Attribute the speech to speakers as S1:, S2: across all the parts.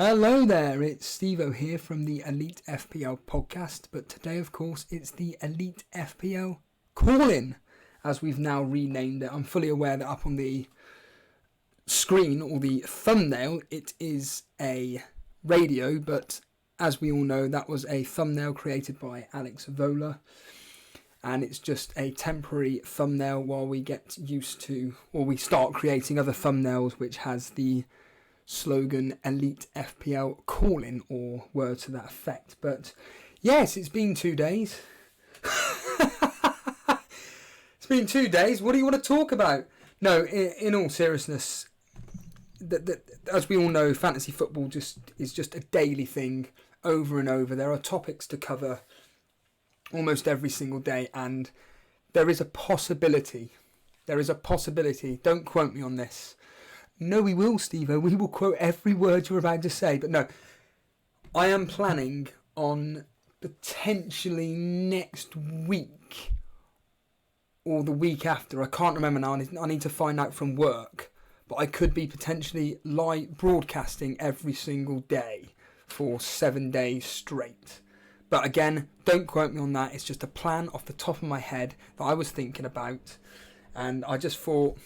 S1: Hello there, it's Steve-O here from the Elite FPL podcast, but today of course it's the Elite FPL Call-In, as we've now renamed it. I'm fully aware that up on the screen or the thumbnail it is a radio, but as we all know that was a thumbnail created by Alex Vola, and it's just a temporary thumbnail while we get used to, or we start creating other thumbnails which has the slogan Elite FPL Call-In or word to that effect. But yes, it's been 2 days. It's been 2 days. What do you want to talk about? No, in all seriousness, as we all know, fantasy football is just a daily thing over and over. There are topics to cover almost every single day, and there is a possibility. Don't quote me on this. No, we will, Steve-O. We will quote every word you're about to say. But no, I am planning on potentially next week or the week after. I can't remember now. I need to find out from work. But I could be potentially live broadcasting every single day for 7 days straight. But again, don't quote me on that. It's just a plan off the top of my head that I was thinking about. And I just thought,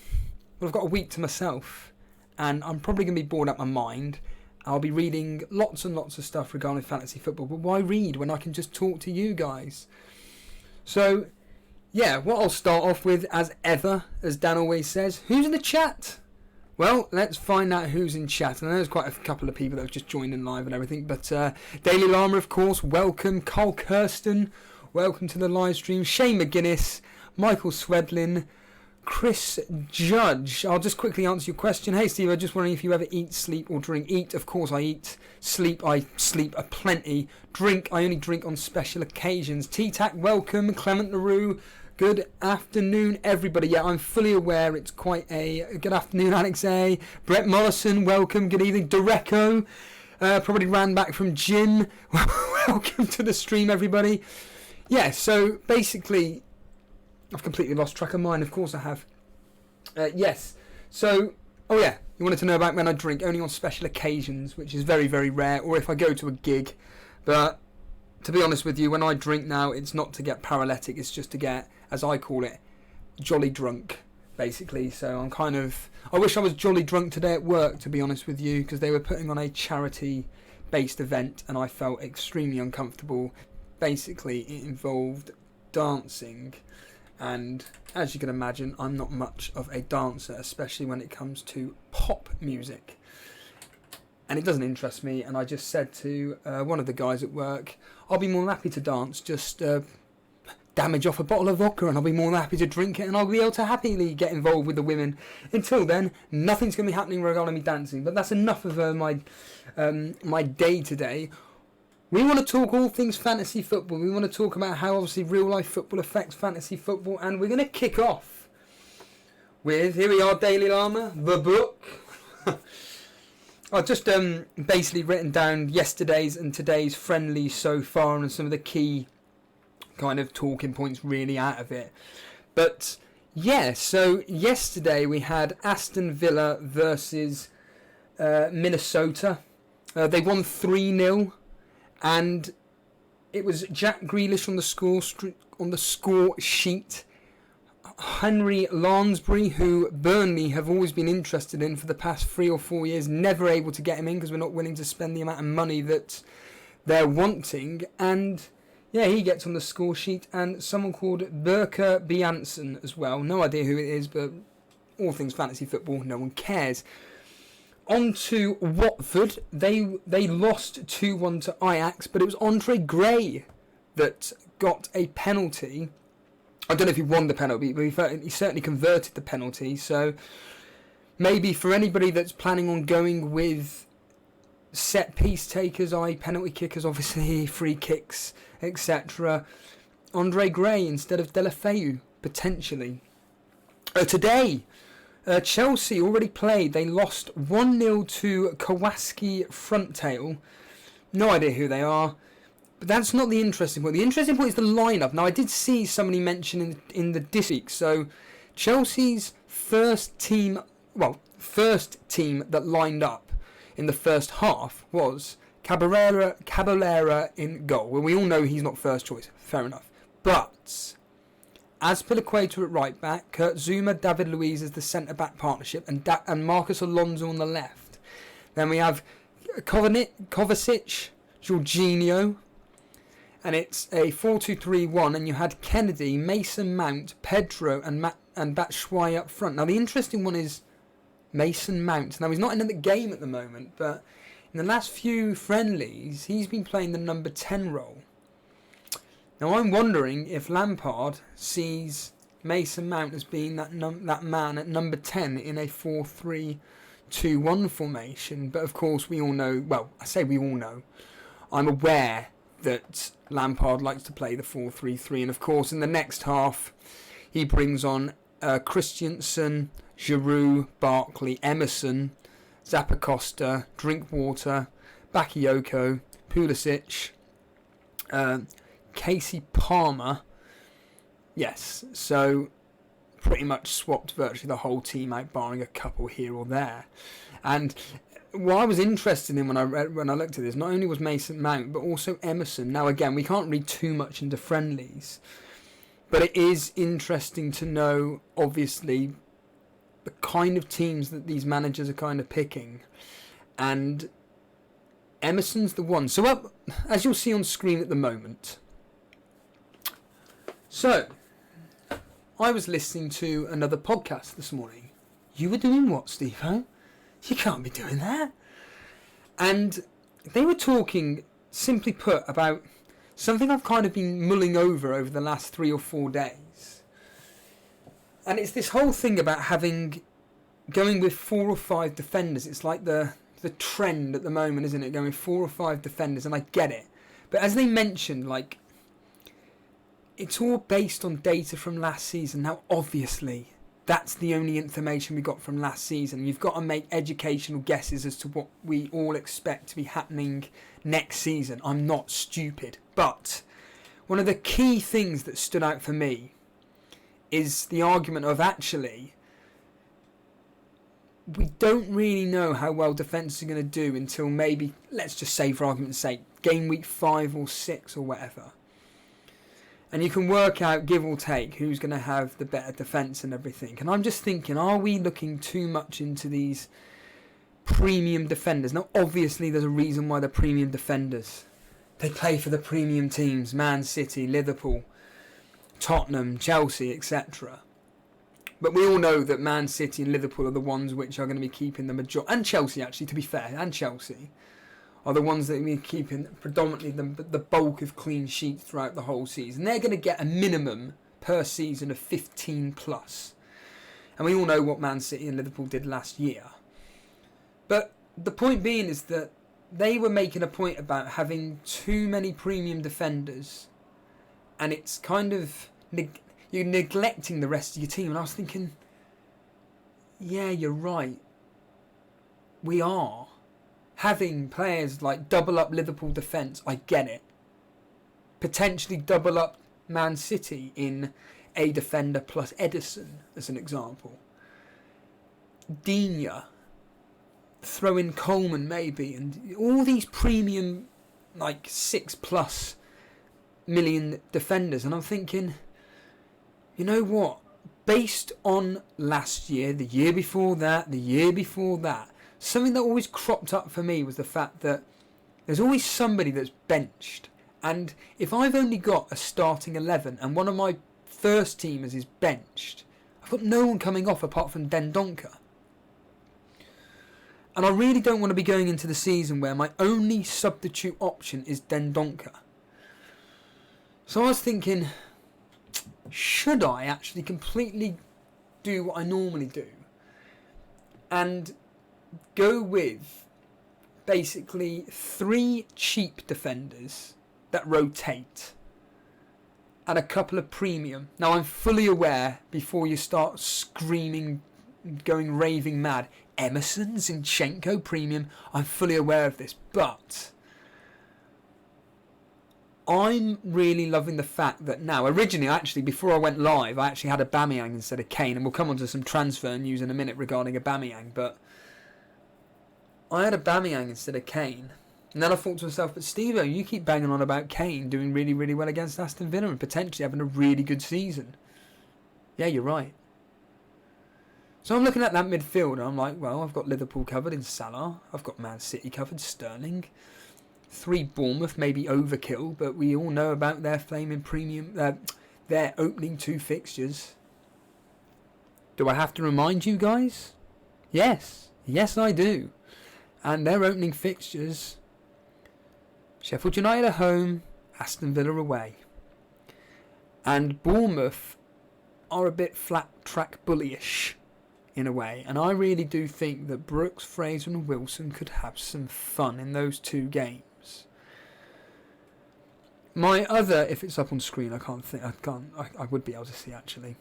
S1: well, I've got a week to myself. And I'm probably going to be bored out my mind. I'll be reading lots and lots of stuff regarding fantasy football. But why read when I can just talk to you guys? So, yeah, what I'll start off with, as ever, as Dan always says, who's in the chat? Well, let's find out who's in chat. And there's quite a couple of people that have just joined in live and everything. But Daily Llama, of course, welcome. Carl Kirsten, welcome to the live stream. Shane McGuinness, Michael Swedlin, Chris Judge. I'll just quickly answer your question. Hey Steve, I'm just wondering if you ever eat, sleep or drink. Eat, of course I eat. Sleep, I sleep aplenty. Drink, I only drink on special occasions. T-Tac, welcome. Clement LaRue, good afternoon everybody. Yeah, I'm fully aware it's quite a good afternoon, Alex A. Brett Mollison, welcome. Good evening. Dereco, probably ran back from gym. Welcome to the stream everybody. Yeah, so basically I've completely lost track of mine. Of course I have. Yes. So, oh yeah, you wanted to know about when I drink. Only on special occasions, which is very, very rare, or if I go to a gig. But to be honest with you, when I drink now, it's not to get paralytic. It's just to get, as I call it, jolly drunk, basically. So I wish I was jolly drunk today at work, to be honest with you, because they were putting on a charity-based event, and I felt extremely uncomfortable. Basically, it involved dancing. And as you can imagine, I'm not much of a dancer, especially when it comes to pop music. And it doesn't interest me. And I just said to one of the guys at work, I'll be more than happy to dance, just damage off a bottle of vodka and I'll be more than happy to drink it and I'll be able to happily get involved with the women. Until then, nothing's going to be happening regarding me dancing. But that's enough of my day today. We want to talk all things fantasy football. We want to talk about how obviously real life football affects fantasy football, and we're going to kick off with, here we are, Daily Llama, the book. I've just basically written down yesterday's and today's friendlies so far and some of the key kind of talking points really out of it. But yeah, so yesterday we had Aston Villa versus Minnesota. They won 3-0. And it was Jack Grealish on the score sheet. Henry Lansbury, who Burnley have always been interested in for the past 3 or 4 years, never able to get him in because we're not willing to spend the amount of money that they're wanting. And yeah, he gets on the score sheet. And someone called Burka Bianson as well. No idea who it is, but all things fantasy football, no one cares. On to Watford. They lost 2-1 to Ajax, but it was Andre Gray that got a penalty. I don't know if he won the penalty, but he certainly converted the penalty. So maybe for anybody that's planning on going with set piece takers, i.e. penalty kickers, obviously free kicks, etc. Andre Gray instead of Deulofeu, potentially. Today, Chelsea already played. They lost 1-0 to Kawasaki Frontale. No idea who they are. But that's not the interesting point. The interesting point is the lineup. Now, I did see somebody mention in the district. So, Chelsea's first team that lined up in the first half was Caballera in goal. Well, we all know he's not first choice. Fair enough. But Azpilicueta at right back, Kurt Zuma, David Luiz as the centre-back partnership, and Marcus Alonso on the left. Then we have Kovacic, Jorginho, and it's a 4-2-3-1, and you had Kennedy, Mason Mount, Pedro, and Batshuayi up front. Now, the interesting one is Mason Mount. Now, he's not in the game at the moment, but in the last few friendlies, he's been playing the number 10 role. Now, I'm wondering if Lampard sees Mason Mount as being that man at number 10 in a 4-3-2-1 formation. But, of course, we all know... Well, I say we all know. I'm aware that Lampard likes to play the 4-3-3. And, of course, in the next half, he brings on Christensen, Giroud, Barkley, Emerson, Zappacosta, Drinkwater, Bakayoko, Pulisic, Casey Palmer. Yes, so pretty much swapped virtually the whole team out, barring a couple here or there. And what I was interested in when I looked at this, not only was Mason Mount, but also Emerson. Now, again, we can't read too much into friendlies, but it is interesting to know, obviously, the kind of teams that these managers are kind of picking. And Emerson's the one. So, up, as you'll see on screen at the moment. So, I was listening to another podcast this morning. You were doing what, Steve-O? You can't be doing that. And they were talking, simply put, about something I've kind of been mulling over the last 3 or 4 days. And it's this whole thing about going with 4 or 5 defenders. It's like the trend at the moment, isn't it? Going 4 or 5 defenders, and I get it. But as they mentioned, like, it's all based on data from last season. Now, obviously, that's the only information we got from last season. You've got to make educational guesses as to what we all expect to be happening next season. I'm not stupid. But one of the key things that stood out for me is the argument of, actually, we don't really know how well defence are going to do until maybe, let's just say for argument's sake, game week 5 or 6 or whatever. And you can work out, give or take, who's going to have the better defence and everything. And I'm just thinking, are we looking too much into these premium defenders? Now, obviously, there's a reason why they're premium defenders. They play for the premium teams, Man City, Liverpool, Tottenham, Chelsea, etc. But we all know that Man City and Liverpool are the ones which are going to be keeping the majority, and Chelsea actually, to be fair, and Chelsea are the ones that are keeping predominantly the bulk of clean sheets throughout the whole season. They're going to get a minimum per season of 15 plus. And we all know what Man City and Liverpool did last year. But the point being is that they were making a point about having too many premium defenders, and it's kind of you're neglecting the rest of your team. And I was thinking, yeah, you're right. We are. Having players like double up Liverpool defence, I get it. Potentially double up Man City in a defender plus Edison, as an example. Digne, throw in Coleman maybe, and all these premium, like 6+ million defenders. And I'm thinking, you know what? Based on last year, the year before that, something that always cropped up for me was the fact that there's always somebody that's benched. And if I've only got a starting 11 and one of my first teamers is benched, I've got no one coming off apart from Dendoncker. And I really don't want to be going into the season where my only substitute option is Dendoncker. So I was thinking, should I actually completely do what I normally do and go with basically 3 cheap defenders that rotate and a couple of premium? Now, I'm fully aware, before you start screaming, going raving mad, Emerson, Zinchenko premium, I'm fully aware of this, but I'm really loving the fact that now, originally, actually, before I went live, I actually had Aubameyang instead of Kane, and we'll come on to some transfer news in a minute regarding Aubameyang, but I had Aubameyang instead of Kane. And then I thought to myself, but Steve-O, you keep banging on about Kane doing really, really well against Aston Villa and potentially having a really good season. Yeah, you're right. So I'm looking at that midfield and I'm like, well, I've got Liverpool covered in Salah. I've got Man City covered, Sterling. 3 Bournemouth, maybe overkill, but we all know about their flaming premium, their opening 2 fixtures. Do I have to remind you guys? Yes. Yes, I do. And their opening fixtures: Sheffield United at home, Aston Villa away. And Bournemouth are a bit flat track bullyish in a way. And I really do think that Brooks, Fraser and Wilson could have some fun in those 2 games. My other, if it's up on screen, I would be able to see actually.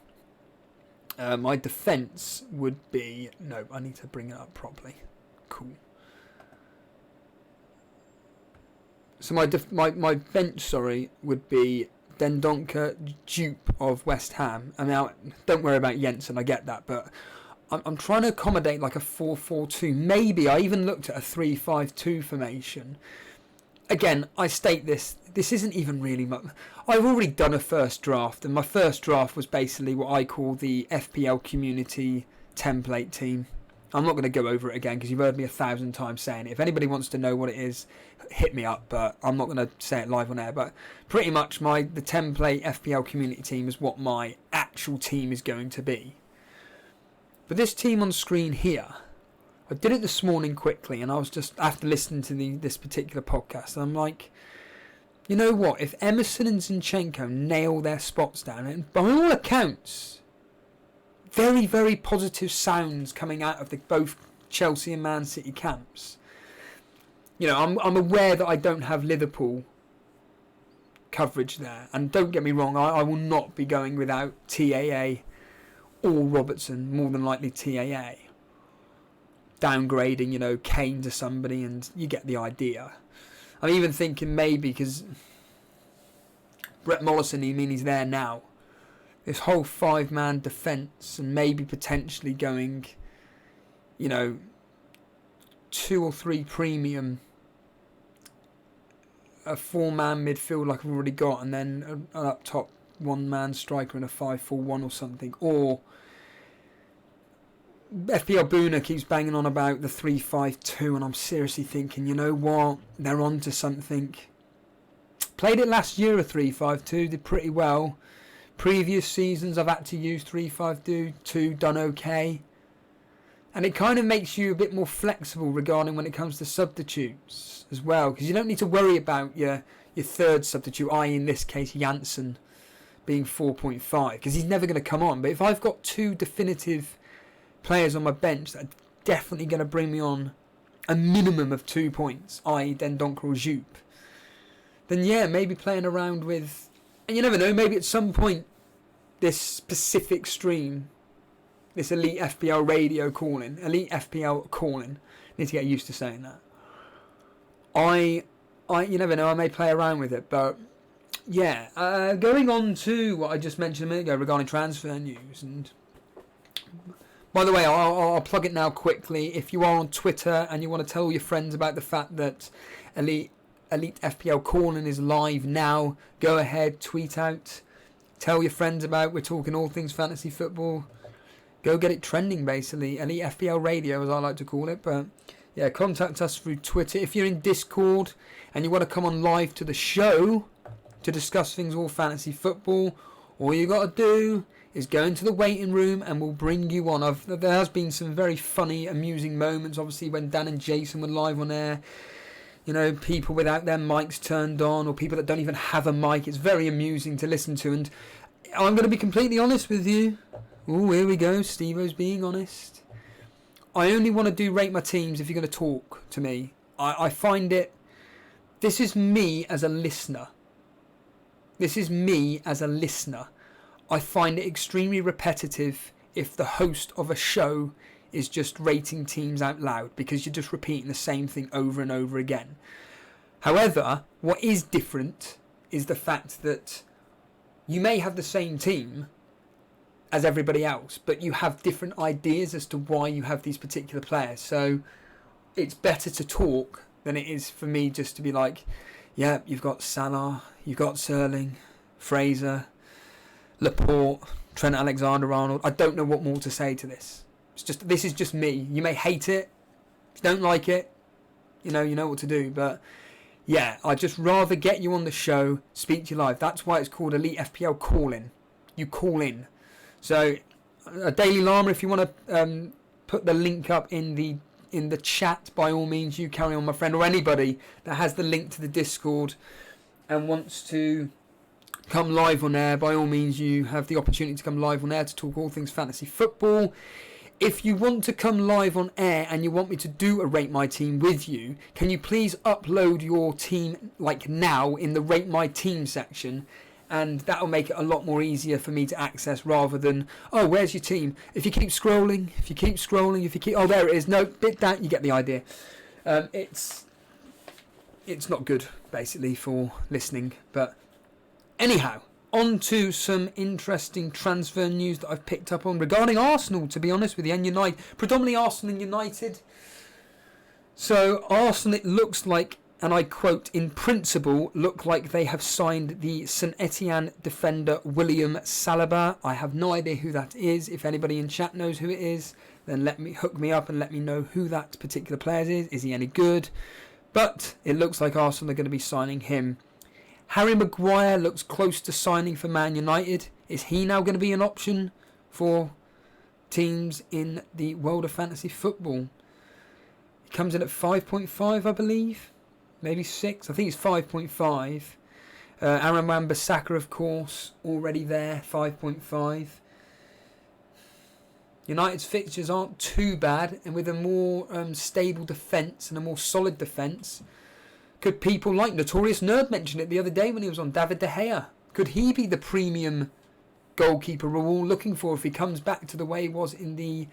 S1: My defence would be, no, I need to bring it up properly. Cool. So my bench, would be Dendoncker, dupe of West Ham. I mean, don't worry about Jensen, I get that, but I'm trying to accommodate like a 4-4-2. Maybe I even looked at a 3-5-2 formation. Again, I state this isn't even really much. I've already done a first draft, and my first draft was basically what I call the FPL community template team. I'm not going to go over it again because you've heard me 1,000 times saying it. If anybody wants to know what it is, hit me up, but I'm not going to say it live on air. But pretty much the template FPL community team is what my actual team is going to be. But this team on screen here, I did it this morning quickly, and I was just, after listening to this particular podcast, and I'm like, you know what, if Emerson and Zinchenko nail their spots down, and by all accounts, very, very positive sounds coming out of both Chelsea and Man City camps. You know, I'm aware that I don't have Liverpool coverage there, and don't get me wrong, I will not be going without TAA or Robertson, more than likely TAA. Downgrading, you know, Kane to somebody, and you get the idea. I'm even thinking maybe, because Brett Mollison, he's there now. This whole 5-man defence, and maybe potentially going, you know, 2 or 3 premium, a 4-man midfield like I've already got, and then an up top 1-man striker in a 5-4-1 or something. Or FPL Boona keeps banging on about the 3-5-2, and I'm seriously thinking, you know what, they're on to something. Played it last year, a 3-5-2, did pretty well. Previous seasons I've had to use 3-5-2, done okay. And it kind of makes you a bit more flexible regarding when it comes to substitutes as well, because you don't need to worry about your third substitute, i.e. in this case Janssen, being 4.5, because he's never going to come on. But if I've got 2 definitive players on my bench that are definitely going to bring me on a minimum of 2 points, i.e. Dendoncker or Jupe, then yeah, maybe playing around with, and you never know, maybe at some point this specific stream, this elite FPL radio calling, elite FPL calling, need to get used to saying that. I you never know, I may play around with it, but yeah, going on to what I just mentioned a minute ago regarding transfer news. And by the way, I'll plug it now quickly. If you are on Twitter and you want to tell your friends about the fact that Elite FPL Calling is live now, go ahead, tweet out, tell your friends about, we're talking all things fantasy football. Go get it trending, basically. Elite FPL Radio, as I like to call it. But yeah, contact us through Twitter. If you're in Discord and you want to come on live to the show to discuss things all fantasy football, all you got to do is go into the waiting room and we'll bring you on. There has been some very funny, amusing moments, obviously, when Dan and Jason were live on air. You know, people without their mics turned on, or people that don't even have a mic. It's very amusing to listen to. And I'm going to be completely honest with you. Oh, here we go. Steve-O's being honest. I only want to do rate my teams if you're going to talk to me. I find it... This is me as a listener. This is me as a listener. I find it extremely repetitive if the host of a show is just rating teams out loud, because you're just repeating the same thing over and over again. However, what is different is the fact that you may have the same team as everybody else, but you have different ideas as to why you have these particular players. So it's better to talk than it is for me just to be like, yeah, you've got Salah, you've got Sterling, Fraser, Laporte, Trent Alexander-Arnold. I don't know what more to say to this. This is just me. You may hate it. If you don't like it, you know what to do. But yeah, I'd just rather get you on the show, speak to you live. That's why it's called Elite FPL Call-In. You call in. So a Daily Llama, if you want to put the link up in the chat, by all means, you carry on, my friend, or anybody that has the link to the Discord and wants to come live on air, by all means, you have the opportunity to come live on air to talk all things fantasy football. If you want to come live on air and you want me to do a Rate My Team with you, can you please upload your team like now in the Rate My Team section? And that'll make it a lot more easier for me to access, rather than, oh, where's your team? If you keep scrolling, oh, there it is. No, bit that, you get the idea. It's not good, basically, for listening. But anyhow, on to some interesting transfer news that I've picked up on regarding Arsenal, to be honest with you, and United, predominantly Arsenal and United. So Arsenal, it looks like, and I quote, in principle, look like they have signed the St Etienne defender William Saliba. I have no idea who that is. If anybody in chat knows who it is, then hook me up and let me know who that particular player is. Is he any good? But it looks like Arsenal are going to be signing him. Harry Maguire looks close to signing for Man United. Is he now going to be an option for teams in the world of fantasy football? He comes in at 5.5, I believe. Maybe 6. I think it's 5.5. Aaron Wan-Bissaka, of course, already there, 5.5. United's fixtures aren't too bad, and with a more stable defence and a more solid defence, could people like Notorious Nerd mention it the other day when he was on David De Gea? Could he be the premium goalkeeper we're all looking for if he comes back to the way he was in the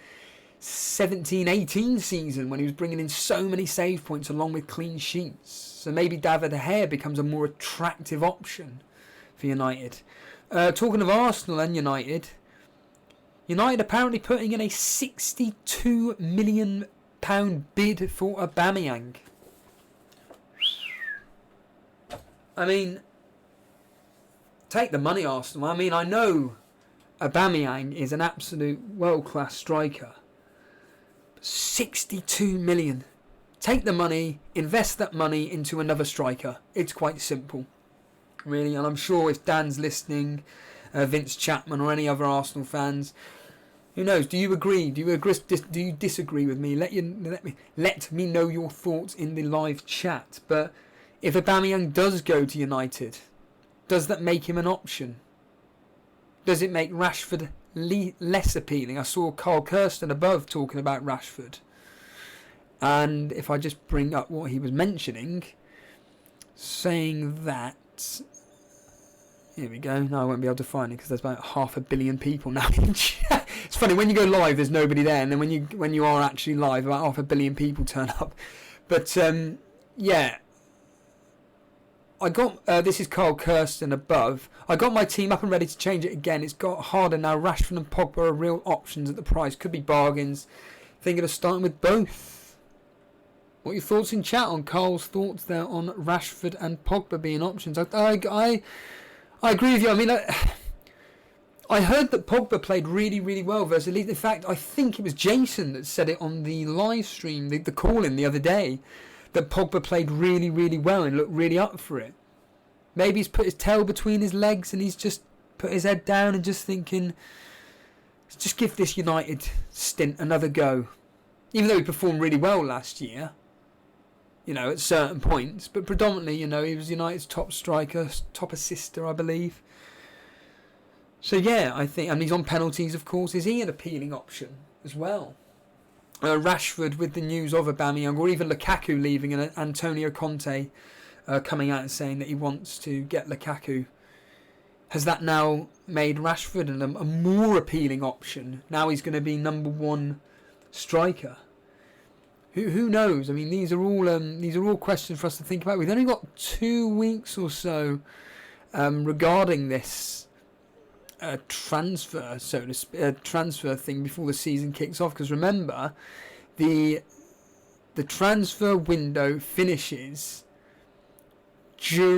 S1: 17-18 season, when he was bringing in so many save points along with clean sheets? So maybe David De Gea becomes a more attractive option for United. Talking of Arsenal and United apparently putting in a £62 million bid for Aubameyang. I mean, take the money, Arsenal. I mean, I know Aubameyang is an absolute world-class striker. 62 million. Take the money, invest that money into another striker. It's quite simple, really. And I'm sure if Dan's listening, Vince Chapman or any other Arsenal fans, who knows? Do you agree? Do you disagree with me? Let me know your thoughts in the live chat. But if Aubameyang does go to United, does that make him an option? Does it make Rashford less appealing? I saw Carl Kirsten above talking about Rashford. And if I just bring up what he was mentioning, saying that... Here we go. No, I won't be able to find it because there's about 500 million people now in chat. It's funny, when you go live, there's nobody there. And then when you are actually live, about 500 million people turn up. But, yeah... I got, this is Carl Kirsten above. I got my team up and ready to change it again. It's got harder now. Rashford and Pogba are real options at the price. Could be bargains. Thinking of starting with both. What are your thoughts in chat on Carl's thoughts there on Rashford and Pogba being options? I agree with you. I mean, I heard that Pogba played really, really well versus Leeds. In fact, I think it was Jason that said it on the live stream, the call-in the other day, that Pogba played really, really well and looked really up for it. Maybe he's put his tail between his legs and he's just put his head down and just thinking, let's just give this United stint another go. Even though he performed really well last year, at certain points. But predominantly, he was United's top striker, top assister, I believe. So yeah, I think, and he's on penalties, of course. Is he an appealing option as well? Rashford, with the news of Aubameyang, or even Lukaku leaving, and Antonio Conte coming out and saying that he wants to get Lukaku. Has that now made Rashford a more appealing option? Now he's going to be number one striker. Who knows? I mean, these are all questions for us to think about. We've only got 2 weeks or so regarding this transfer thing before the season kicks off. Because remember, the the transfer window finishes just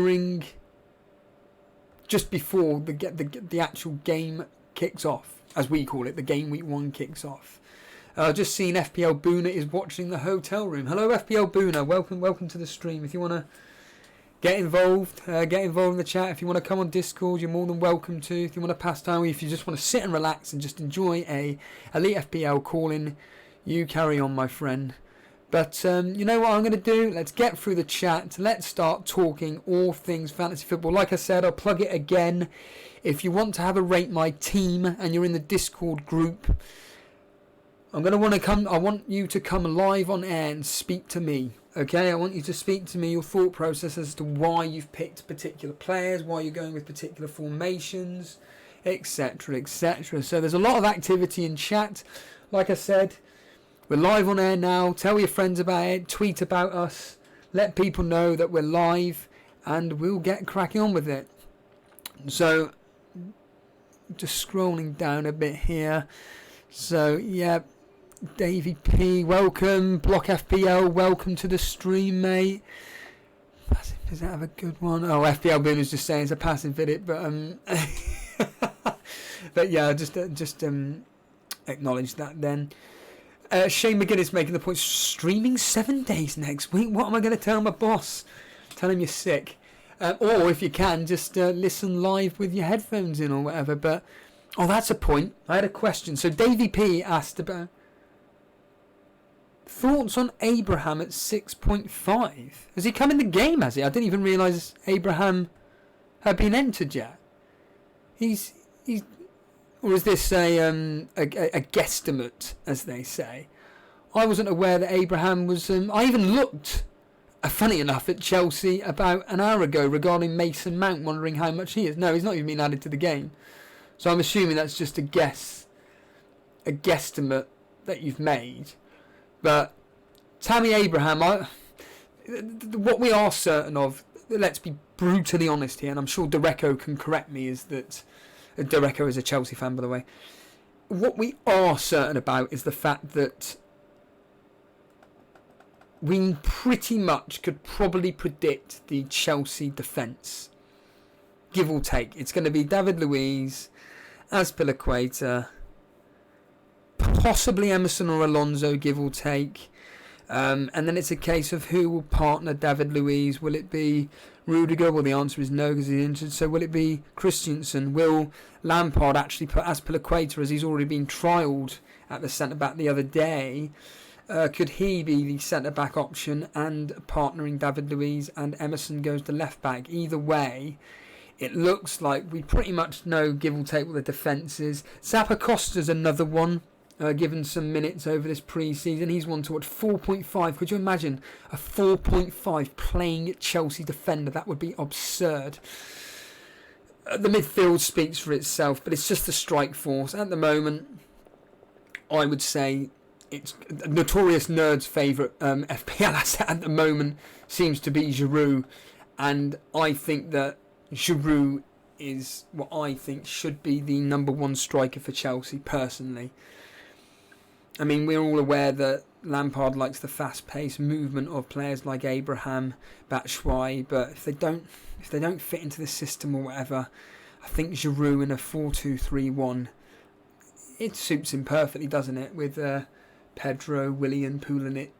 S1: before the actual game kicks off, as we call it. The game week 1 kicks off. Just seen FPL Boona is watching the hotel room. Hello FPL Boona, welcome to the stream. If you want to get involved in the chat. If you want to come on Discord, you're more than welcome to. If you want to pass time, if you just want to sit and relax and just enjoy a Elite FPL calling, you carry on, my friend. But you know what I'm going to do? Let's get through the chat. Let's start talking all things fantasy football. Like I said, I'll plug it again. If you want to have a Rate My Team and you're in the Discord group, I want you to come live on air and speak to me. Okay, I want you to speak to me, your thought process as to why you've picked particular players, why you're going with particular formations, etc, etc. So there's a lot of activity in chat. Like I said, we're live on air now. Tell your friends about it, tweet about us, let people know that we're live, and we'll get cracking on with it. So, just scrolling down a bit here. So, yeah. Davey P, welcome. Block FPL, welcome to the stream, mate. Does that have a good one? Oh, FPL Boon is just saying it's a passive edit, but but yeah, just acknowledge that then. Shane McGinnis making the point, streaming 7 days next week. What am I going to tell my boss? Tell him you're sick. Or if you can, just listen live with your headphones in or whatever. But oh, that's a point. I had a question. So Davey P asked about thoughts on Abraham at 6.5. Has he come in the game, has he? I didn't even realise Abraham had been entered yet. He's or is this a guesstimate, as they say? I wasn't aware that Abraham was... I even looked, funny enough, at Chelsea about an hour ago regarding Mason Mount, wondering how much he is. No, he's not even been added to the game. So I'm assuming that's just a guesstimate that you've made. But Tammy Abraham, what we are certain of, let's be brutally honest here, and I'm sure Dereco can correct me, is that... Dereco is a Chelsea fan, by the way. What we are certain about is the fact that we pretty much could probably predict the Chelsea defence. Give or take. It's going to be David Luiz, Azpilicueta, possibly Emerson or Alonso, give or take. And then it's a case of who will partner David Luiz. Will it be Rudiger? Well, the answer is no, because he's injured. So will it be Christensen? Will Lampard actually put Azpilicueta, as he's already been trialled at the centre-back the other day? Could he be the centre-back option and partnering David Luiz, and Emerson goes to left-back? Either way, it looks like we pretty much know, give or take, what the defence is. Zappacosta's another one. Given some minutes over this pre-season, he's one to watch. 4.5. Could you imagine a 4.5 playing Chelsea defender? That would be absurd. The midfield speaks for itself, but it's just the strike force at the moment. I would say it's a notorious nerd's favourite FPL asset at the moment seems to be Giroud, and I think that Giroud is what I think should be the number one striker for Chelsea personally. I mean, we're all aware that Lampard likes the fast-paced movement of players like Abraham, Batshuayi, but if they don't fit into the system or whatever, I think Giroud in a 4-2-3-1, it suits him perfectly, doesn't it? With Pedro, Willian, Pulisic.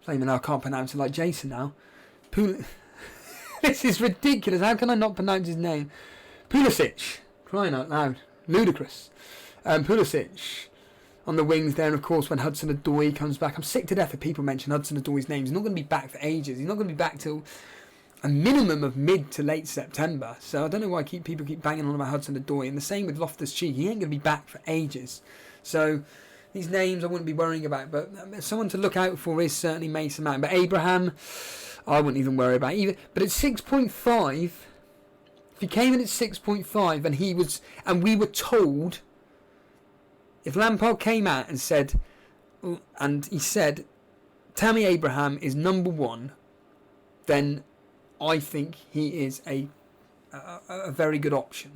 S1: I can't pronounce it like Jason now. This is ridiculous. How can I not pronounce his name? Pulisic. Crying out loud. Ludicrous. Pulisic. On the wings there, and of course when Hudson-Odoi comes back. I'm sick to death of people mention Hudson-Odoi's name. He's not going to be back for ages. He's not going to be back till a minimum of mid to late September. So I don't know why people keep banging on about Hudson-Odoi. And the same with Loftus-Cheek. He ain't going to be back for ages. So these names I wouldn't be worrying about. But someone to look out for is certainly Mason Mount. But Abraham, I wouldn't even worry about either. But at 6.5, if he came in at 6.5 and we were told... If Lampard came out and said, Tammy Abraham is number one, then I think he is a very good option.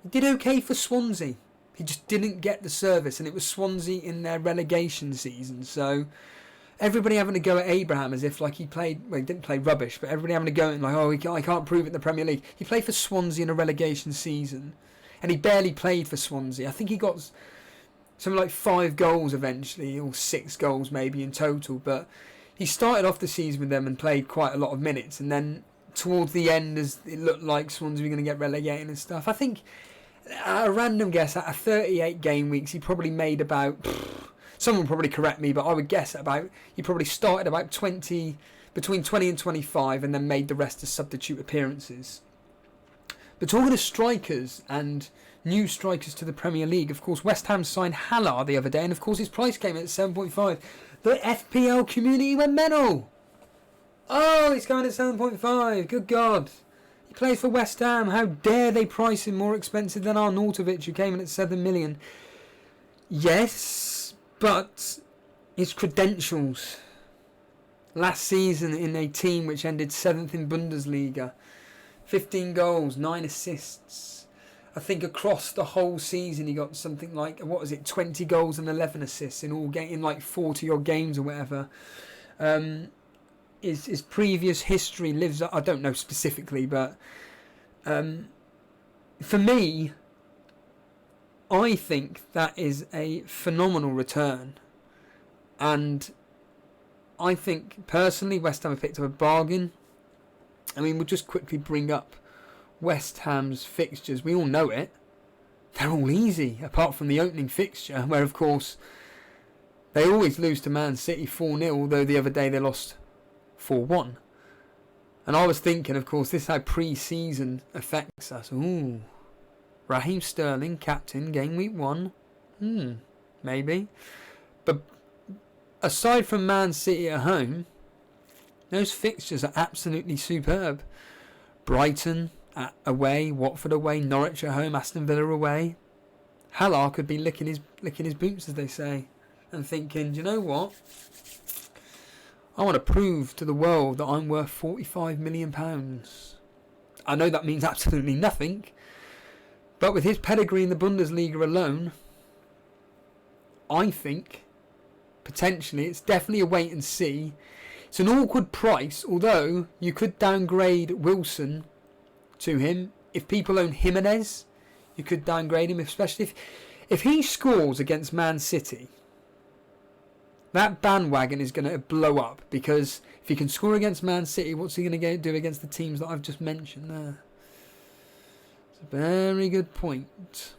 S1: He did okay for Swansea. He just didn't get the service, and it was Swansea in their relegation season. So everybody having to go at Abraham as if like he played, well, he didn't play rubbish, but everybody having to go at him like, oh, I can't prove it in the Premier League. He played for Swansea in a relegation season, and he barely played for Swansea. I think he got something like 5 goals eventually, or 6 goals maybe in total, but he started off the season with them and played quite a lot of minutes, and then towards the end, as it looked like Swansea were going to get relegated and stuff, I think, at a random guess, out of 38 game weeks, he probably made about, someone will probably correct me, but I would guess about, he probably started about 20, between 20 and 25, and then made the rest as substitute appearances. But talking of strikers and new strikers to the Premier League, of course, West Ham signed Haller the other day, and of course his price came in at 7.5. The FPL community went mental. Oh, he's going at 7.5. Good God. He plays for West Ham. How dare they price him more expensive than Arnautovic, who came in at 7 million. Yes, but his credentials. Last season in a team which ended 7th in Bundesliga. 15 goals, 9 assists. I think across the whole season he got something like, 20 goals and 11 assists in all in like 40 odd games or whatever. His previous history lives up, I don't know specifically, but for me, I think that is a phenomenal return. And I think personally West Ham have picked up a bargain. I mean, we'll just quickly bring up West Ham's fixtures. We all know it. They're all easy, apart from the opening fixture, where, of course, they always lose to Man City 4-0, although the other day they lost 4-1. And I was thinking, of course, this is how pre-season affects us. Ooh. Raheem Sterling, captain, game week 1. Maybe. But aside from Man City at home, those fixtures are absolutely superb. Brighton away, Watford away, Norwich at home, Aston Villa away. Haller could be licking his boots, as they say, and thinking, do you know what? I want to prove to the world that I'm worth £45 million. I know that means absolutely nothing, but with his pedigree in the Bundesliga alone, I think potentially it's definitely a wait and see. It's an awkward price, although you could downgrade Wilson to him. If people own Jimenez, you could downgrade him, especially if he scores against Man City. That bandwagon is going to blow up, because if he can score against Man City, what's he going to do against the teams that I've just mentioned there? It's a very good point.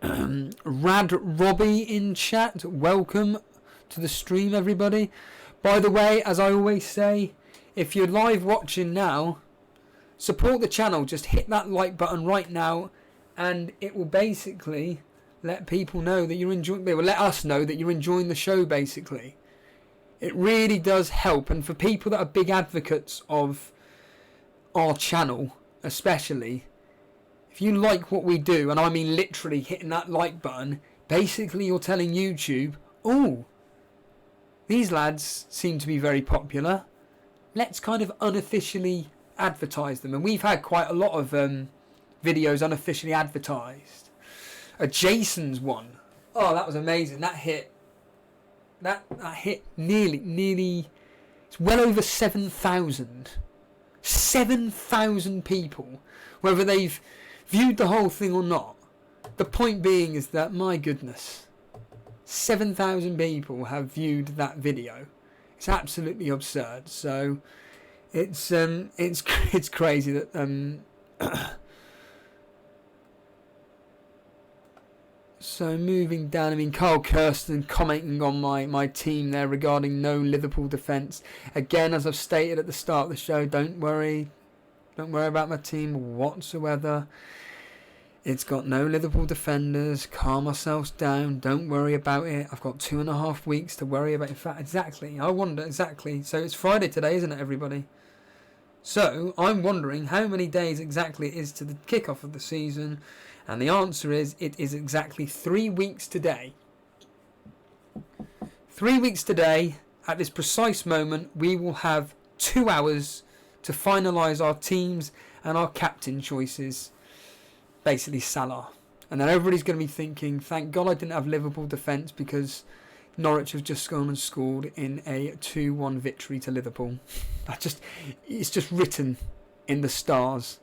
S1: Rad Robbie in chat, welcome to the stream, everybody. By the way, as I always say, if you're live watching now, support the channel. Just hit that like button right now, and it will basically let people know that you're enjoying. It will let us know that you're enjoying the show. Basically, it really does help. And for people that are big advocates of our channel, especially, if you like what we do, and I mean literally hitting that like button, basically you're telling YouTube, oh, these lads seem to be very popular. Let's kind of unofficially advertise them. And we've had quite a lot of videos unofficially advertised. A Jason's one. Oh, that was amazing. That hit nearly, it's well over 7,000. 7,000 people. Whether they've viewed the whole thing or not. The point being is that, my goodness, 7,000 people have viewed that video. It's absolutely absurd. So it's crazy that so moving down, I mean, Carl Kirsten commenting on my team there regarding no Liverpool defence. Again, as I've stated at the start of the show, don't worry about my team whatsoever. It's got no Liverpool defenders. Calm ourselves down. Don't worry about it. I've got 2.5 weeks to worry about. In fact, exactly. I wonder exactly. So it's Friday today, isn't it, everybody? So I'm wondering how many days exactly it is to the kickoff of the season. And the answer is, it is exactly 3 weeks today. 3 weeks today, at this precise moment, we will have 2 hours to finalise our teams and our captain choices. Basically Salah. And then everybody's going to be thinking, thank God I didn't have Liverpool defence because Norwich have just gone and scored in a 2-1 victory to Liverpool. It's just written in the stars.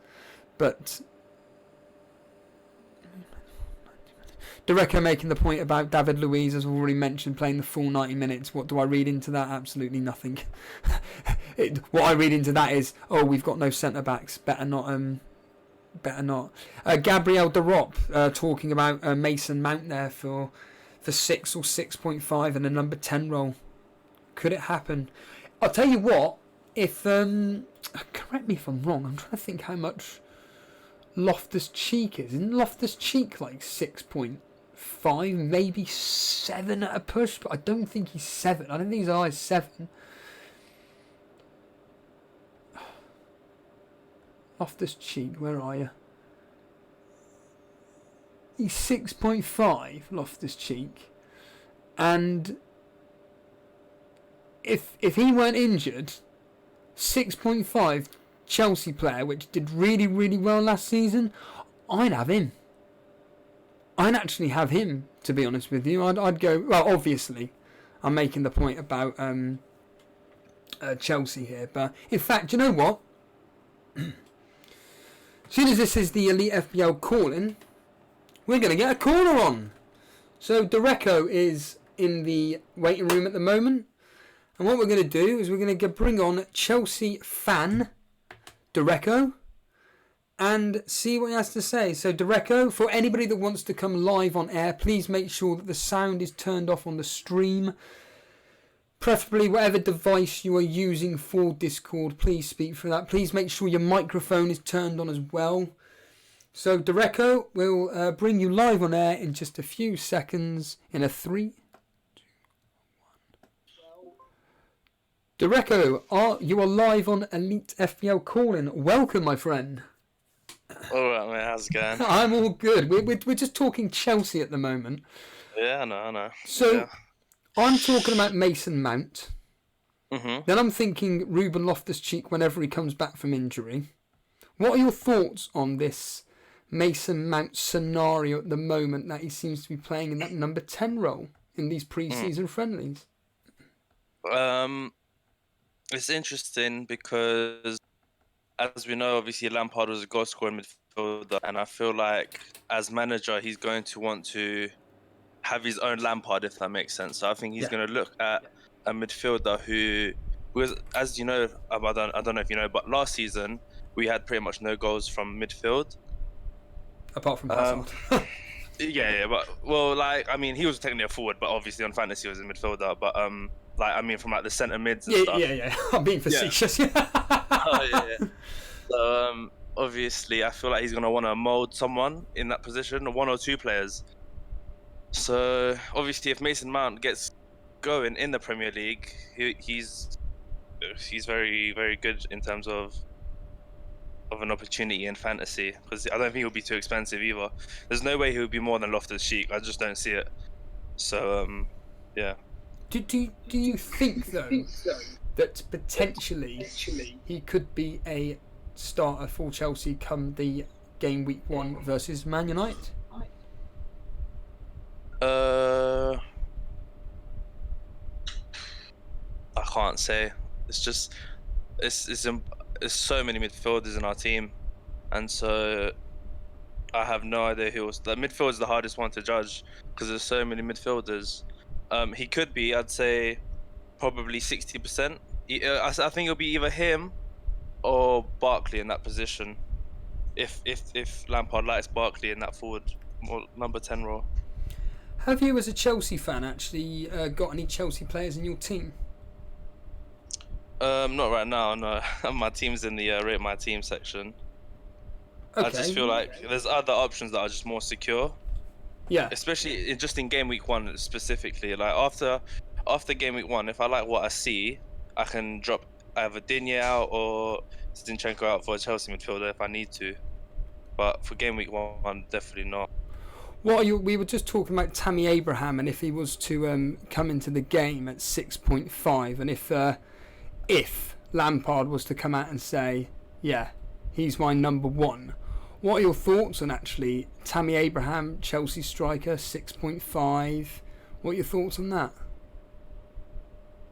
S1: But Dereco making the point about David Luiz, as I've already mentioned, playing the full 90 minutes. What do I read into that? Absolutely nothing. What I read into that is, we've got no centre-backs. Better not. Gabriel Derop talking about Mason Mount there for 6 or 6.5 and a number 10 role. Could it happen? I'll tell you what, if correct me if I'm wrong, I'm trying to think how much Loftus-Cheek is. Isn't Loftus-Cheek like 6.5, maybe 7 at a push? But I don't think he's 7. I don't think he's as high as 7. Loftus-Cheek, where are you? He's 6.5, Loftus-Cheek. And if he weren't injured, 6.5 Chelsea player, which did really, really well last season, I'd have him. I'd actually have him, to be honest with you. I'd go, well, obviously, I'm making the point about Chelsea here. But in fact, you know what? As soon as this is the Elite FPL calling, we're going to get a corner on. So Dereco is in the waiting room at the moment. And what we're going to do is we're going to bring on Chelsea fan Dereco and see what he has to say. So Dereco, for anybody that wants to come live on air, please make sure that the sound is turned off on the stream. Preferably whatever device you are using for Discord, please speak for that. Please make sure your microphone is turned on as well. So Dereco will bring you live on air in just a few seconds in a 3, 2, 1. Dereco, you are live on Elite FPL calling. Welcome, my friend.
S2: All right, mate. How's it going?
S1: I'm all good. We're just talking Chelsea at the moment.
S2: Yeah, I know.
S1: So.
S2: Yeah.
S1: I'm talking about Mason Mount.
S2: Mm-hmm.
S1: Then I'm thinking Ruben Loftus-Cheek whenever he comes back from injury. What are your thoughts on this Mason Mount scenario at the moment that he seems to be playing in that number 10 role in these pre-season friendlies?
S2: It's interesting because, as we know, obviously Lampard was a goal scoring midfielder, and I feel like as manager he's going to want to have his own Lampard, if that makes sense. So I think he's going to look at a midfielder who, because as you know, I don't know if you know, but last season we had pretty much no goals from midfield.
S1: Apart from Hazard.
S2: Yeah, but he was technically a forward, but obviously on fantasy he was a midfielder. But from like the centre mids and stuff.
S1: Yeah. I'm being facetious.
S2: Yeah. So obviously I feel like he's going to want to mould someone in that position, or 1 or 2 players. So obviously, if Mason Mount gets going in the Premier League, he's very, very good in terms of an opportunity in fantasy, because I don't think he'll be too expensive either. There's no way he would be more than Loftus-Cheek. I just don't see it. So yeah.
S1: Do you think though that potentially he could be a starter for Chelsea come the game week 1 versus Man United?
S2: I can't say. It's just it's so many midfielders in our team, and so I have no idea who was. The midfield is the hardest one to judge because there's so many midfielders. He could be, I'd say, probably 60%. I think it'll be either him or Barkley in that position. If Lampard likes Barkley in that forward number 10 role.
S1: Have you, as a Chelsea fan, actually got any Chelsea players in your team?
S2: Not right now, no. My team's in the rate my team section. Okay. I just feel like there's other options that are just more secure.
S1: Yeah.
S2: Especially just in game week 1 specifically. Like after game week 1, if I like what I see, I can drop either Digne out or Zinchenko out for a Chelsea midfielder if I need to. But for game week 1, definitely not.
S1: We were just talking about Tammy Abraham, and if he was to come into the game at 6.5, and if Lampard was to come out and say, yeah, he's my number 1, What are your thoughts on actually Tammy Abraham, Chelsea striker, 6.5? What are your thoughts on that?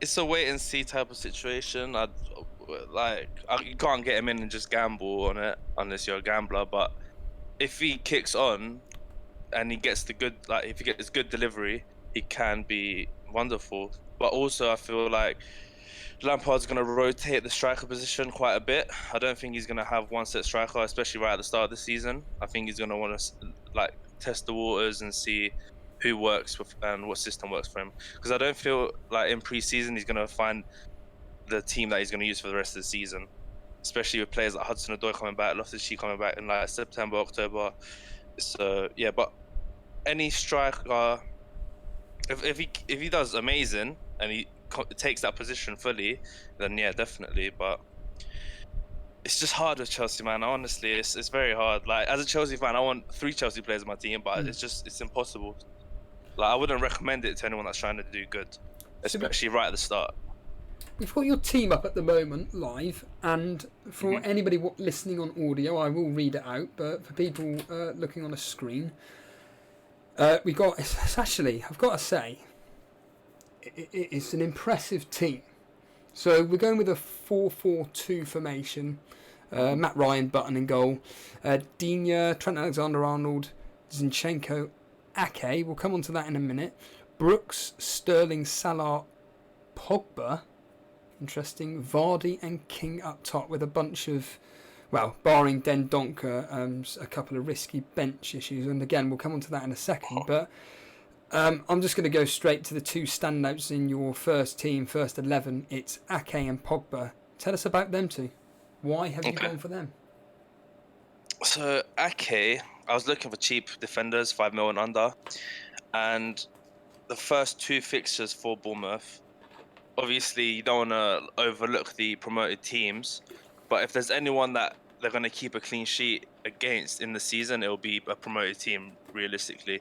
S2: It's a wait and see type of situation. You can't get him in and just gamble on it unless you're a gambler. But if he kicks on and he gets if he gets good delivery, he can be wonderful. But also, I feel like Lampard's going to rotate the striker position quite a bit. I don't think he's going to have one set striker, especially right at the start of the season. I think he's going to want to test the waters and see who works with and what system works for him. Because I don't feel like in pre-season he's going to find the team that he's going to use for the rest of the season, especially with players like Hudson-Odoi coming back, Loftus-Cheek coming back in like September, October. So yeah, but any striker, if he does amazing and he takes that position fully, then yeah, definitely. But it's just hard with Chelsea, man. Honestly, it's very hard. Like as a Chelsea fan, I want 3 Chelsea players in my team, but it's impossible. Like I wouldn't recommend it to anyone that's trying to do good, especially right at the start.
S1: We've got your team up at the moment live, and for anybody listening on audio, I will read it out. But for people looking on a screen, we got. It's actually, I've got to say, it's an impressive team. So we're going with a 4-4-2 formation. Matt Ryan, Button in goal. Digne, Trent Alexander-Arnold, Zinchenko, Ake. We'll come on to that in a minute. Brooks, Sterling, Salah, Pogba. Interesting. Vardy and King up top with a bunch of, well, barring Dendoncker, a couple of risky bench issues. And again, we'll come on to that in a second. But I'm just going to go straight to the 2 standouts in your first team, first 11. It's Ake and Pogba. Tell us about them two. Why have you gone for them?
S2: So Ake, I was looking for cheap defenders, 5 mil and under. And the first 2 fixtures for Bournemouth, obviously you don't want to overlook the promoted teams, but if there's anyone that they're going to keep a clean sheet against in the season, it'll be a promoted team, realistically.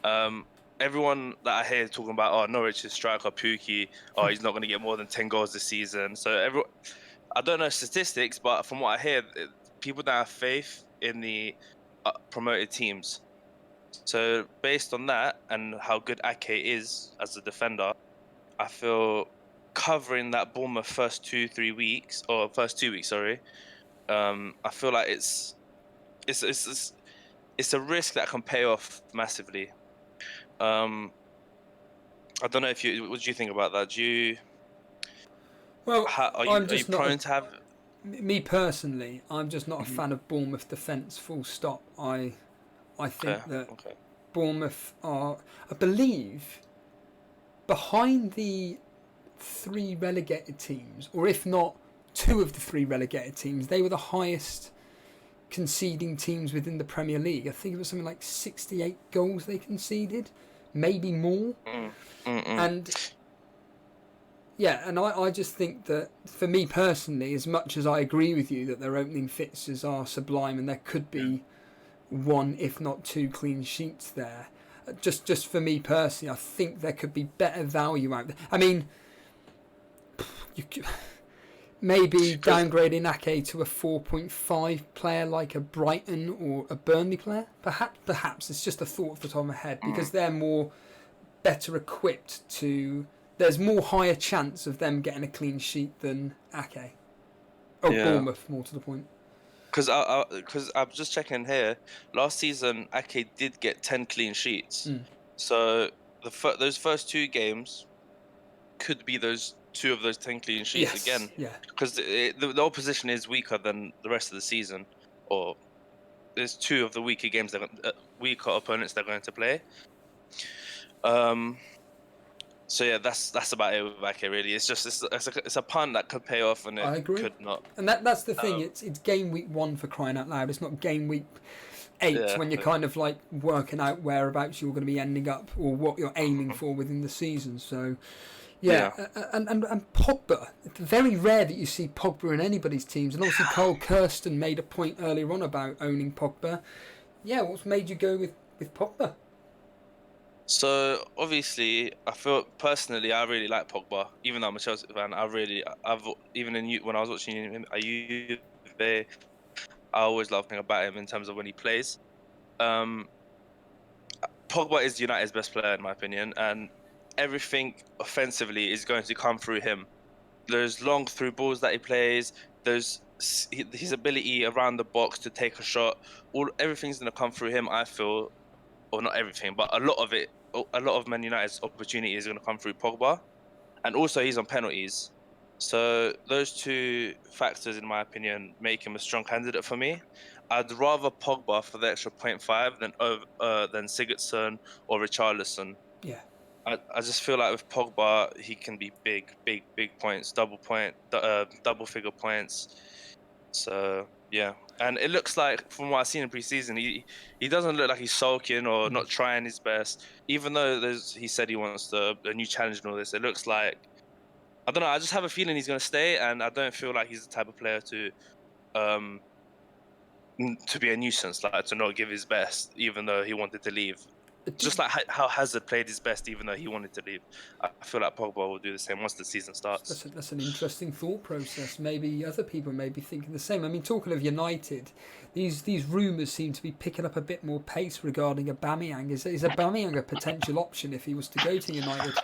S2: Everyone that I hear talking about, oh, Norwich's striker Pukki, oh, he's not going to get more than 10 goals this season. So I don't know statistics, but from what I hear, people don't have faith in the promoted teams. So based on that and how good Ake is as a defender, I feel covering that Bournemouth first 2 weeks, sorry. I feel like it's a risk that can pay off massively. I don't know what do you think about that? Are you prone to have?
S1: Me personally, I'm just not a fan of Bournemouth defence. Full stop. I think that Bournemouth are, I believe, behind the 3 relegated teams, or if not 2 of the 3 relegated teams, they were the highest conceding teams within the Premier League. I think it was something like 68 goals they conceded, maybe more. And yeah, and I just think that for me personally, as much as I agree with you that their opening fixtures are sublime and there could be 1 if not 2 clean sheets there, just for me personally, I think there could be better value out there. I mean, you could maybe downgrading Ake to a 4.5 player like a Brighton or a Burnley player. Perhaps it's just a thought off the top of my head, because they're better equipped to. There's more higher chance of them getting a clean sheet than Ake. Bournemouth, more to the point.
S2: Because I'm just checking here. Last season, Ake did get 10 clean sheets. So those first 2 games could be those 2 of those 10 clean sheets again.
S1: Yeah.
S2: Because the opposition is weaker than the rest of the season, or there's 2 of the weaker games weaker opponents they're going to play. So yeah, that's about it with Ake, really. It's just it's a punt that could pay off, and it could not.
S1: And that's the thing. It's game week 1 for crying out loud. It's not game week 8 when you're kind of like working out whereabouts you're going to be ending up or what you're aiming for within the season. So yeah. And Pogba. It's very rare that you see Pogba in anybody's teams. And obviously Carl Kirsten made a point earlier on about owning Pogba. Yeah, what's made you go with Pogba?
S2: So obviously, I feel personally, I really like Pogba. Even though I'm a Chelsea fan, when I was watching him at Juve, I always love thing about him in terms of when he plays. Um, Pogba is United's best player in my opinion, and everything offensively is going to come through him. There's long through balls that he plays. There's his ability around the box to take a shot. Everything's going to come through him. I feel, or not everything, but a lot of it. A lot of Man United's opportunity is going to come through Pogba, and also he's on penalties. So those two factors, in my opinion, make him a strong candidate for me. I'd rather Pogba for the extra point 0.5 than Sigurdsson or Richarlison.
S1: Yeah.
S2: I just feel like with Pogba, he can be big points, double figure points. So yeah, and it looks like from what I've seen in preseason, he doesn't look like he's sulking or not trying his best. Even though he said he wants a new challenge and all this, it looks like, I don't know. I just have a feeling he's going to stay, and I don't feel like he's the type of player um to be a nuisance, like to not give his best, even though he wanted to leave. Just like how Hazard played his best, even though he wanted to leave. I feel like Pogba will do the same once the season starts.
S1: That's an interesting thought process. Maybe other people may be thinking the same. I mean, talking of United, these rumours seem to be picking up a bit more pace regarding Aubameyang. Is Aubameyang a potential option if he was to go to United?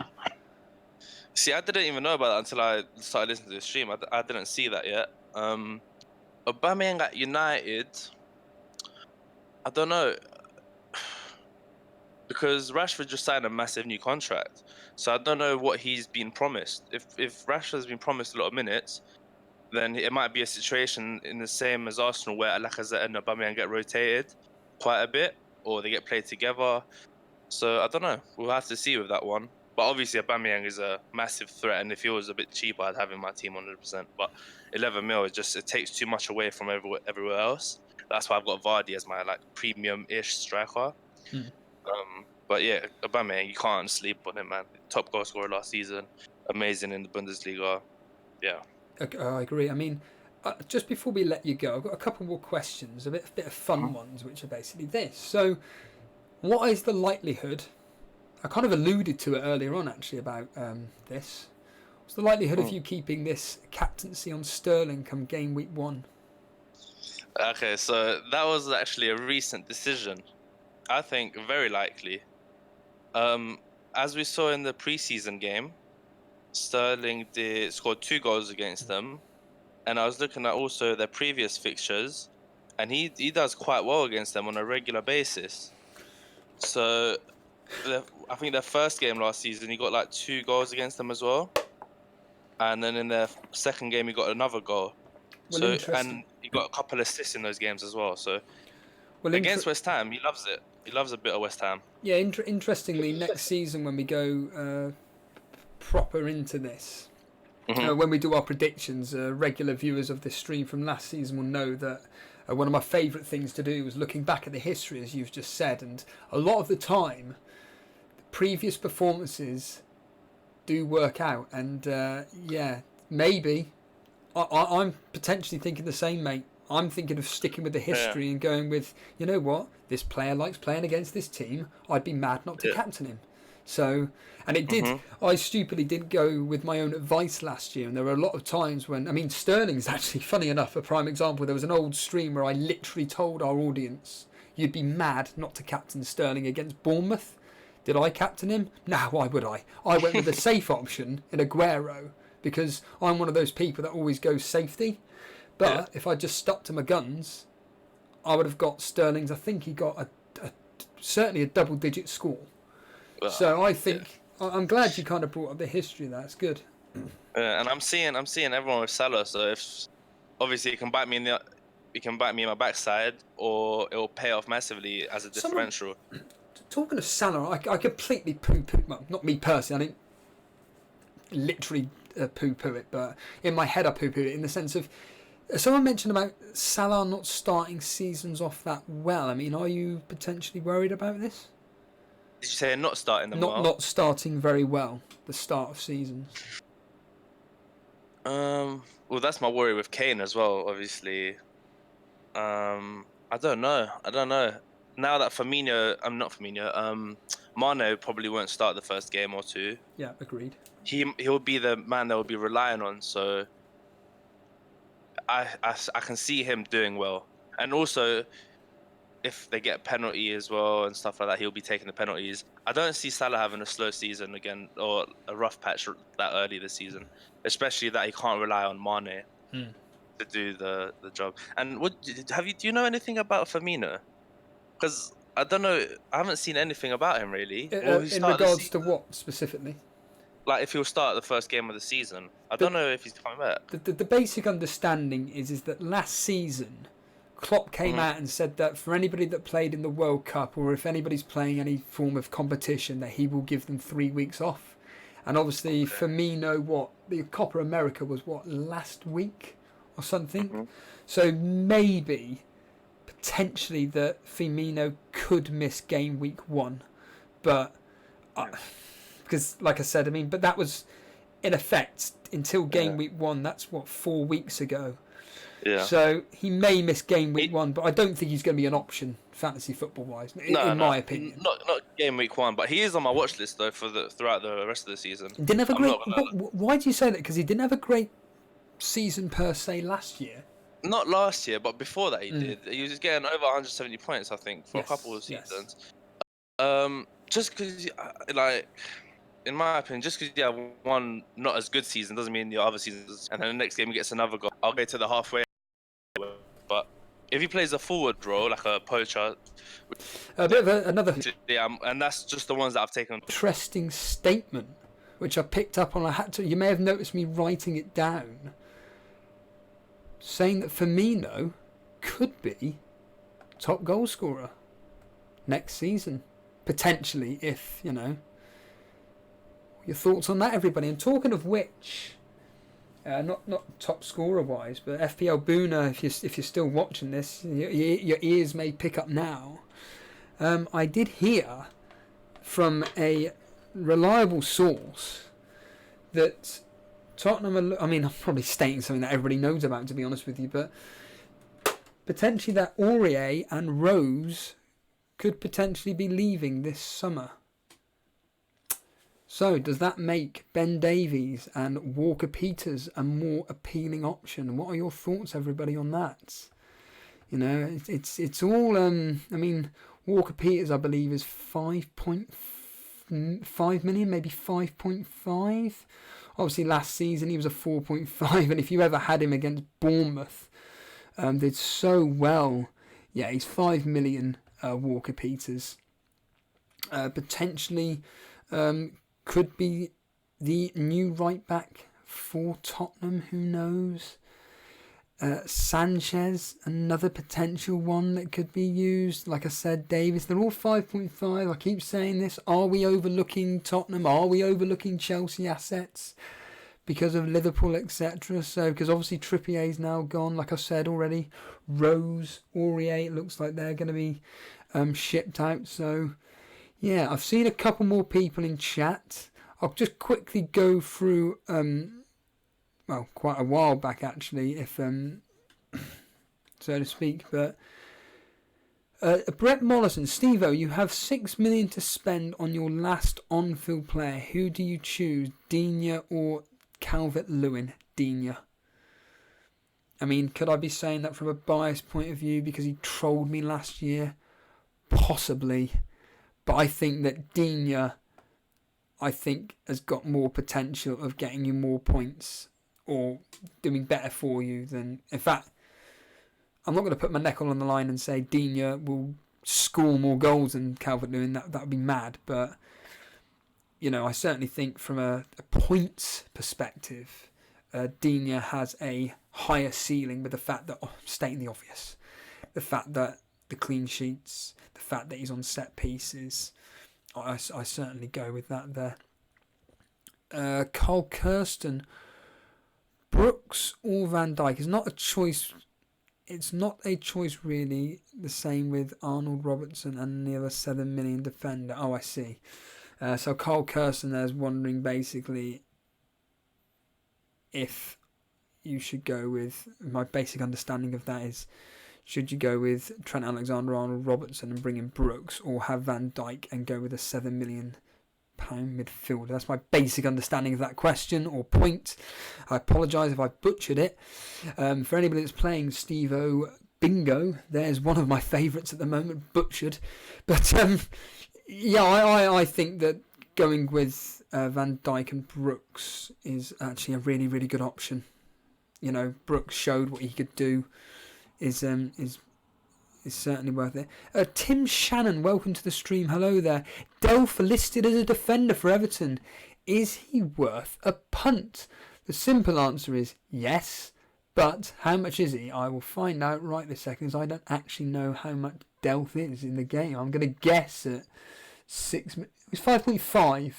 S2: See, I didn't even know about that until I started listening to the stream. I didn't see that yet. Aubameyang at United, I don't know. Because Rashford just signed a massive new contract. So I don't know what he's been promised. If Rashford's been promised a lot of minutes, then it might be a situation in the same as Arsenal where Lacazette and Aubameyang get rotated quite a bit, or they get played together. So I don't know. We'll have to see with that one. But obviously Aubameyang is a massive threat, and if he was a bit cheaper, I'd have him in my team 100%. But 11 mil, it takes too much away from everywhere else. That's why I've got Vardy as my like premium-ish striker. But yeah, Aubameyang, you can't sleep on him, man. Top goal scorer last season, amazing in the Bundesliga. Yeah.
S1: I agree. I mean, just before we let you go, I've got a couple more questions, a bit of fun ones, which are basically this. So, what is the likelihood? I kind of alluded to it earlier on, actually, about this. What's the likelihood of you keeping this captaincy on Sterling come game week 1?
S2: Okay, so that was actually a recent decision. I think very likely. As we saw in the preseason game, Sterling scored 2 goals against them, and I was looking at also their previous fixtures, and he does quite well against them on a regular basis. So I think their first game last season, he got like 2 goals against them as well, and then in their second game, he got another goal.
S1: Well,
S2: and he got a couple assists in those games as well. So
S1: well,
S2: against West Ham, he loves it. He loves a bit of West Ham.
S1: Yeah, interestingly, next season when we go proper into this, when we do our predictions, regular viewers of this stream from last season will know that one of my favourite things to do was looking back at the history, as you've just said, and a lot of the time, the previous performances do work out, and yeah, maybe I'm potentially thinking the same, mate. I'm thinking of sticking with the history and going with, you know what, this player likes playing against this team. I'd be mad not to captain him. So, and it did. I stupidly didn't go with my own advice last year, and there were a lot of times when, I mean, Sterling's actually, funny enough, a prime example. There was an old stream where I literally told our audience, you'd be mad not to captain Sterling against Bournemouth. Did I captain him? No, why would I? I went with the safe option in Aguero, because I'm one of those people that always goes safety. But if I just stuck to my guns, I would have got Sterling's. I think he got certainly a double-digit score. So I think I'm glad you kind of brought up the history of that. It's good.
S2: And I'm seeing everyone with Salah. So if obviously it can bite me in my backside, or it will pay off massively as a differential.
S1: Talking of Salah, I completely poo-poo. Well, not me personally. I didn't literally poo-poo it, but in my head I poo-poo it in the sense of. Someone mentioned about Salah not starting seasons off that well. I mean, are you potentially worried about this?
S2: Did you say not starting them well?
S1: Not starting very well, the start of seasons.
S2: Well, that's my worry with Kane as well, obviously. I don't know. Now that Mane probably won't start the first game or two.
S1: Yeah, agreed.
S2: He'll be the man that will be relying on, so I can see him doing well. And also, if they get a penalty as well and stuff like that, he'll be taking the penalties. I don't see Salah having a slow season again or a rough patch that early this season, especially that he can't rely on Mane to do the job. And do you know anything about Firmino? Because I don't know, I haven't seen anything about him really. Will he
S1: In
S2: start the
S1: regards to
S2: season?
S1: what specifically?
S2: Like if he'll start the first game of the season. I don't know if he's coming back.
S1: The basic understanding is that last season, Klopp came out and said that for anybody that played in the World Cup or if anybody's playing any form of competition, that he will give them 3 weeks off. And obviously, Firmino, the Copa America was last week or something. So maybe, potentially, that Firmino could miss game week 1. But, because like I said, but that was in effect until game week 1. That's 4 weeks ago.
S2: Yeah.
S1: So he may miss game week 1, but I don't think he's going to be an option fantasy football wise, in my opinion.
S2: Not game week 1, but he is on my watch list though throughout the rest of the season.
S1: Didn't have a great. Why do you say that? Because he didn't have a great season per se last year.
S2: Not last year, but before that he did. He was getting over 170 points, I think, for a couple of seasons. Just because, in my opinion, just because you have one not as good season doesn't mean the other seasons. And then the next game he gets another goal. I'll go to the halfway. But if he plays a forward role, like a poacher,
S1: a bit of another.
S2: Yeah, and that's just the ones that I've taken.
S1: Interesting statement, which I picked up on. You may have noticed me writing it down, saying that Firmino could be top goal scorer next season, potentially. If your thoughts on that, everybody. And talking of which. Not top scorer wise, but FPL Boona, if you're still watching this, your ears may pick up now. I did hear from a reliable source that Tottenham I'm probably stating something that everybody knows about, to be honest with you, but potentially that Aurier and Rose could potentially be leaving this summer. So, does that make Ben Davies and Walker-Peters a more appealing option? What are your thoughts, everybody, on that? It's all. Walker-Peters, I believe, is 5.5 million, maybe 5.5. Obviously, last season he was a 4.5, and if you ever had him against Bournemouth, did so well. Yeah, he's 5 million. Walker-Peters, potentially. Could be the new right back for Tottenham, who knows? Sanchez, another potential one that could be used. Like I said, Davis, they're all 5.5. I keep saying this. Are we overlooking Tottenham? Are we overlooking Chelsea assets because of Liverpool, etc.? So, because obviously Trippier's now gone, like I said already. Rose, Aurier, it looks like they're going to be shipped out. So, yeah, I've seen a couple more people in chat. I'll just quickly go through, quite a while back actually, if so to speak. But Brett Mollison, Steve-O, you have 6 million to spend on your last on-field player. Who do you choose, Digne or Calvert-Lewin? Digne. Could I be saying that from a biased point of view because he trolled me last year? Possibly. But I think that Digne, has got more potential of getting you more points or doing better for you than... In fact, I'm not going to put my neck on the line and say Digne will score more goals than Calvert-Lewin. That would be mad. But, I certainly think from a points perspective, Digne has a higher ceiling with the fact that, stating the obvious, the fact that the clean sheets, the fact that he's on set pieces, I certainly go with that there. Carl Kirsten, Brooks or Van Dijk is not a choice. It's not a choice really. The same with Arnold Robertson and the other 7 million defender. Oh, I see. So Carl Kirsten there is wondering basically if you should go with, my basic understanding of that is, should you go with Trent Alexander-Arnold Robertson and bring in Brooks, or have Van Dijk and go with a £7 million midfielder? That's my basic understanding of that question or point. I apologise if I butchered it. For anybody that's playing Steve-O, Bingo. There's one of my favourites at the moment, butchered. But yeah, I think that going with Van Dijk and Brooks is actually a really, really good option. You know, Brooks showed what he could do. Is certainly worth it. Tim Shannon, welcome to the stream. Hello there. Delph listed as a defender for Everton. Is he worth a punt? The simple answer is yes. But how much is he? I will find out right this second, because I don't actually know how much Delph is in the game. I'm going to guess at 6. It's 5.5.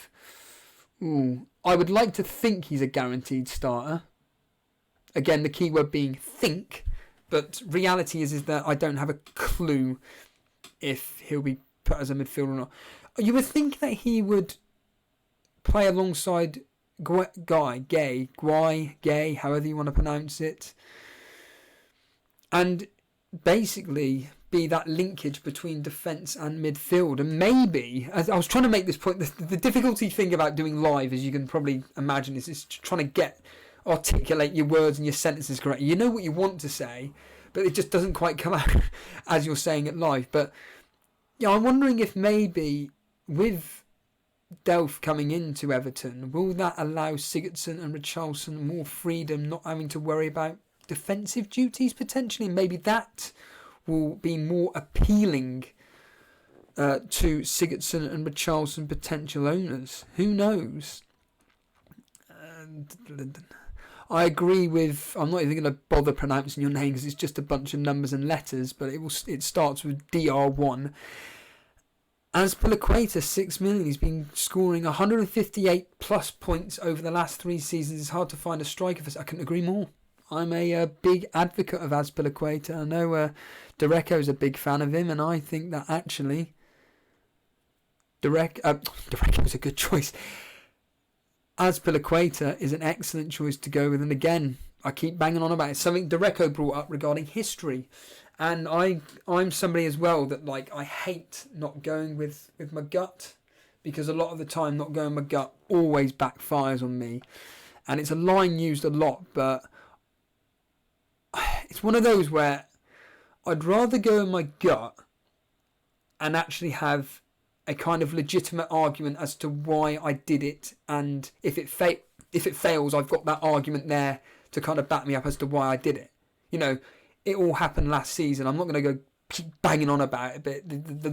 S1: Ooh, I would like to think he's a guaranteed starter. Again, the key word being think. But reality is that I don't have a clue if he'll be put as a midfielder or not. You would think that he would play alongside Gay, however you want to pronounce it. And basically be that linkage between defence and midfield. And maybe, as I was trying to make this point, the difficulty thing about doing live, as you can probably imagine, is trying to articulate your words and your sentences correctly. You know what you want to say, but it just doesn't quite come out as you're saying it live. But yeah, I'm wondering if maybe with Delph coming into Everton, will that allow Sigurdsson and Richarlison more freedom, not having to worry about defensive duties potentially? Maybe that will be more appealing to Sigurdsson and Richarlison potential owners. Who knows? I agree with. I'm not even going to bother pronouncing your name because it's just a bunch of numbers and letters. But it starts with DR1. Azpilicueta, 6 million. He's been scoring 158 plus points over the last 3 seasons. It's hard to find a striker for. I couldn't agree more. I'm a big advocate of Azpilicueta. I know Dereko's a big fan of him, and I think that actually Dereko's a good choice. Azpilicueta is an excellent choice to go with, and again, I keep banging on about it. Something Dereko brought up regarding history, and I'm somebody as well that I hate not going with my gut, because a lot of the time not going with my gut always backfires on me, and it's a line used a lot, but it's one of those where I'd rather go in my gut and actually have a kind of legitimate argument as to why I did it, and if it fails, I've got that argument there to kind of back me up as to why I did it. You know, it all happened last season. I'm not going to go keep banging on about it, but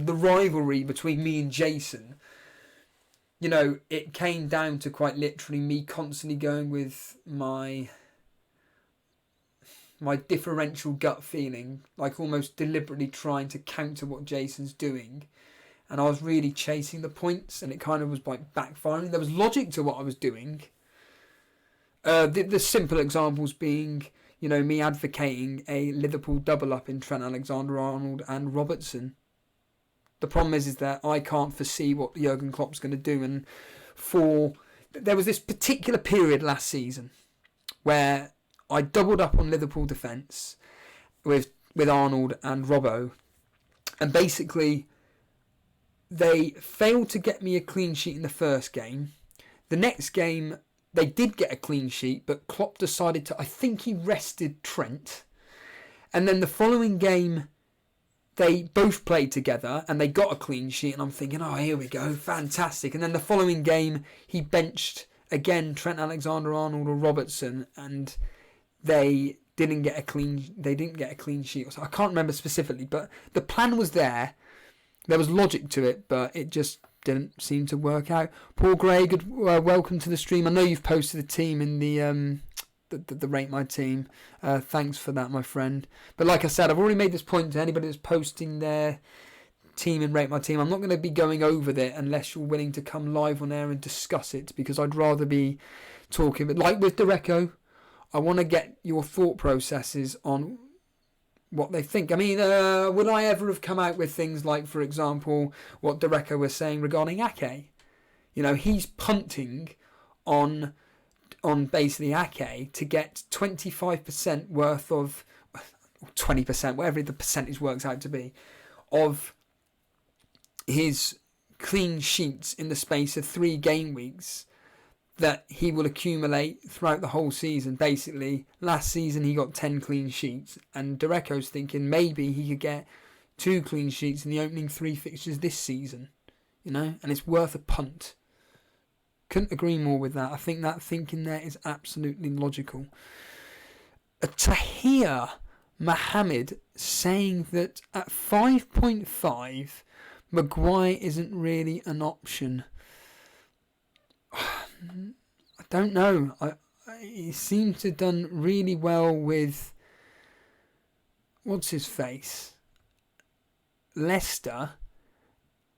S1: the rivalry between me and Jason, you know, it came down to quite literally me constantly going with my differential gut feeling, almost deliberately trying to counter what Jason's doing. And I was really chasing the points, and it kind of was backfiring. There was logic to what I was doing. The simple examples being, you know, me advocating a Liverpool double up in Trent Alexander-Arnold and Robertson. The problem is that I can't foresee what Jurgen Klopp's going to do. And there was this particular period last season where I doubled up on Liverpool defence with Arnold and Robbo, and basically they failed to get me a clean sheet in the first game. The next game, they did get a clean sheet, but Klopp decided to, I think he rested Trent. And then the following game, they both played together and they got a clean sheet. And I'm thinking, oh, here we go, fantastic. And then the following game, he benched again Trent Alexander-Arnold or Robertson, and they didn't get a clean sheet. So I can't remember specifically, but the plan was there. There was logic to it, but it just didn't seem to work out. Paul Gray, welcome to the stream. I know you've posted a team in the Rate My Team. Thanks for that, my friend. But like I said, I've already made this point to anybody that's posting their team in Rate My Team. I'm not going to be going over it unless you're willing to come live on air and discuss it, because I'd rather be talking. But like with Dereko, I want to get your thought processes on what they think. I mean, would I ever have come out with things like, for example, what Dereko was saying regarding Ake? You know, he's punting on basically Ake to get 25% worth of, 20%, whatever the percentage works out to be, of his clean sheets in the space of 3 game weeks. that he will accumulate throughout the whole season. Basically, last season he got 10 clean sheets, and Dereko's thinking maybe he could get 2 clean sheets in the opening 3 fixtures this season, you know, and it's worth a punt. Couldn't agree more with that. I think that thinking there is absolutely logical. Tahir Mohammed saying that at 5.5, Maguire isn't really an option. I don't know. He seems to have done really well with what's his face, Leicester,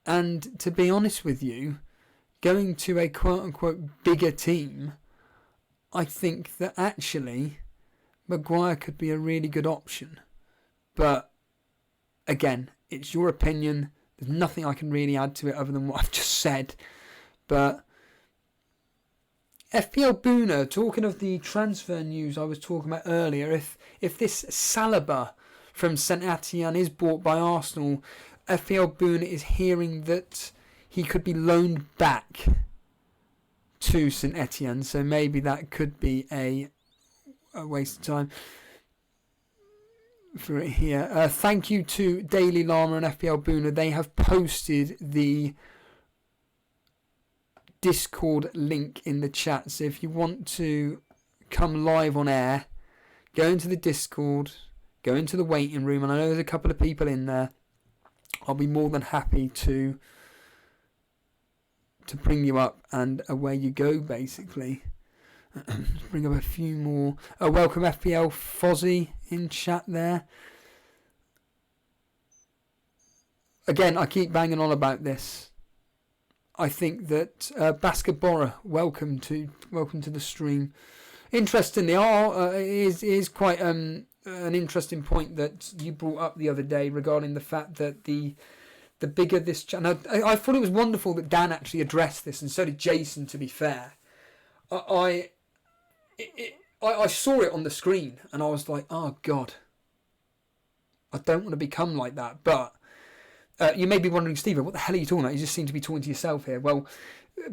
S1: and to be honest with you, going to a quote unquote bigger team, I think that actually Maguire could be a really good option. But again, it's your opinion. There's nothing I can really add to it other than what I've just said. But FPL Booner, talking of the transfer news I was talking about earlier, if this Saliba from St Etienne is bought by Arsenal, FPL Booner is hearing that he could be loaned back to St Etienne, so maybe that could be a waste of time for it here. Thank you to Daily Llama and FPL Booner. They have posted the Discord link in the chat, so if you want to come live on air, go into the Discord, go into the waiting room, and I know there's a couple of people in there. I'll be more than happy to bring you up, and away you go, basically. Let's bring up a few more. Welcome FPL Fozzie in chat there. Again, I keep banging on about this. I think that Basketbora, welcome to the stream. Interestingly, is quite an interesting point that you brought up the other day regarding the fact that the bigger this channel. I thought it was wonderful that Dan actually addressed this, and so did Jason. To be fair, I saw it on the screen and I was like, oh God, I don't want to become like that. But you may be wondering, Stephen, what the hell are you talking about? You just seem to be talking to yourself here. Well,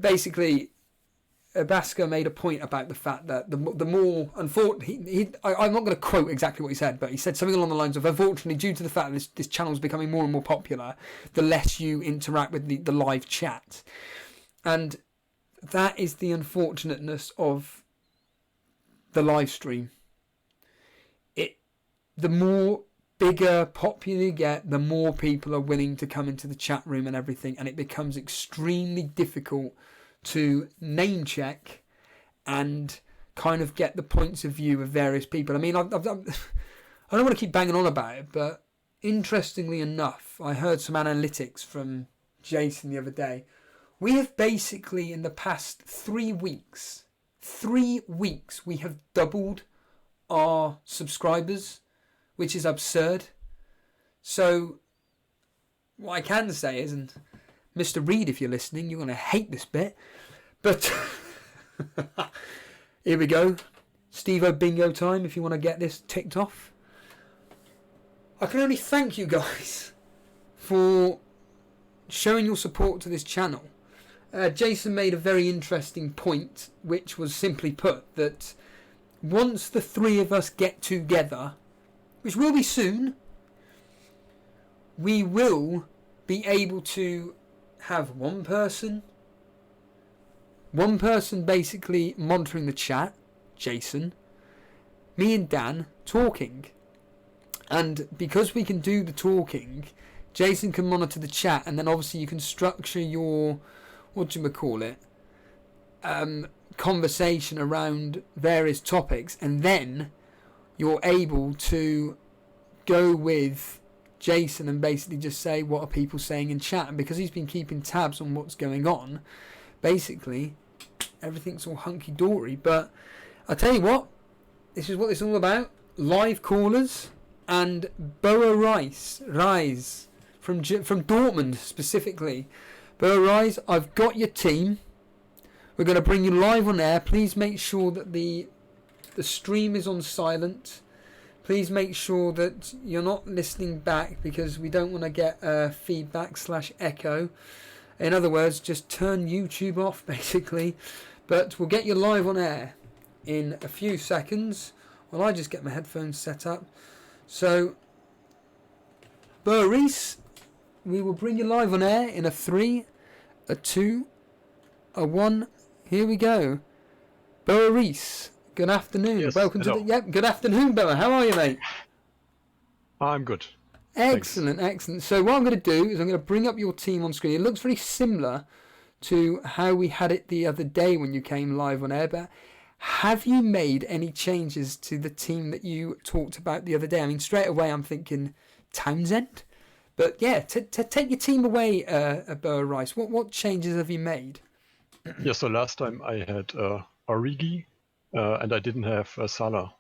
S1: basically, Basker made a point about the fact that the more, unfortunately, I'm not going to quote exactly what he said, but he said something along the lines of, unfortunately, due to the fact that this channel is becoming more and more popular, the less you interact with the live chat. And that is the unfortunateness of the live stream. The more bigger, popular you get, the more people are willing to come into the chat room and everything, and it becomes extremely difficult to name check and kind of get the points of view of various people. I mean, I don't want to keep banging on about it, but interestingly enough, I heard some analytics from Jason the other day. We have basically, in the past 3 weeks, we have doubled our subscribers, which is absurd. So what I can say is, and Mr. Reed, if you're listening, you're going to hate this bit, but here we go. Steve-O bingo time, if you want to get this ticked off. I can only thank you guys for showing your support to this channel. Jason made a very interesting point, which was simply put that once the 3 of us get together, which will be soon, we will be able to have one person basically monitoring the chat, Jason, me and Dan talking. And because we can do the talking, Jason can monitor the chat, and then obviously you can structure your, conversation around various topics, and then you're able to go with Jason and basically just say, what are people saying in chat? And because he's been keeping tabs on what's going on, basically everything's all hunky-dory. But I tell you what, this is what it's all about. Live callers and Boa Rice from Dortmund specifically. Boa Rice, I've got your team. We're going to bring you live on air. Please make sure that the stream is on silent. Please make sure that you're not listening back, because we don't want to get feedback / echo. In other words, just turn YouTube off, basically. But we'll get you live on air in a few seconds while I just get my headphones set up. So, Reese, we will bring you live on air in a 3, a 2, a 1. Here we go. Reese, good afternoon.
S3: Yes,
S1: Welcome
S3: hello.
S1: to the... Yep, good afternoon, Boa. How are you, mate?
S3: I'm good.
S1: Excellent, excellent. So what I'm going to do is I'm going to bring up your team on screen. It looks very similar to how we had it the other day when you came live on air, but have you made any changes to the team that you talked about the other day? I mean, straight away I'm thinking Townsend, but yeah, to take your team away, Boa Rice, what changes have you made?
S3: Yeah, so last time I had Origi and I didn't have Salah.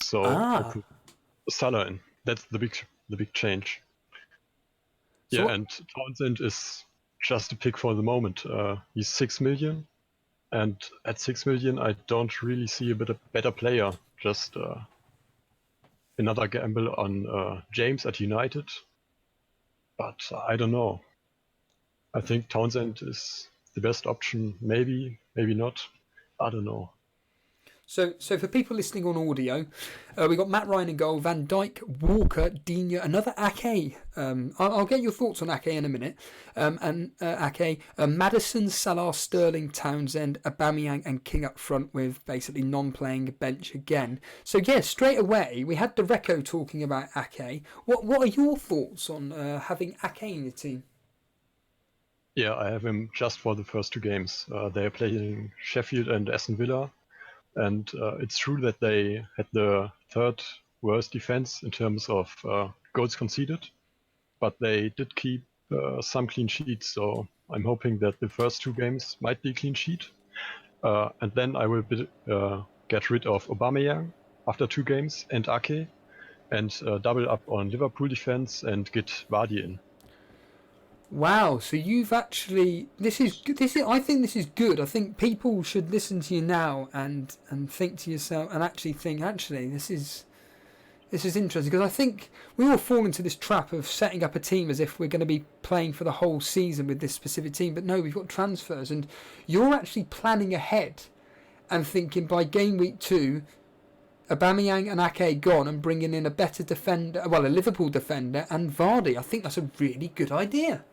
S3: So I put Salah in. That's the big change.
S1: So
S3: yeah, and Townsend is just a pick for the moment. He's 6 million, and at 6 million I don't really see a better player. Just another gamble on James at United. But I don't know. I think Townsend is the best option. Maybe not. I don't know.
S1: So for people listening on audio, we got Matt Ryan in goal, Van Dijk, Walker, Digne, another Ake. I'll get your thoughts on Ake in a minute. And Ake, Maddison, Salah, Sterling, Townsend, Aubameyang, and King up front with basically non-playing bench again. So yeah, straight away we had Dereco talking about Ake. What are your thoughts on having Ake in your team?
S3: Yeah, I have him just for the first 2 games. They are playing Sheffield and Aston Villa. And it's true that they had the 3rd worst defense in terms of goals conceded, but they did keep some clean sheets. So I'm hoping that the first 2 games might be clean sheet. And then I will get rid of Aubameyang after 2 games and Ake, and double up on Liverpool defense and get Vardy in.
S1: Wow, so you've actually this is I think this is good. I think people should listen to you now and think to yourself and actually think this is interesting, because I think we all fall into this trap of setting up a team as if we're going to be playing for the whole season with this specific team, but no, we've got transfers and you're actually planning ahead and thinking by game week 2 Aubameyang and Ake gone and bringing in a better defender, well, a Liverpool defender and Vardy. I think that's a really good idea.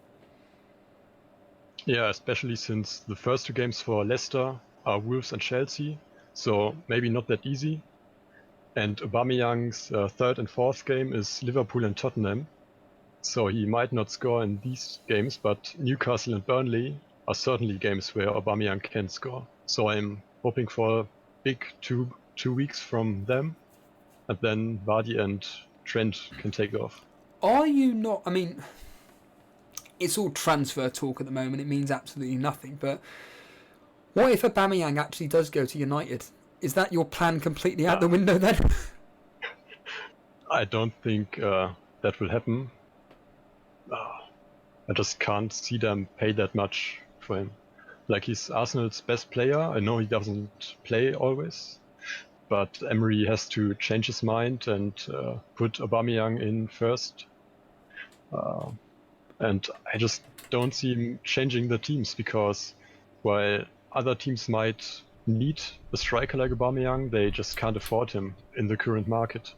S3: Yeah, especially since the first 2 games for Leicester are Wolves and Chelsea, so maybe not that easy. And Aubameyang's 3rd and 4th game is Liverpool and Tottenham, so he might not score in these games, but Newcastle and Burnley are certainly games where Aubameyang can score. So I'm hoping for a big 2 weeks from them, and then Vardy and Trent can take off.
S1: Are you not... I mean, it's all transfer talk at the moment. It means absolutely nothing. But what if Aubameyang actually does go to United? Is that your plan completely out the window then?
S3: I don't think that will happen. I just can't see them pay that much for him. Like, he's Arsenal's best player. I know he doesn't play always, but Emery has to change his mind and put Aubameyang in first. And I just don't see him changing the teams, because while other teams might need a striker like Aubameyang, they just can't afford him in the current market.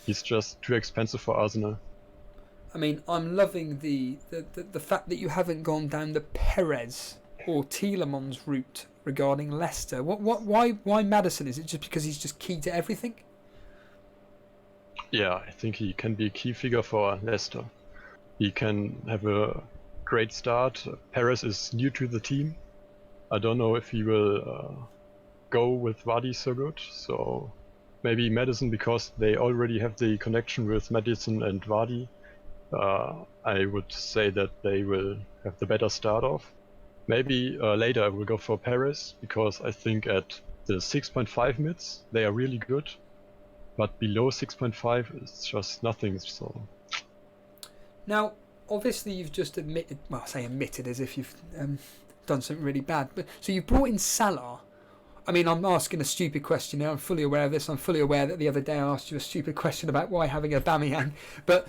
S3: He's just too expensive for Arsenal.
S1: I mean, I'm loving the fact that you haven't gone down the Perez or Tielemans route regarding Leicester. Why Maddison? Is it just because he's just key to everything?
S3: Yeah, I think he can be a key figure for Leicester. He can have a great start. Perez is new to the team. I don't know if he will go with Vardy so good. So maybe Maddison, because they already have the connection with Maddison and Vardy. I would say that they will have the better start off. Maybe later I will go for Perez, because I think at the 6.5 mids they are really good, but below 6.5 it's just nothing. So
S1: now, obviously, you've just admitted. Well, I say admitted as if you've done something really bad. But so you brought in Salah. I mean, I'm asking a stupid question now. I'm fully aware of this. I'm fully aware that the other day I asked you a stupid question about why having a Aubameyang. But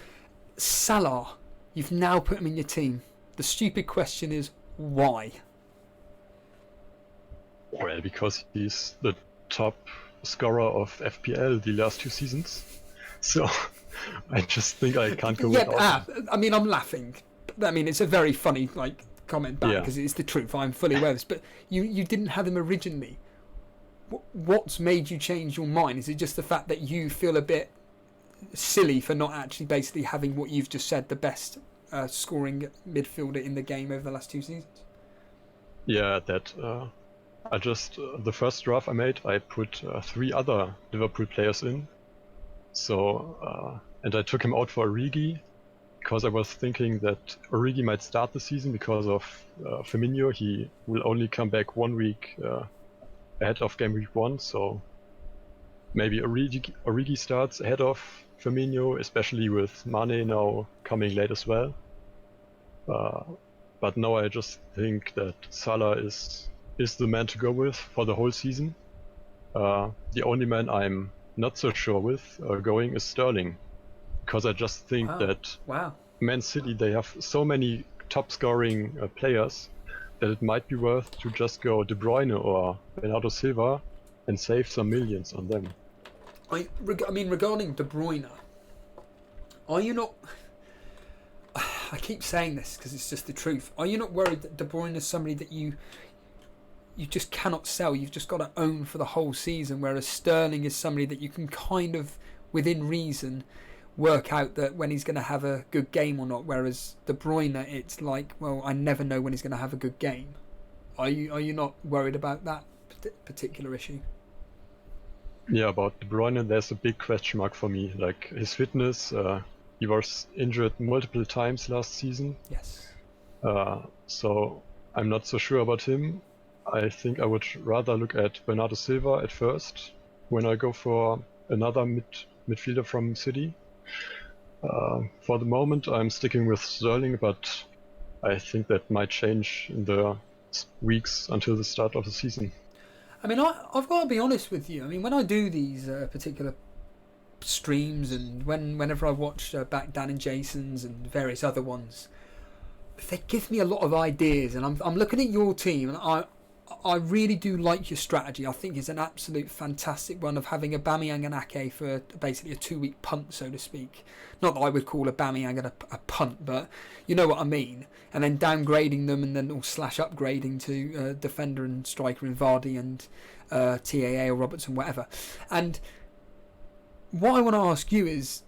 S1: Salah, you've now put him in your team. The stupid question is why?
S3: Well, because he's the top scorer of FPL the last 2 seasons. So I just think I can't go without him.
S1: I mean, I'm laughing. I mean, it's a very funny comment back because it's the truth. I'm fully aware of this. But you didn't have him originally. What's made you change your mind? Is it just the fact that you feel a bit silly for not actually basically having what you've just said, the best scoring midfielder in the game over the last 2 seasons?
S3: Yeah, that I just the first draft I made, I put 3 other Liverpool players in. So and I took him out for Origi because I was thinking that Origi might start the season because of Firmino. He will only come back 1 week ahead of game week 1, so maybe Origi starts ahead of Firmino, especially with Mane now coming late as well. But now I just think that Salah is the man to go with for the whole season. The only man I'm not so sure with going is Sterling, because I just think that Man City, they have so many top scoring players that it might be worth to just go De Bruyne or Bernardo Silva and save some millions on them.
S1: I mean, regarding De Bruyne, are you not... I keep saying this because it's just the truth. Are you not worried that De Bruyne is somebody that you just cannot sell? You've just got to own for the whole season, whereas Sterling is somebody that you can kind of, within reason, work out that when he's going to have a good game or not. Whereas De Bruyne, it's like, well, I never know when he's going to have a good game. Are you not worried about that particular issue?
S3: Yeah, about De Bruyne, there's a big question mark for me. Like his fitness, he was injured multiple times last season.
S1: Yes.
S3: So I'm not so sure about him. I think I would rather look at Bernardo Silva at first when I go for another midfielder from City. For the moment, I'm sticking with Sterling, but I think that might change in the weeks until the start of the season.
S1: I mean, I've got to be honest with you. I mean, when I do these particular streams and whenever I watch back Dan and Jason's and various other ones, they give me a lot of ideas. And I'm looking at your team, and I really do like your strategy. I think it's an absolute fantastic one of having Aubameyang and Ake for basically a 2-week punt, so to speak. Not that I would call Aubameyang a punt, but you know what I mean. And then downgrading them and then upgrading to defender and striker in Vardy and TAA or Robertson, whatever. And what I want to ask you is,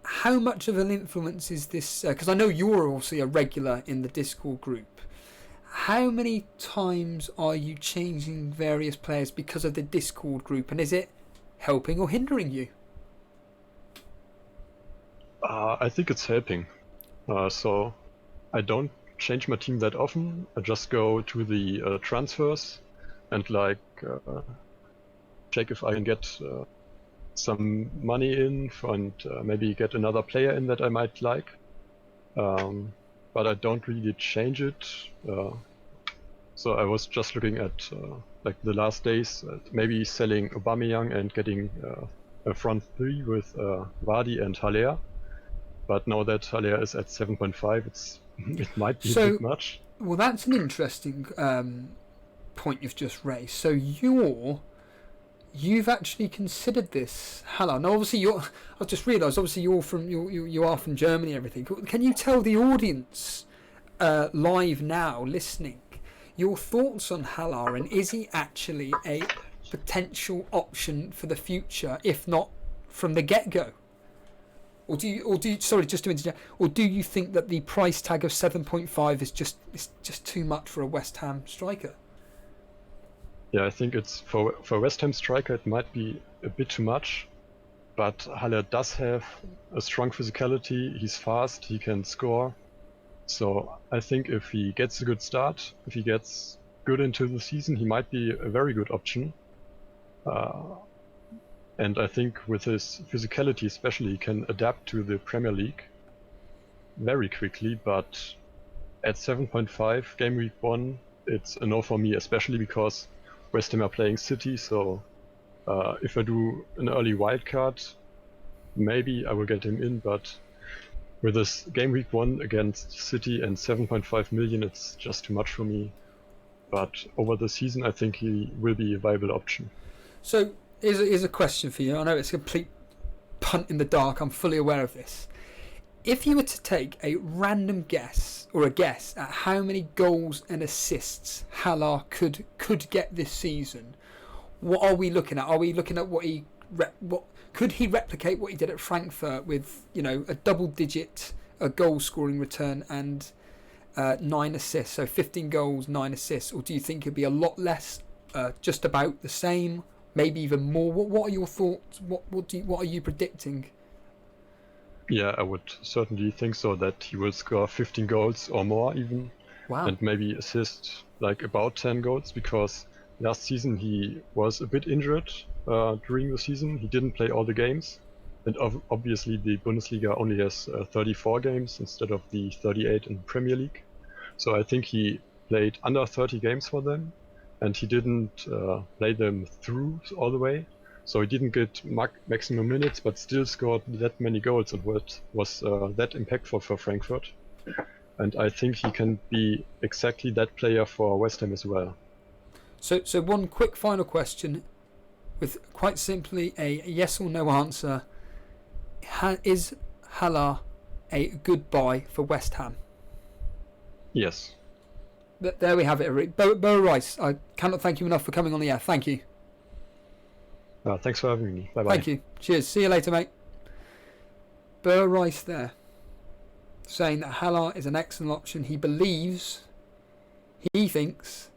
S1: how much of an influence is this? Because I know you're also a regular in the Discord group. How many times are you changing various players because of the Discord group, and is it helping or hindering you?
S3: I think it's helping. So I don't change my team that often. I just go to the transfers and check if I can get some money in and maybe get another player in that I might like. But I don't really change it. So I was just looking at the last days, maybe selling Aubameyang and getting a front 3 with Vardy and Haller. But now that Haller is at 7.5, it might be a bit much.
S1: Well, that's an interesting point you've just raised. So you've actually considered this, Haller. Now, obviously, I've just realised. Obviously, you are from Germany. And everything. Can you tell the audience live now, listening, your thoughts on Haller, and is he actually a potential option for the future, if not from the get-go? Or do you sorry, just to interject, or do you think that the price tag of 7.5 is just too much for a West Ham striker?
S3: Yeah, I think it's for West Ham striker it might be a bit too much, but Haller does have a strong physicality. He's fast, he can score. So I think if he gets a good start, if he gets good into the season, he might be a very good option. And I think with his physicality especially, he can adapt to the Premier League very quickly, but at 7.5 game week 1, it's a no for me, especially because West Ham are playing City, so if I do an early wildcard, maybe I will get him in, but with this game week 1 against City and 7.5 million, it's just too much for me. but over the season I think he will be a viable option.
S1: So here's a question for you. I know it's a complete punt in the dark. I'm fully aware of this. If you were to take a random guess or a guess at how many goals and assists Haller could get this season, what are we looking at? Are we looking at what could he replicate what he did at Frankfurt with, you know, a double-digit goal scoring return and 9 assists, so 15 goals, 9 assists, or do you think it'd be a lot less, just about the same, maybe even more? What are your thoughts? What are you predicting?
S3: Yeah, I would certainly think so, that he will score 15 goals or more even.
S1: Wow.
S3: And maybe assist like about 10 goals, because last season he was a bit injured during the season. He didn't play all the games, and obviously the Bundesliga only has 34 games instead of the 38 in Premier League. So I think he played under 30 games for them, and he didn't play them through all the way. So he didn't get maximum minutes, but still scored that many goals and was that impactful for Frankfurt. And I think he can be exactly that player for West Ham as well.
S1: So one quick final question, with quite simply a yes or no answer. Is Haller a good buy for West Ham?
S3: Yes.
S1: There we have it. Bo Rice, I cannot thank you enough for coming on the air. Thank you.
S3: Thanks for having me. Bye-bye.
S1: Thank you. Cheers. See you later, mate. Bo Rice there, saying that Haller is an excellent option. He thinks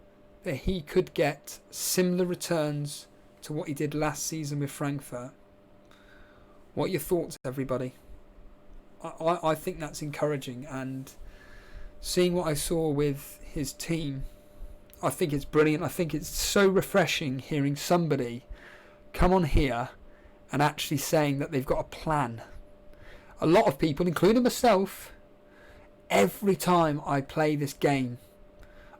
S1: that he could get similar returns to what he did last season with Frankfurt. What are your thoughts, everybody? I think that's encouraging, and seeing what I saw with his team, I think it's brilliant. I think it's so refreshing hearing somebody come on here and actually saying that they've got a plan. A lot of people, including myself, every time I play this game,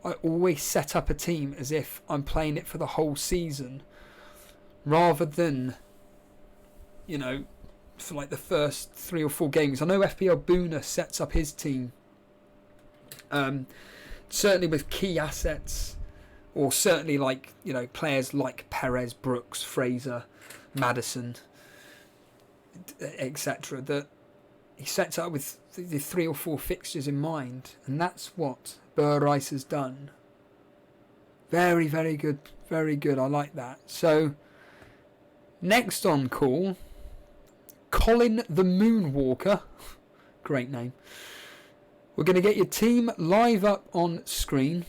S1: I always set up a team as if I'm playing it for the whole season, rather than, you know, for like the first 3 or 4 games. I know FPL Boona sets up his team, certainly with key assets, or certainly like, you know, players like Perez, Brooks, Fraser, Maddison, etc. That he sets up with the 3 or 4 fixtures in mind, and that's what Rice has done. Very, very good, very good. I like that. So next on call, Colin the Moonwalker. Great name. We're going to get your team live up on screen.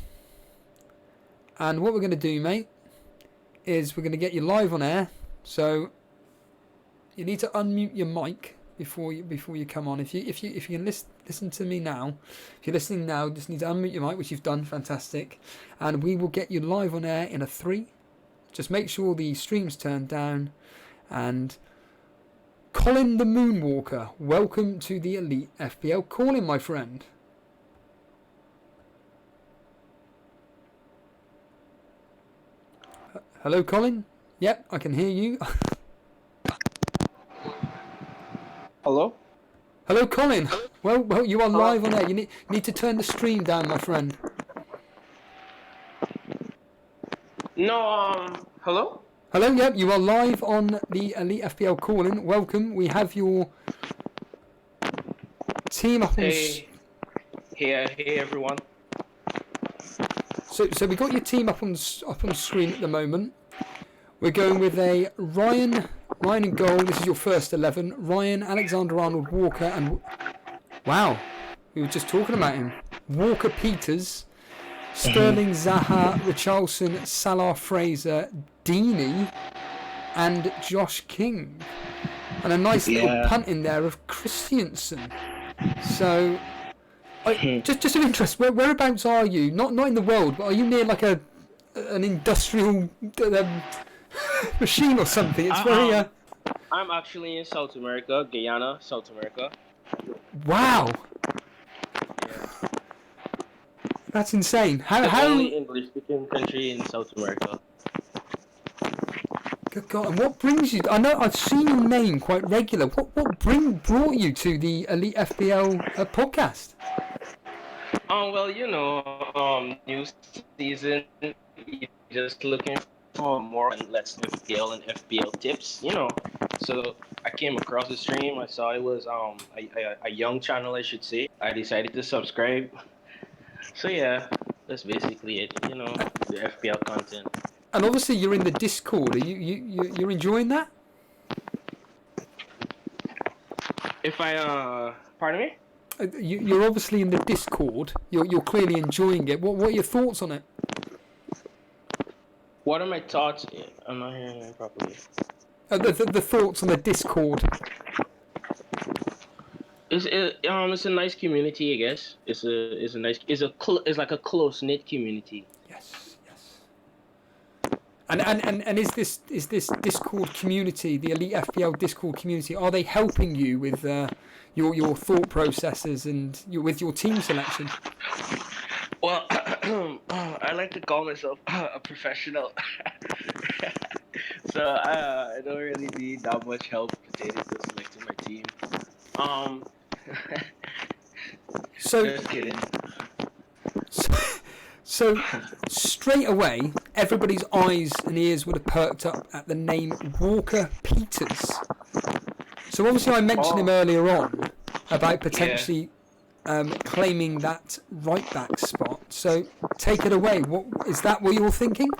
S1: And what we're going to do, mate, is we're going to get you live on air. So you need to unmute your mic before you come on. If you can listen to me now, if you're listening now, just need to unmute your mic, which you've done, fantastic. And we will get you live on air in a 3. Just make sure the stream's turned down. And Colin the Moonwalker, welcome to the Elite FPL. Call in, my friend. Hello, Colin? Yep, I can hear you.
S4: Hello?
S1: Hello, Colin. Well, you are live on air. You need to turn the stream down, my friend.
S4: No, hello?
S1: Hello, yep, you are live on the Elite FPL call-in. Welcome. We have your team up on...
S4: Hey everyone.
S1: So we got your team up on screen at the moment. We're going with a Ryan in goal. This is your first 11. Ryan, Alexander-Arnold, Walker, and wow, we were just talking about him. Walker, Peters, Sterling, Zaha, Richarlison, Salah, Fraser, Deeney, and Josh King, and a nice little punt in there of Christiansen. So. Just of interest, whereabouts are you? Not in the world, but are you near like an industrial machine or something? It's very.
S4: I'm actually in South America, Guyana, South America.
S1: Wow.
S4: Yeah.
S1: That's insane. How?
S4: The only English-speaking country in South America.
S1: Good God! And what brings you? I know I've seen your name quite regular. What brought you to the Elite FPL podcast?
S4: Well, new season, you're just looking for more and less FPL and FPL tips, So I came across the stream. I saw it was a young channel, I should say. I decided to subscribe. So yeah, that's basically it. The FPL content.
S1: And obviously, you're in the Discord. Are you're enjoying that?
S4: If I pardon me.
S1: You're obviously in the Discord. You're clearly enjoying it. What are your thoughts on it?
S4: What are my thoughts? I'm not hearing it properly.
S1: The thoughts on the Discord.
S4: It's a nice community, I guess. It's like a close knit community.
S1: Yes. And is this Discord community, the Elite FPL Discord community, are they helping you with your thought processes and with your team selection?
S4: Well, I like to call myself a professional, so I don't really need that much help pertaining to selecting my team.
S1: So,
S4: Just kidding.
S1: so straight away, everybody's eyes and ears would have perked up at the name Walker Peters. So obviously I mentioned him earlier on about potentially claiming that right back spot. So take it away. Is that what you're thinking?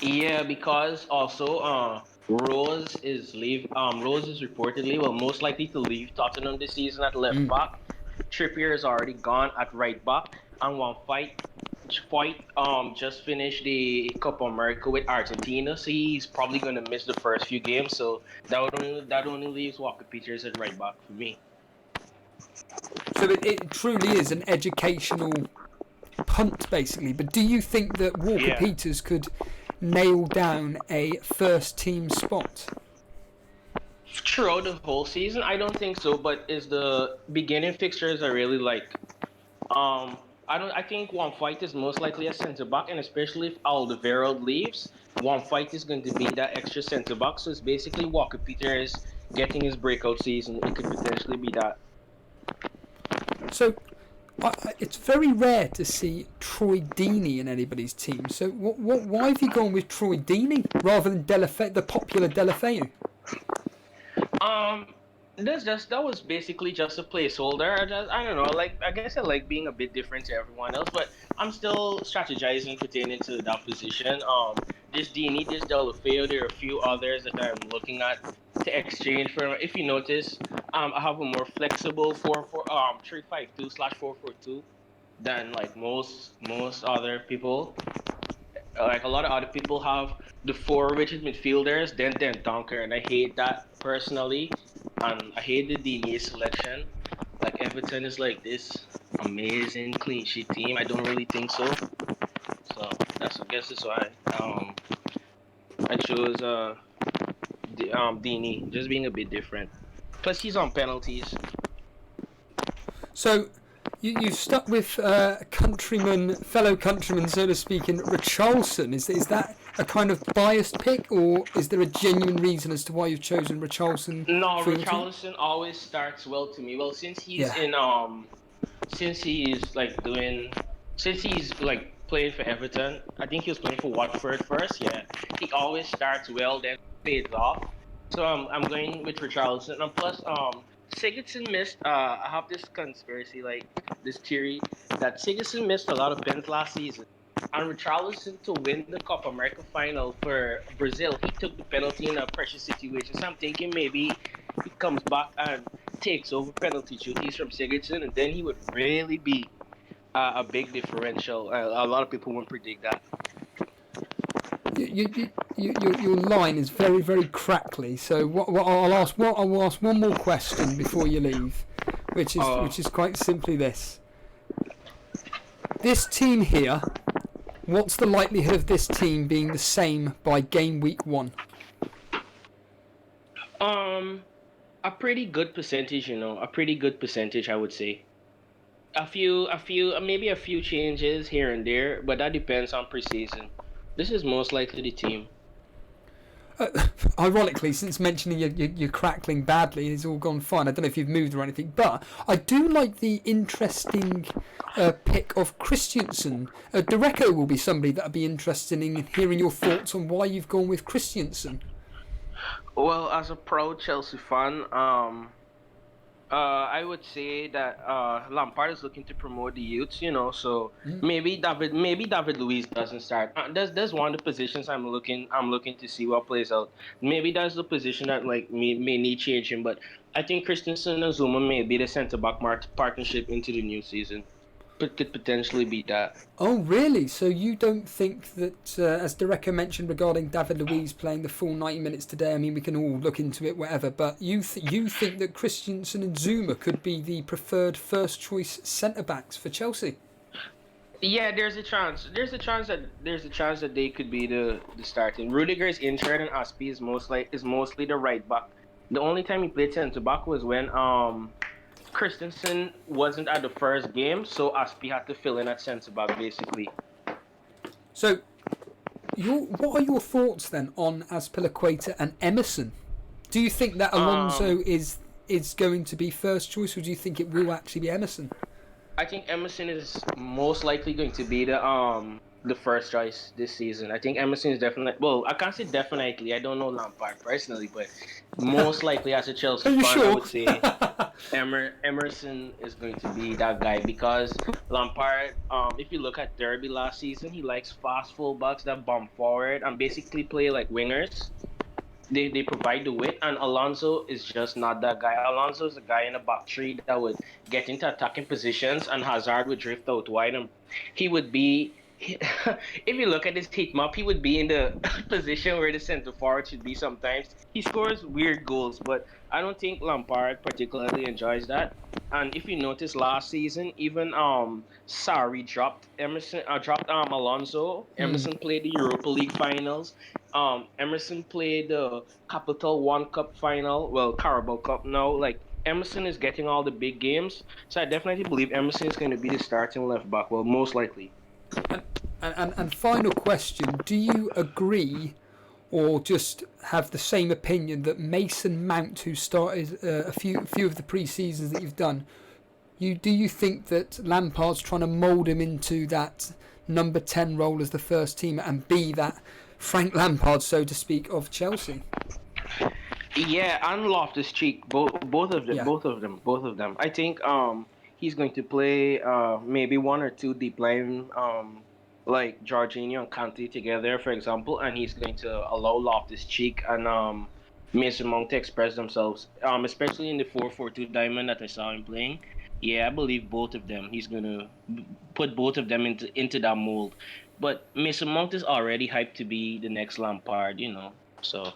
S4: Yeah, because also Rose is reportedly most likely to leave Tottenham this season at left back. Trippier is already gone at right back, and Foyt just finished the Copa America with Argentina, so he's probably gonna miss the first few games. So that only leaves Walker Peters at right back for me.
S1: So it truly is an educational punt, basically. But do you think that Walker Peters could nail down a first team spot?
S4: Throughout the whole season, I don't think so. But is the beginning fixtures I really like. I think one fight is most likely a centre back, and especially if Alderweireld leaves, one fight is going to be that extra centre back. So it's basically Walker Peters getting his breakout season. It could potentially be that.
S1: So it's very rare to see Troy Deeney in anybody's team. So why have you gone with Troy Deeney rather than the popular Delafeu?
S4: That was basically just a placeholder. I don't know. I guess I like being a bit different to everyone else, but I'm still strategizing pertaining to that position. This Deeney, this Delafeu, there are a few others that I'm looking at to exchange for. If you notice, I have a more flexible 3-5-2/4-4-2 than like most other people. Like a lot of other people have the four rigid midfielders, then Donker, and I hate that personally. And I hate the DA selection. Like Everton is like this amazing clean sheet team. I don't really think so. So I guess that's why I chose Dini, just being a bit different. Plus he's on penalties.
S1: So you've stuck with fellow countryman, so to speak, in Richarlison. Is that a kind of biased pick, or is there a genuine reason as to why you've chosen Richarlison?
S4: No, Richarlison always starts well to me. Well, since he's playing for Everton, I think he was playing for Watford first. Yeah, he always starts well, then fades off. So I'm going with Richarlison, and plus Sigurdsson missed. I have this conspiracy, this theory that Sigurdsson missed a lot of pens last season. And Richarlison, to win the Copa America final for Brazil, he took the penalty in a pressure situation. So I'm thinking maybe he comes back and takes over penalty duties from Sigurdsson, and then he would really be a big differential. A lot of people won't predict that.
S1: Your line is very, very crackly. So I'll ask one more question before you leave, which is quite simply this. This team here, what's the likelihood of this team being the same by game week 1?
S4: A pretty good percentage, a pretty good percentage, I would say. Maybe a few changes here and there, but that depends on preseason. This is most likely the team.
S1: Ironically, since mentioning you're crackling badly, it's all gone fine. I don't know if you've moved or anything, but I do like the interesting pick of Christensen. Dereco will be somebody that I'd be interested in hearing your thoughts on why you've gone with Christensen.
S4: Well, as a pro Chelsea fan, I would say that Lampard is looking to promote the youths, so maybe David Luiz doesn't start. There's one of the positions I'm looking to see what plays out. Maybe that's the position that like may need changing, but I think Christensen and Zuma may be the centre back partnership into the new season. Could potentially be that.
S1: Oh, really? So you don't think that, as Dereco mentioned regarding David Luiz playing the full 90 minutes today, I mean, we can all look into it, whatever, but you think that Christensen and Zuma could be the preferred first-choice centre-backs for Chelsea?
S4: Yeah, there's a chance. There's a chance that they could be the starting. Rudiger is injured and Aspi is mostly the right back. The only time he played centre back was when Christensen wasn't at the first game, so Aspi had to fill in at centre back basically.
S1: So, what are your thoughts then on Azpilicueta and Emerson? Do you think that Alonso is going to be first choice, or do you think it will actually be Emerson?
S4: I think Emerson is most likely going to be the first choice this season. I think Emerson is definitely. Well, I can't say definitely. I don't know Lampard personally, but most likely as a Chelsea fan,
S1: sure?
S4: I would say Emerson is going to be that guy because Lampard. If you look at Derby last season, he likes fast fullbacks that bomb forward and basically play like wingers. They provide the width, and Alonso is just not that guy. Alonso is a guy in a back three that would get into attacking positions, and Hazard would drift out wide, and he would be. If you look at his heat map, he would be in the position where the centre forward should be sometimes. He scores weird goals, but I don't think Lampard particularly enjoys that. And if you notice last season, even Sarri dropped Alonso. Emerson played the Europa League finals. Emerson played the Capital One Cup final. Well, Carabao Cup now. Like Emerson is getting all the big games, so I definitely believe Emerson is going to be the starting left back. Well, most likely.
S1: And final question, do you agree or just have the same opinion that Mason Mount, who started a few of the pre-seasons that you've done, do you think that Lampard's trying to mould him into that number 10 role as the first teamer and be that Frank Lampard, so to speak, of Chelsea?
S4: Yeah, and Loftus-Cheek, both of them,
S1: Yeah.
S4: both of them. I think he's going to play maybe one or two deep line like Jorginho and Kante together, for example, and he's going to allow Loftus-Cheek and Mason Mount to express themselves, especially in the 4-4-2 diamond that I saw him playing. Yeah, I believe both of them. He's going to put both of them into that mold. But Mason Mount is already hyped to be the next Lampard, so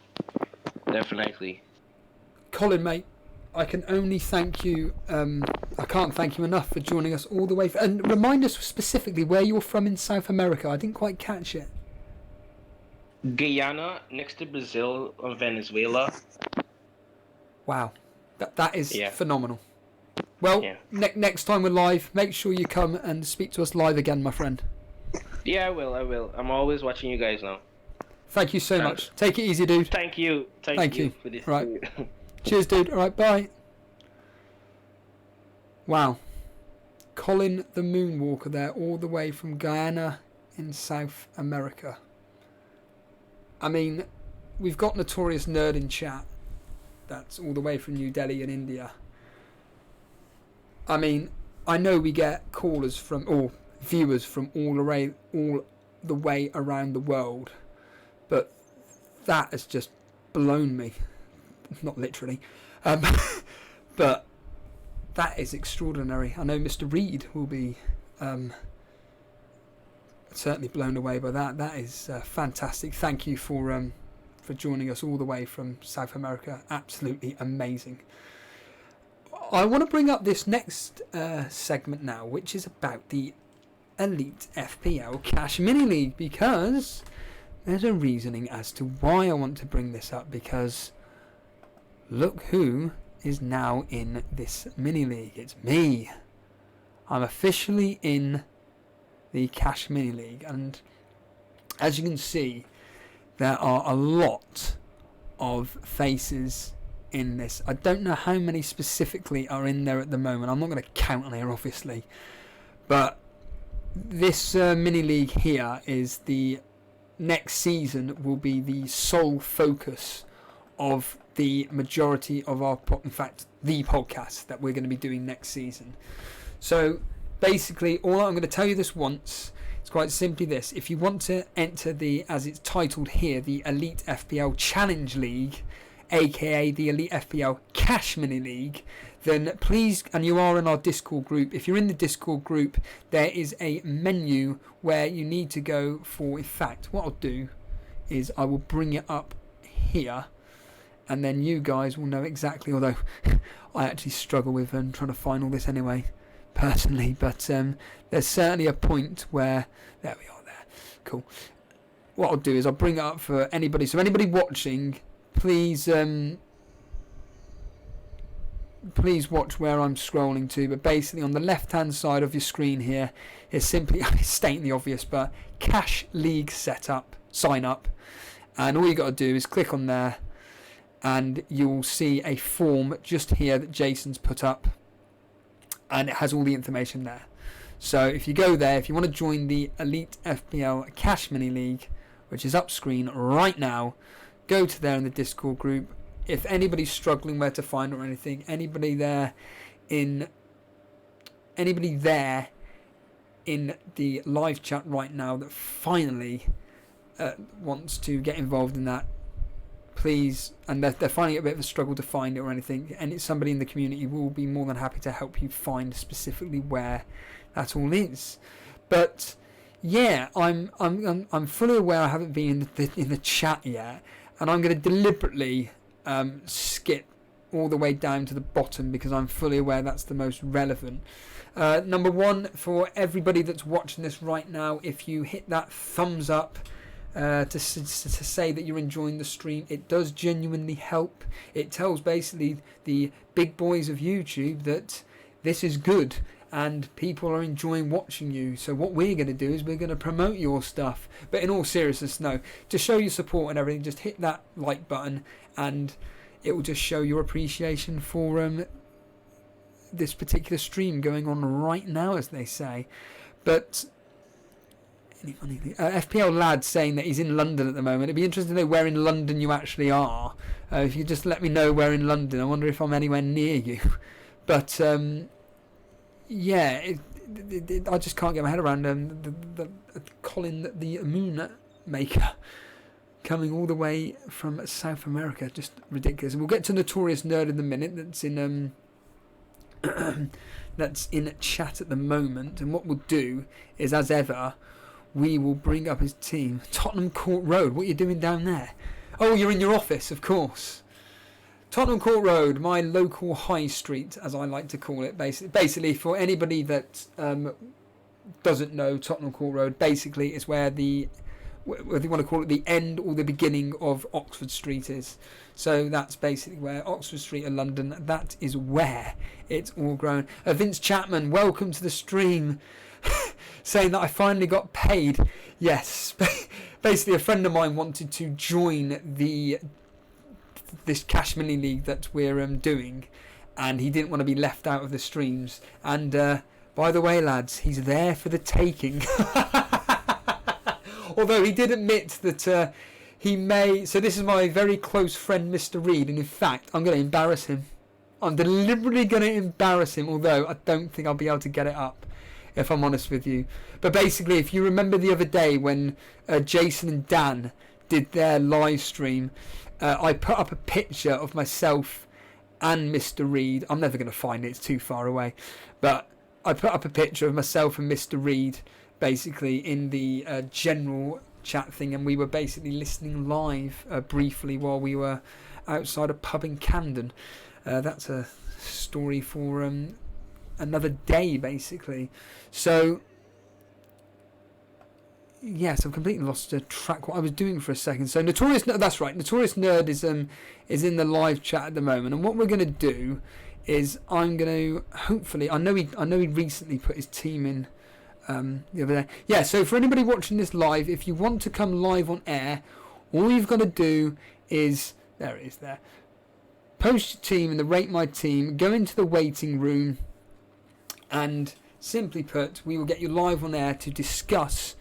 S4: definitely.
S1: Colin, mate, I can only thank you. I can't thank you enough for joining us all the way. And remind us specifically where you're from in South America. I didn't quite catch it.
S4: Guyana, next to Brazil and Venezuela.
S1: Wow, that is
S4: Yeah.
S1: phenomenal. Well,
S4: Yeah.
S1: Next time we're live, make sure you come and speak to us live again, my friend.
S4: Yeah, I will. I'm always watching you guys now.
S1: Thank you so much. Take it easy, dude.
S4: Thank you.
S1: Thank you.
S4: For this.
S1: Right. Cheers, dude. All right, bye. Wow. Colin the Moonwalker there, all the way from Guyana in South America. I mean, we've got Notorious Nerd in chat. That's all the way from New Delhi in India. I mean, I know we get callers from, or viewers from all the way around the world, but that has just blown me. Not literally. But that is extraordinary. I know Mr. Reed will be certainly blown away by that. That is fantastic. Thank you for joining us all the way from South America. Absolutely amazing. I want to bring up this next segment now, which is about the Elite FPL Cash Mini League, because there's a reasoning as to why I want to bring this up, because look who is now in this mini league. It's me. I'm officially in the Cash Mini League, and as you can see, there are a lot of faces in this. I don't know how many specifically are in there at the moment. I'm not going to count on here, obviously. But this mini league here is the next season will be the sole focus of the majority of our, in fact, the podcast that we're going to be doing next season. So basically, all I'm going to tell you this once. It's quite simply this: if you want to enter the, as it's titled here, the Elite FPL Challenge League, aka the Elite FPL Cash Mini League, then please, and you are in our Discord group, if you're in the Discord group, there is a menu where you need to go for. In fact, what I'll do is I will bring it up here, and then you guys will know exactly, although I actually struggle with trying to find all this anyway, personally, but there's certainly a point where, there we are there, cool. What I'll do is I'll bring it up for anybody, so anybody watching, please please watch where I'm scrolling to, but basically on the left hand side of your screen here is simply, stating the obvious, but Cash League Setup, sign up, and all you got to do is click on there and you'll see a form just here that Jason's put up, and it has all the information there. So if you go there, if you want to join the Elite FPL Cash Mini League, which is up screen right now, go to there in the Discord group. If anybody's struggling where to find it or anything, anybody there in the live chat right now that finally wants to get involved in that, please, and they're finding it a bit of a struggle to find it or anything, and it's somebody in the community will be more than happy to help you find specifically where that all is. But yeah, I'm fully aware I haven't been in the chat yet, and I'm going to deliberately skip all the way down to the bottom because I'm fully aware that's the most relevant. Number one, for everybody that's watching this right now, if you hit that thumbs up to say that you're enjoying the stream, it does genuinely help. It tells basically the big boys of YouTube that this is good and people are enjoying watching you. So what we're going to do is we're going to promote your stuff. But in all seriousness, no, to show your support and everything, just hit that like button and it will just show your appreciation for this particular stream going on right now, as they say. But FPL Lad saying that he's in London at the moment. It'd be interesting to know where in London you actually are. If you just let me know where in London, I wonder if I'm anywhere near you. But yeah, I just can't get my head around the Colin the Moon Maker coming all the way from South America. Just ridiculous. We'll get to Notorious Nerd in a minute. That's in that's in chat at the moment. And what we'll do is, as ever, we will bring up his team. Tottenham Court Road. What are you doing down there? Oh, you're in your office, of course. Tottenham Court Road, my local high street, as I like to call it. Basically, for anybody that doesn't know, Tottenham Court Road basically is where whether you want to call it the end or the beginning of Oxford Street is. So that's basically where Oxford Street in London, that is where it's all grown. Vince Chapman, welcome to the stream. Saying that I finally got paid. Yes, basically a friend of mine wanted to join this Cash Mini League that we're doing, and he didn't want to be left out of the streams. And by the way, lads, he's there for the taking. Although he did admit that he may. So this is my very close friend, Mr. Reed, and in fact, I'm going to embarrass him. I'm deliberately going to embarrass him, although I don't think I'll be able to get it up, if I'm honest with you. But basically, if you remember the other day when Jason and Dan did their live stream, I put up a picture of myself and Mr. Reed. I'm never going to find it, it's too far away. But I put up a picture of myself and Mr. Reed basically in the general chat thing, and we were basically listening live briefly while we were outside a pub in Camden. That's a story for another day, basically. So yes, I've completely lost track what I was doing for a second. So Notorious Nerd, that's right, Notorious Nerd is in the live chat at the moment, and what we're going to do is I'm going to hopefully, I know he recently put his team in the other day. Yeah, so for anybody watching this live, if you want to come live on air, all you've got to do is There it is there. Post your team in the Rate My Team. Go into the waiting room. And simply put, we will get you live on air to discuss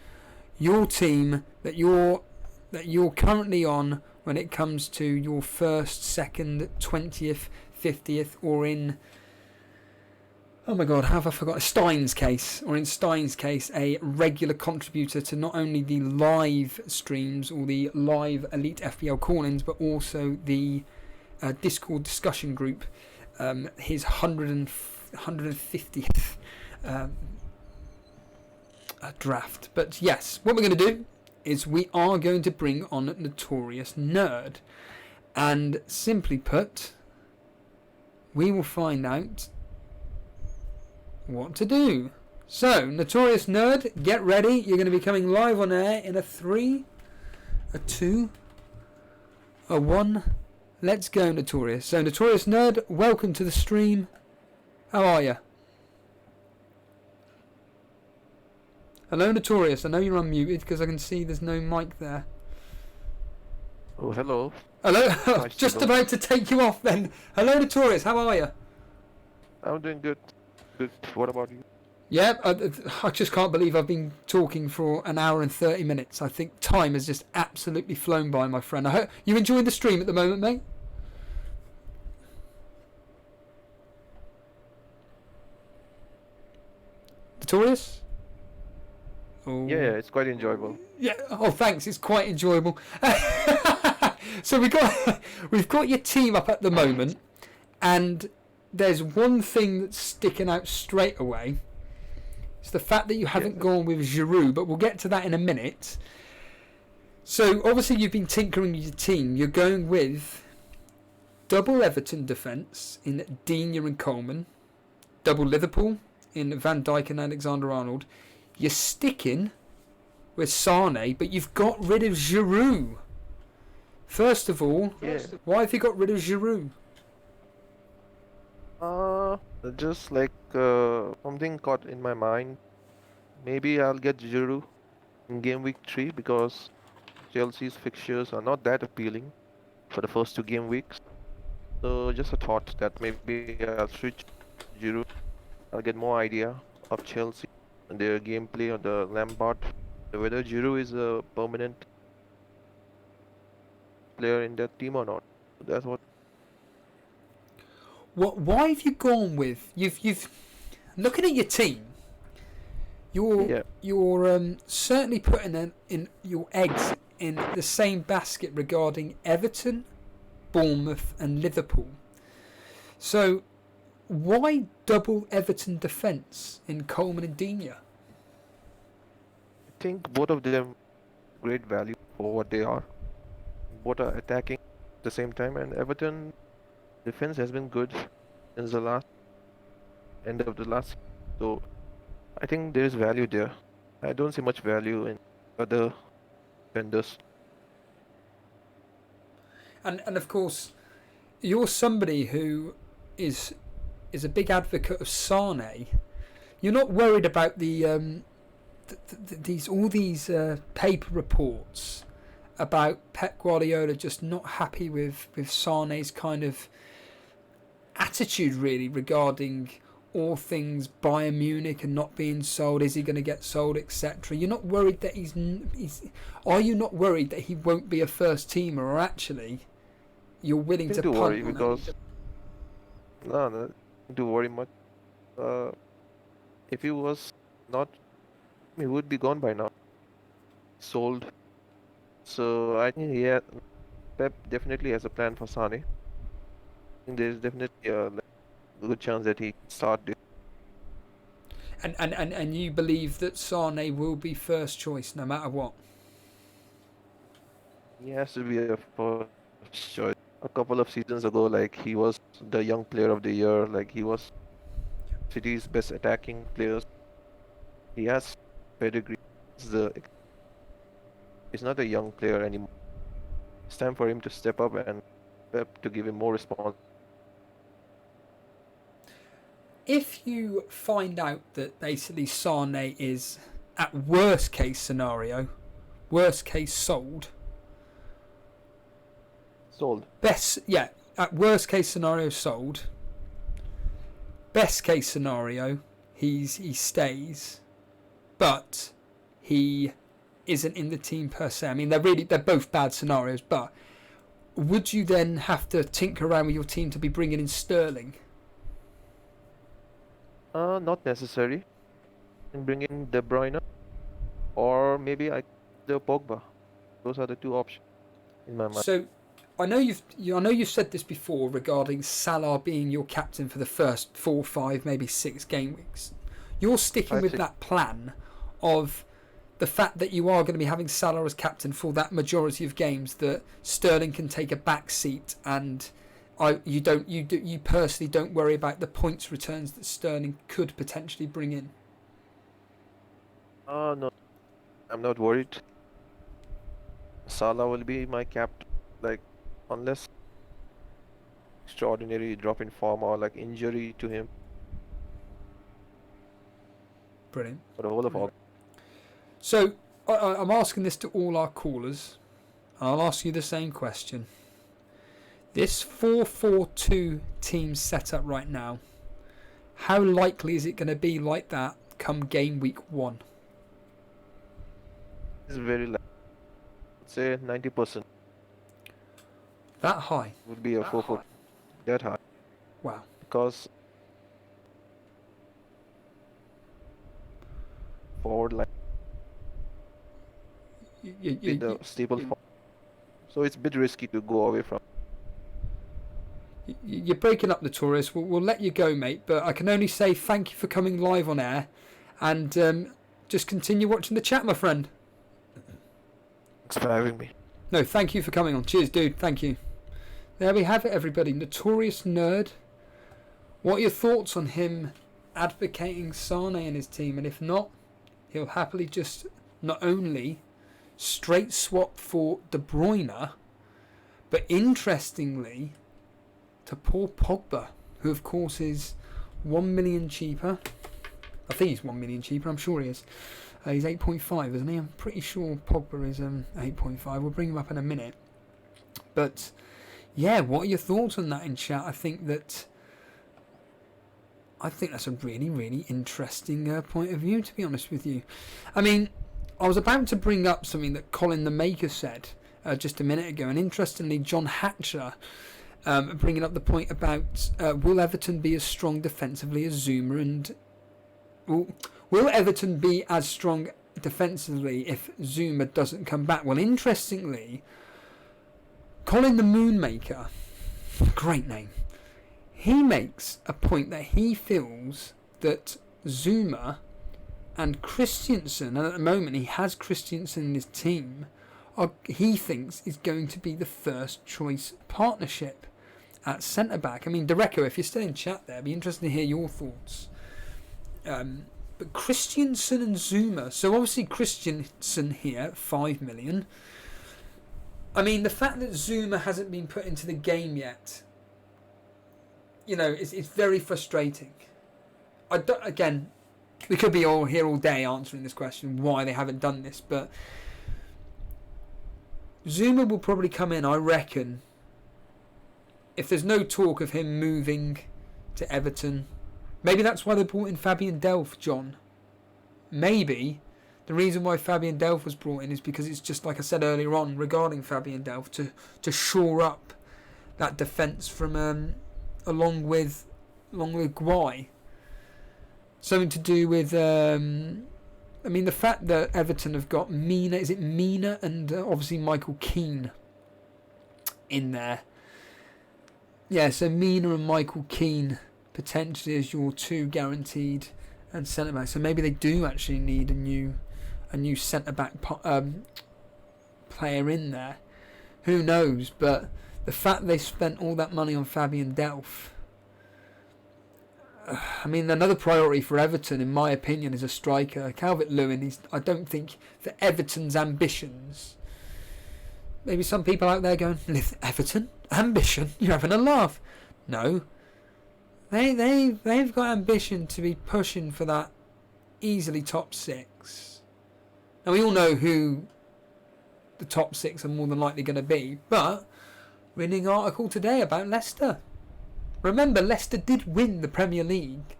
S1: your team that you're currently on when it comes to your first, second, 20th, 50th, or in, oh my god, have I forgot, Stein's case, or in Stein's case, a regular contributor to not only the live streams or the live Elite FPL call-ins, but also the Discord discussion group, his 150th draft. But yes, what we're going to do is we are going to bring on Notorious Nerd, and simply put, we will find out what to do. So, Notorious Nerd, get ready. You're going to be coming live on air in a 3, a 2, a 1. Let's go, Notorious. So, Notorious Nerd, welcome to the stream. How are you? Hello, Notorious. I know you're unmuted because I can see there's no mic there.
S5: Oh, hello.
S1: Hello.
S5: Nice
S1: Just
S5: to know.
S1: about to take you off then. Hello, Notorious. How are you?
S5: I'm doing good. Good. What about you?
S1: Yeah, I just can't believe I've been talking for an hour and 30 minutes. I think time has just absolutely flown by, my friend. I hope you enjoying the stream at the moment, mate. Notorious? Oh.
S5: Yeah, it's quite enjoyable.
S1: Yeah. Oh, thanks. It's quite enjoyable. So we've got your team up at the moment, and there's one thing that's sticking out straight away. It's the fact that you haven't gone with Giroud, but we'll get to that in a minute. So obviously you've been tinkering with your team. You're going with double Everton defence in Digne and Coleman, double Liverpool in Van Dijk and Alexander-Arnold. You're sticking with Sane, but you've got rid of Giroud. First of all, why have you got rid of Giroud?
S5: Just like something caught in my mind. Maybe I'll get Giroud in game week 3 because Chelsea's fixtures are not that appealing for the first 2 game weeks. So just a thought that maybe I'll switch Giroud. I'll get more idea of Chelsea and their gameplay on the Lampard. Whether Giroud is a permanent player in that team or not. That's what.
S1: Why have you gone with you've looking at your team? You're certainly putting in your eggs in the same basket regarding Everton, Bournemouth, and Liverpool. So why double Everton defence in Coleman and Digne?
S5: I think both of them great value for what they are. Both are attacking at the same time, and Everton defense has been good since the end of the last. So I think there is value there. I don't see much value in other defenders.
S1: And of course, you're somebody who is a big advocate of Sane. You're not worried about these paper reports about Pep Guardiola just not happy with Sane's kind of attitude, really, regarding all things Bayern Munich and not being sold. Is he going to get sold, etc.? You're not worried that are you not worried that he won't be a first teamer, or actually you're willing to punt
S5: worry
S1: on
S5: because
S1: it?
S5: no, don't to worry much. If he was not, he would be gone by now. Sold. So I think Pep definitely has a plan for Sane. I think there's definitely a good chance that he can start this.
S1: And you believe that Sane will be first choice no matter what?
S5: He has to be a first choice. A couple of seasons ago, like he was the young player of the year, like he was City's best attacking players. He has pedigree. He's not a young player anymore. It's time for him to step up and Pep to give him more response.
S1: If you find out that basically Sane is, at worst case scenario, worst case sold,
S5: Sold.
S1: At worst case scenario, sold. Best case scenario, he stays, but he isn't in the team per se. I mean, they're both bad scenarios, but would you then have to tinker around with your team to be bringing in Sterling?
S5: Not necessary. And bring in De Bruyne, or maybe the Pogba. Those are the two options in my mind.
S1: So, I know you've said this before regarding Salah being your captain for the first 4, 5, maybe 6 game weeks. You're sticking with that plan of the fact that you are going to be having Salah as captain for that majority of games, that Sterling can take a back seat, and you personally don't worry about the points returns that Sterling could potentially bring in.
S5: No, I'm not worried. Salah will be my captain, unless extraordinary drop in form or injury to him
S1: Brilliant.
S5: for the whole of August.
S1: So I'm asking this to all our callers. I'll ask you the same question. This 4-4-2 team setup right now, how likely is it going to be like that come game week 1?
S5: It's very likely. Let's say 90%
S1: That high?
S5: would be a 4-4. That high.
S1: Wow.
S5: Because forward line with the stable form. So it's a bit risky to go away from.
S1: You're breaking up, Notorious. We'll let you go, mate, but I can only say thank you for coming live on air, and just continue watching the chat, my friend.
S5: Thanks for having me.
S1: No, thank you for coming on. Cheers, dude. Thank you. There we have it, everybody. Notorious Nerd. What are your thoughts on him advocating Sane in his team? And if not, he'll happily just not only straight swap for De Bruyne, but interestingly, to Paul Pogba, who of course is 1 million cheaper. I think he's 1 million cheaper. I'm sure he is. He's 8.5, isn't he? I'm pretty sure Pogba is 8.5. We'll bring him up in a minute. But yeah, what are your thoughts on that in chat? I think that's a really, really interesting point of view, to be honest with you. I mean, I was about to bring up something that Colin the Maker said just a minute ago, and interestingly, John Hatcher bringing up the point about will Everton be as strong defensively as Zuma, and will Everton be as strong defensively if Zuma doesn't come back? Well, interestingly, Colin the Moonmaker, great name, he makes a point that he feels that Zuma and Christensen, and at the moment he has Christensen in his team, he thinks is going to be the first choice partnership at centre back. I mean, Dereco, if you're still in chat there, it'd be interesting to hear your thoughts. But Christensen and Zuma, so obviously Christensen here, 5 million. I mean, the fact that Zuma hasn't been put into the game yet, it's very frustrating. Again, we could be all here all day answering this question, why they haven't done this, but Zuma will probably come in, I reckon, if there's no talk of him moving to Everton. Maybe that's why they brought in Fabian Delph, John. Maybe the reason why Fabian Delph was brought in is because it's just like I said earlier on regarding Fabian Delph, to shore up that defence from along with Guy. Something to do with I mean, the fact that Everton have got Mina, is it Mina, and obviously Michael Keane in there. Yeah, so Mina and Michael Keane potentially as your 2 guaranteed and centre back. So maybe they do actually need a new centre back player in there. Who knows? But the fact they spent all that money on Fabian Delph. I mean, another priority for Everton, in my opinion, is a striker. Calvert-Lewin, I don't think, for Everton's ambitions. Maybe some people out there going, Everton? Ambition? You're having a laugh. No. They've got ambition to be pushing for that easily top 6. Now, we all know who the top 6 are more than likely going to be, but reading an article today about Leicester. Remember, Leicester did win the Premier League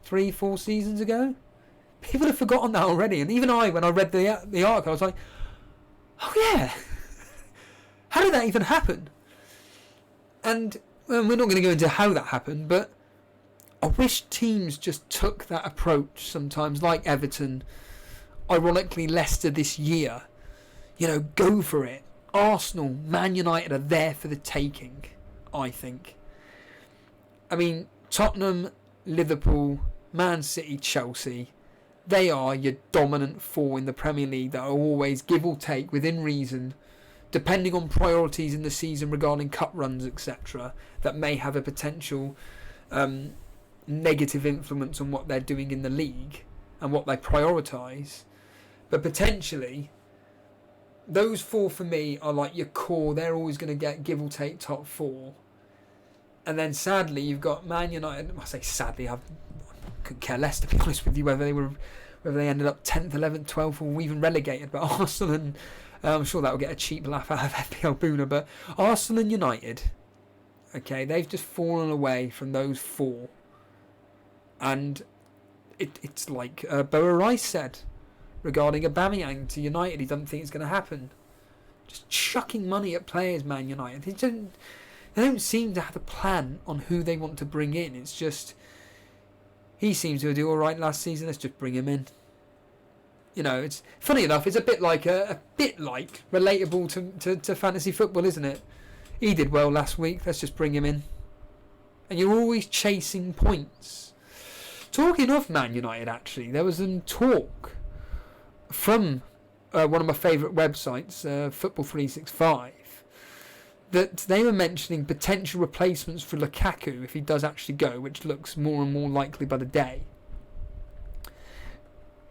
S1: 3-4 seasons ago. People have forgotten that already. And even I, when I read the article, I was like, oh yeah. How did that even happen? And well, we're not going to go into how that happened, but I wish teams just took that approach sometimes, like Everton, ironically Leicester this year. You know, go for it. Arsenal, Man United are there for the taking, I think. I mean, Tottenham, Liverpool, Man City, Chelsea, they are your dominant four in the Premier League that are always give or take within reason, depending on priorities in the season regarding cup runs, etc., that may have a potential negative influence on what they're doing in the league and what they prioritise. But potentially, those four for me are like your core. They're always going to get give or take top four. And then sadly, you've got Man United. I say sadly, I couldn't care less, to be honest with you, whether they ended up 10th, 11th, 12th, or even relegated. But Arsenal and I'm sure that will get a cheap laugh out of FPL Boona. But Arsenal and United, okay, they've just fallen away from those four. And it's like Boa Rice said regarding Aubameyang to United. He doesn't think it's going to happen. Just chucking money at players, Man United. They don't seem to have a plan on who they want to bring in. It's just, he seems to do all right last season. Let's just bring him in. You know, it's funny enough. It's a bit like relatable to fantasy football, isn't it? He did well last week. Let's just bring him in. And you're always chasing points. Talking of Man United, actually, there was some talk from one of my favourite websites, Football 365. That they were mentioning potential replacements for Lukaku if he does actually go, which looks more and more likely by the day.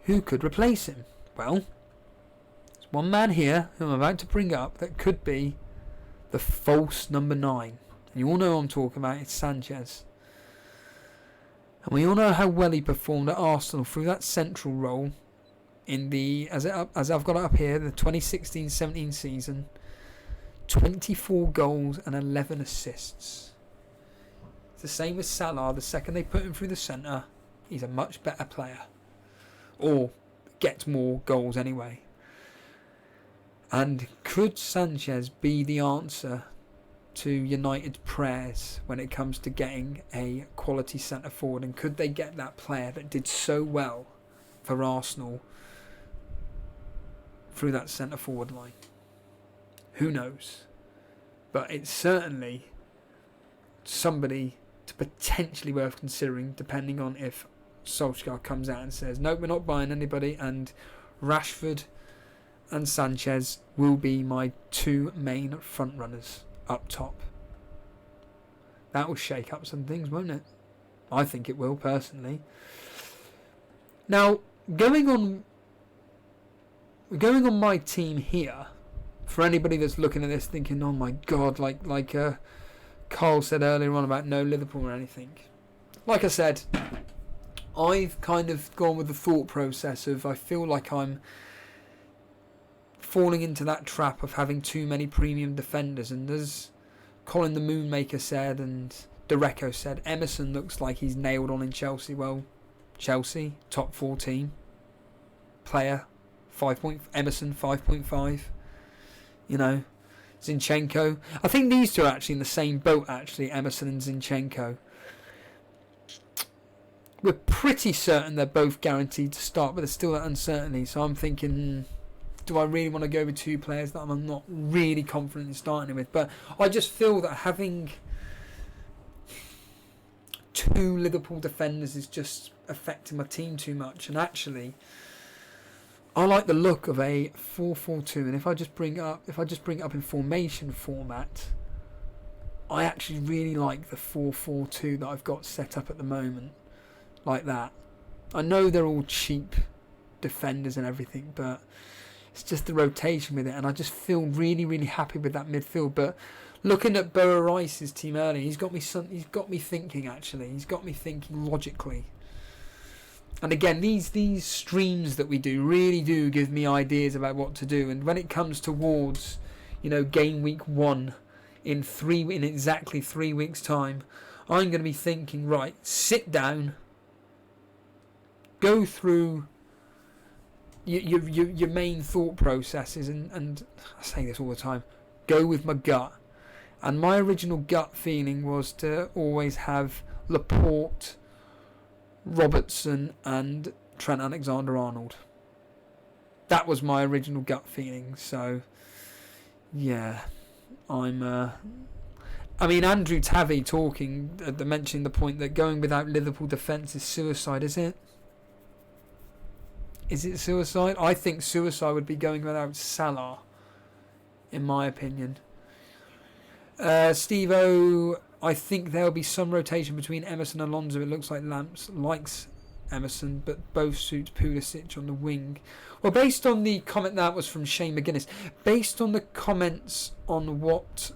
S1: Who could replace him? Well, there's one man here who I'm about to bring up that could be the false number 9. And you all know who I'm talking about, it's Sanchez. And we all know how well he performed at Arsenal through that central role in the, as I've got it up here, the 2016-17 season. 24 goals and 11 assists. It's the same as Salah. The second they put him through the centre, he's a much better player. Or gets more goals anyway. And could Sanchez be the answer to United's prayers when it comes to getting a quality centre forward? And could they get that player that did so well for Arsenal through that centre forward line? Who knows? But it's certainly somebody to potentially worth considering, depending on if Solskjaer comes out and says, nope, we're not buying anybody, and Rashford and Sanchez will be my two main front runners up top. That will shake up some things, won't it? I think it will, personally. Now, going on my team here, for anybody that's looking at this thinking, oh my god, like Carl said earlier on about no Liverpool or anything. Like I said, I've kind of gone with the thought process of I feel like I'm falling into that trap of having too many premium defenders. And as Colin the Moonmaker said and Dereco said, Emerson looks like he's nailed on in Chelsea. Well, Chelsea, top 4 team. Player, Emerson, 5.5. You know, Zinchenko. I think these two are actually in the same boat, actually, Emerson and Zinchenko. We're pretty certain they're both guaranteed to start, but there's still that uncertainty. So I'm thinking, do I really want to go with two players that I'm not really confident in starting with? But I just feel that having two Liverpool defenders is just affecting my team too much. And actually, I like the look of a 4-4-2, and if I just bring it up in formation format, I actually really like the 4-4-2 that I've got set up at the moment, like that. I know they're all cheap defenders and everything, but it's just the rotation with it, and I just feel really, really happy with that midfield. But looking at Boa Rice's team earlier, he's got me thinking. Actually, he's got me thinking logically. And again, these streams that we do really do give me ideas about what to do. And when it comes towards, game week 1 in exactly 3 weeks' time, I'm going to be thinking, right, sit down, go through your main thought processes, and I say this all the time, go with my gut. And my original gut feeling was to always have Laporte, Robertson and Trent Alexander-Arnold. That was my original gut feeling. So, yeah, I mean, Andrew Tavy talking, mentioning the point that going without Liverpool defence is suicide, is it? Is it suicide? I think suicide would be going without Salah, in my opinion. Steve-O, I think there'll be some rotation between Emerson and Alonso. It looks like Lamps likes Emerson, but both suits Pulisic on the wing. Well, based on the comment that was from Shane McGuinness, based on the comments on what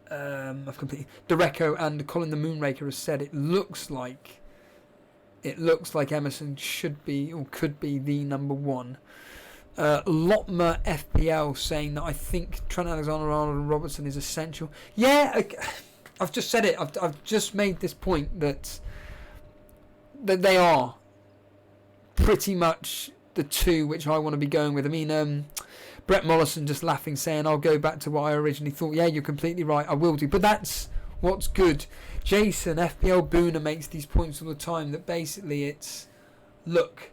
S1: Dereco and Colin the Moonraker has said, it looks like Emerson should be or could be the number one. Lotma FPL saying that I think Trent Alexander-Arnold and Robertson is essential. Yeah, I've just said it. I've just made this point that they are pretty much the two which I want to be going with. I mean, Brett Mollison just laughing, saying I'll go back to what I originally thought. Yeah, you're completely right. I will do. But that's what's good. Jason, FPL Booner, makes these points all the time that basically it's, look,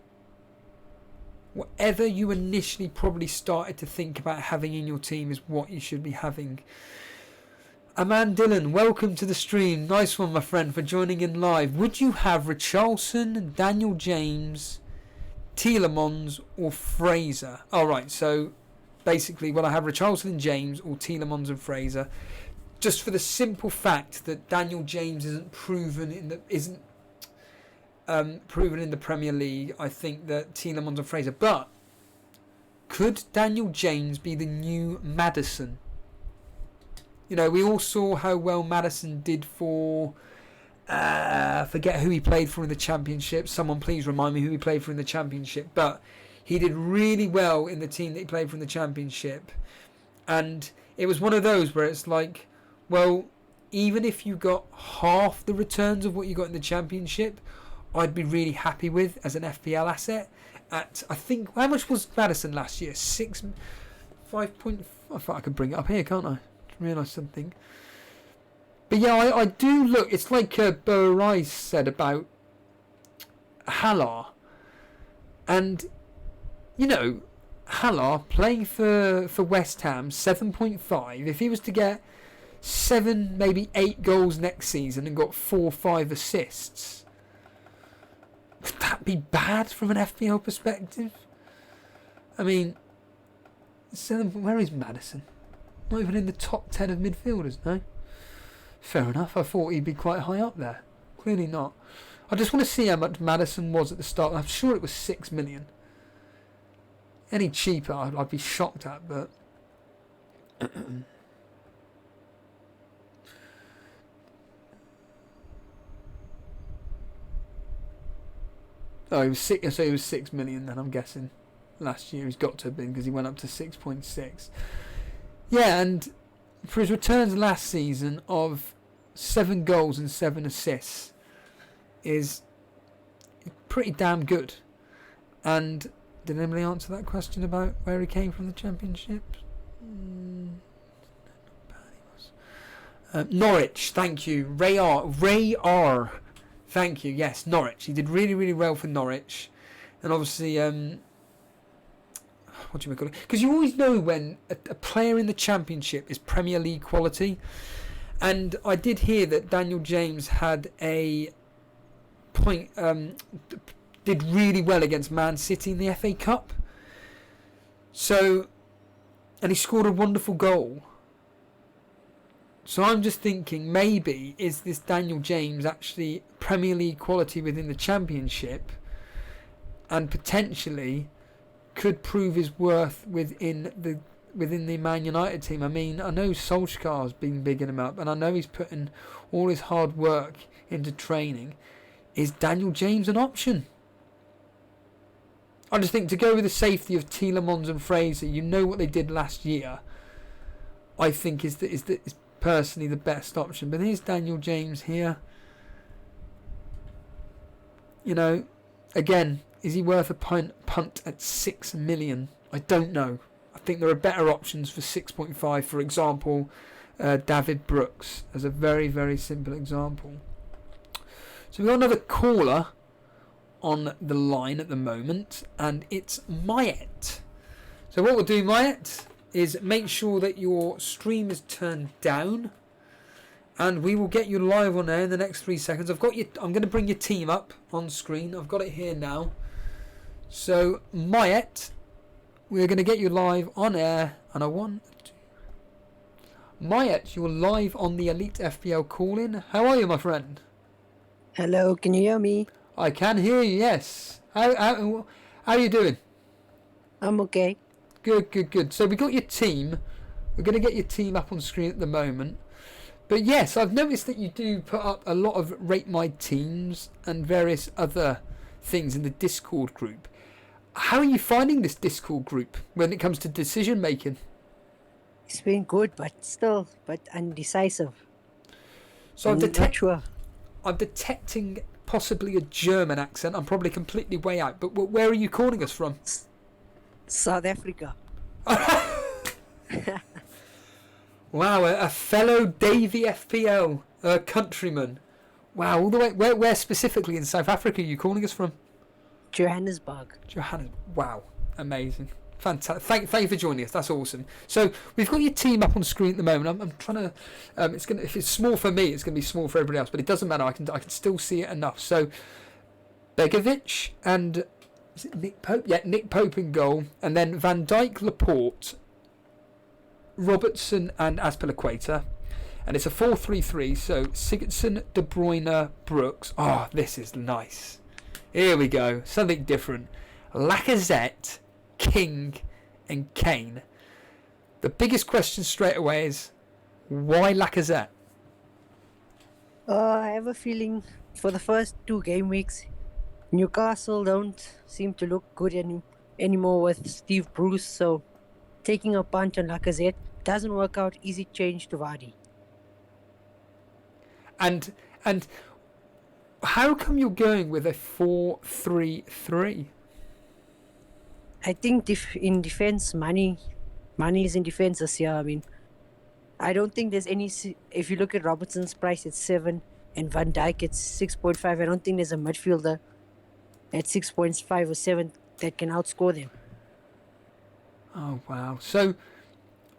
S1: whatever you initially probably started to think about having in your team is what you should be having. Aman Dillon, welcome to the stream. Nice one, my friend, for joining in live. Would you have Richarlison, Daniel James, Tielemans or Fraser? Alright, so basically will I have Richarlison and James or Tielemans and Fraser? Just for the simple fact that Daniel James isn't proven in the Premier League, I think that Tielemans and Fraser. But could Daniel James be the new Maddison? You know, we all saw how well Maddison did for... forget who he played for in the Championship. Someone please remind me who he played for in the Championship. But he did really well in the team that he played for in the Championship. And it was one of those where it's like, well, even if you got half the returns of what you got in the Championship, I'd be really happy with as an FPL asset. At, I think, how much was Maddison last year? 5 point. I thought I could bring it up here, can't I? Realise something. But yeah, I do look. It's like Bo Rice said about Haller, and you know, Haller playing for West Ham, 7.5. If he was to get 7, maybe 8 goals next season and got 4 or 5 assists, would that be bad from an FPL perspective? I mean, where is Maddison? Not even in the top 10 of midfielders, no? Fair enough, I thought he'd be quite high up there. Clearly not. I just want to see how much Maddison was at the start. I'm sure it was 6 million. Any cheaper I'd be shocked at, but... Oh, he was 6. So he was 6 million then, I'm guessing. Last year he's got to have been, because he went up to 6.6. Yeah, and for his returns last season of 7 goals and 7 assists is pretty damn good. And did anybody answer that question about where he came from the Championship? Norwich, thank you. Ray R. Thank you. Yes, Norwich. He did really, really well for Norwich. And obviously, what do you call it? Because you always know when a player in the Championship is Premier League quality. And I did hear that Daniel James had a point, did really well against Man City in the FA Cup. So, and he scored a wonderful goal. So I'm just thinking, maybe is this Daniel James actually Premier League quality within the Championship, and potentially could prove his worth within the Man United team. I mean, I know Solskjaer's been bigging him up, and I know he's putting all his hard work into training. Is Daniel James an option? I just think to go with the safety of Tielemans and Fraser, you know what they did last year. I think is personally the best option. But here's Daniel James here. You know, again, is he worth a punt at 6 million? I don't know. I think there are better options for 6.5. For example, David Brooks as a very, very simple example. So we've got another caller on the line at the moment, and it's Mayet. So what we'll do, Mayet, is make sure that your stream is turned down, and we will get you live on air in the next 3 seconds. I'm going to bring your team up on screen. I've got it here now. So Mayet, we're going to get you live on air, and Mayet, you're live on the Elite FPL call-in. How are you, my friend?
S6: Hello, can you hear me?
S1: I can hear you, yes. How are you doing?
S6: I'm okay.
S1: Good. So we got your team. We're going to get your team up on screen at the moment. But yes, I've noticed that you do put up a lot of Rate My Teams and various other things in the Discord group. How are you finding this Discord group when it comes to decision making?
S6: It's been good, but undecisive.
S1: So
S6: I'm not sure.
S1: I'm detecting possibly a German accent. I'm probably completely way out. But where are you calling us from?
S6: South Africa.
S1: Wow, a fellow Davy FPL countryman. Wow, all the way. Where specifically in South Africa are you calling us from?
S6: Johannesburg.
S1: Wow, amazing. Fantastic. Thank you for joining us. That's awesome. So we've got your team up on screen at the moment. I'm trying to. If it's small for me, it's gonna be small for everybody else. But it doesn't matter. I can still see it enough. So Begovic and is it Nick Pope? Yeah, Nick Pope in goal, and then Van Dijk, Laporte, Robertson, and Azpilicueta. And it's a 4-3-3. So Sigurdsson, De Bruyne, Brooks. Oh, this is nice. Here we go. Something different. Lacazette, King, and Kane. The biggest question straight away is, why Lacazette?
S6: I have a feeling for the first 2 game weeks, Newcastle don't seem to look good anymore with Steve Bruce. So taking a punt on Lacazette doesn't work out. Easy change to Vardy.
S1: And how come you're going with a 4-3-3?
S6: I think in defense, money is in defense this year. I mean, I don't think there's any. If you look at Robertson's price, it's 7, and Van Dijk it's 6.5. I don't think there's a midfielder at 6.5 or 7 that can outscore them.
S1: Oh wow! So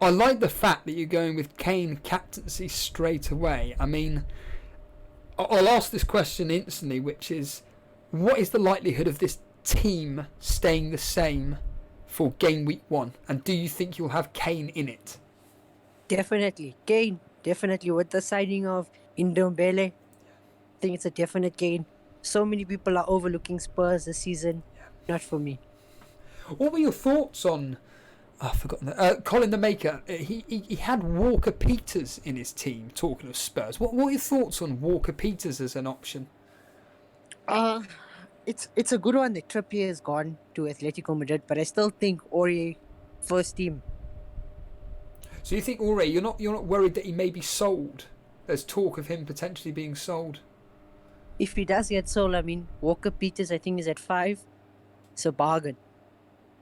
S1: I like the fact that you're going with Kane captaincy straight away. I mean, I'll ask this question instantly, which is, what is the likelihood of this team staying the same for game week 1, and do you think you'll have Kane in it?
S6: Definitely Kane, definitely with the signing of Ndombele. I think it's a definite gain. So many people are overlooking Spurs this season. Not for me.
S1: What were your thoughts on I've forgotten that. Colin the Maker, he had Walker Peters in his team, talking of Spurs. What are your thoughts on Walker Peters as an option?
S6: It's a good one that Trippier has gone to Atletico Madrid, but I still think Aurier first team.
S1: So you think Aurier, you're not worried that he may be sold? There's talk of him potentially being sold.
S6: If he does get sold, I mean, Walker Peters I think is at 5. It's a bargain.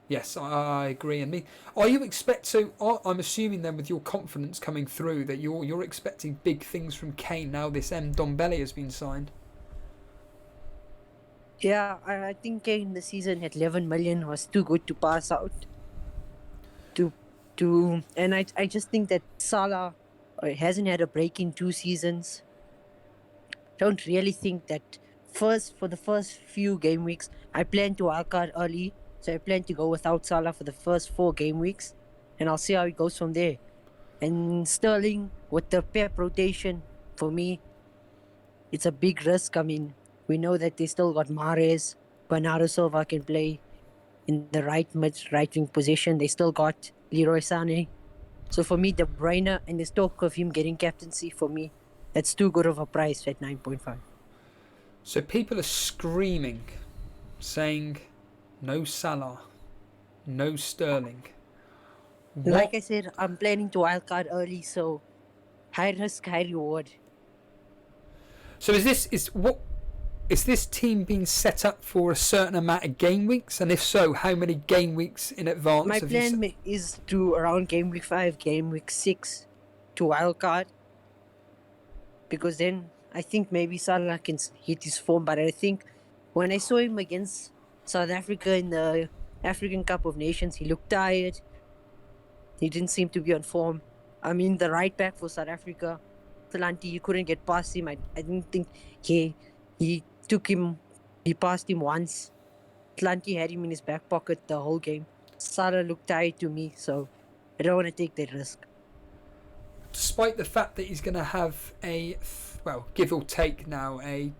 S1: Yes, I agree. And I'm assuming then, with your confidence coming through, that you're expecting big things from Kane now this Ndombele has been signed.
S6: Yeah, I think Kane this season at 11 million was too good to pass out. And I just think that Salah hasn't had a break in 2 seasons. Don't really think that for the first few game weeks, I plan to wildcard early. So I plan to go without Salah for the first 4 game weeks, and I'll see how it goes from there. And Sterling with the Pep rotation, for me, it's a big risk. I mean, we know that they still got Mahrez, Bernardo Silva can play in the right wing position. They still got Leroy Sané. So for me, De Bruyne, and there's talk of him getting captaincy, for me, that's too good of a price at 9.5.
S1: So people are screaming, saying, no Salah, no Sterling.
S6: Like I said, I'm planning to wildcard early, so high risk, high reward.
S1: So is this team being set up for a certain amount of game weeks? And if so, how many game weeks in advance
S6: My
S1: have you set?
S6: plan is to around game week 5, game week 6 to wildcard. Because then I think maybe Salah can hit his form. But I think when I saw him against South Africa in the African Cup of Nations, he looked tired. He didn't seem to be on form. I mean, the right back for South Africa, Talante, you couldn't get past him. I didn't think he passed him once. Talante had him in his back pocket the whole game. Salah looked tired to me, so I don't want to take that risk.
S1: Despite the fact that he's going to have give or take now, a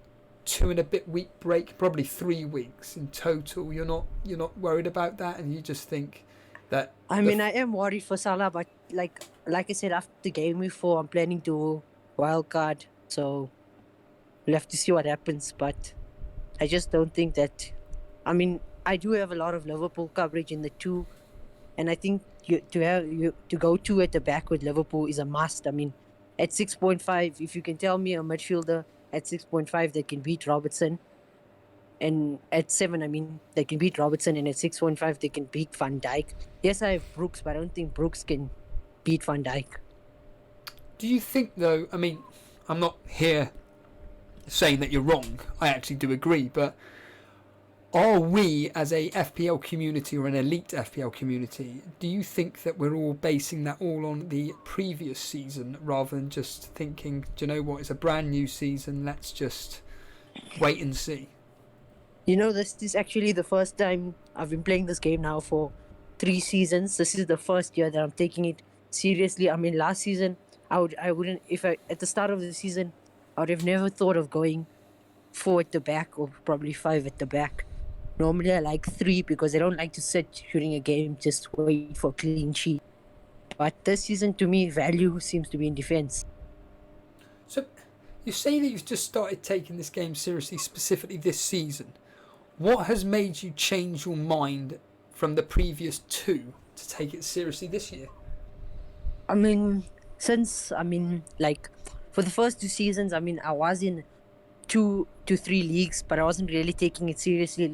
S1: 2 and a bit week break, probably 3 weeks in total, you're not worried about that, and you just think that.
S6: I mean, I am worried for Salah, but like I said, after game week 4, I'm planning to wildcard, so we'll have to see what happens. But I just don't think that. I mean, I do have a lot of Liverpool coverage in the 2, and I think to go 2 at the back with Liverpool is a must. I mean, at 6.5, if you can tell me a midfielder at 6.5 that can beat Robertson, and at 7, I mean, they can beat Robertson, and at 6.5 they can beat Van Dijk. Yes, I have Brooks, but I don't think Brooks can beat Van Dijk.
S1: Do you think, though, I mean, I'm not here saying that you're wrong, I actually do agree, but are we, as a FPL community or an elite FPL community, do you think that we're all basing that all on the previous season rather than just thinking, do you know what, it's a brand new season, let's just wait and see?
S6: You know, this is actually the first time I've been playing this game now for 3 seasons. This is the first year that I'm taking it seriously. I mean, last season, I wouldn't, at the start of the season, I would have never thought of going 4 at the back or probably 5 at the back. Normally I like 3 because I don't like to sit during a game, just wait for clean sheet. But this season, to me, value seems to be in defense.
S1: So you say that you've just started taking this game seriously, specifically this season. What has made you change your mind from the previous 2 to take it seriously this year?
S6: I mean, for the first 2 seasons, I mean, I was in 2 to 3 leagues, but I wasn't really taking it seriously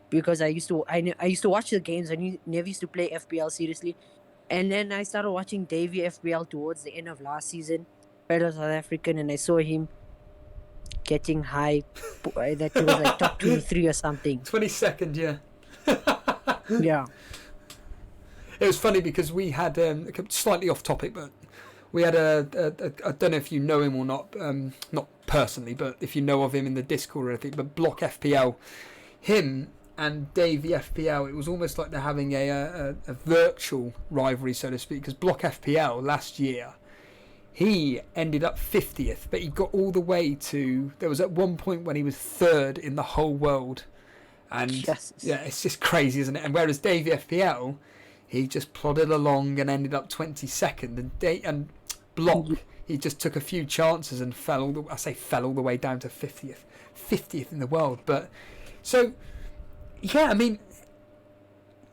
S6: because I used to watch the games. I never used to play FPL seriously, and then I started watching Davey FPL towards the end of last season, fellow South African, and I saw him getting high, that he was like top 23 or something.
S1: 22nd, yeah.
S6: Yeah.
S1: It was funny because we had slightly off topic, but we had I don't know if you know him or not, not personally, but if you know of him in the Discord or anything, but Block FPL, him and Dave the FPL, it was almost like they're having a virtual rivalry, so to speak, because Block FPL last year, he ended up 50th, but he got all the way to, there was at one point when he was 3rd in the whole world, and
S6: yes.
S1: Yeah, it's just crazy, isn't it? And whereas Dave the FPL, he just plodded along and ended up 22nd, and Block, he just took a few chances and fell all the way down to 50th in the world. But so, yeah, I mean,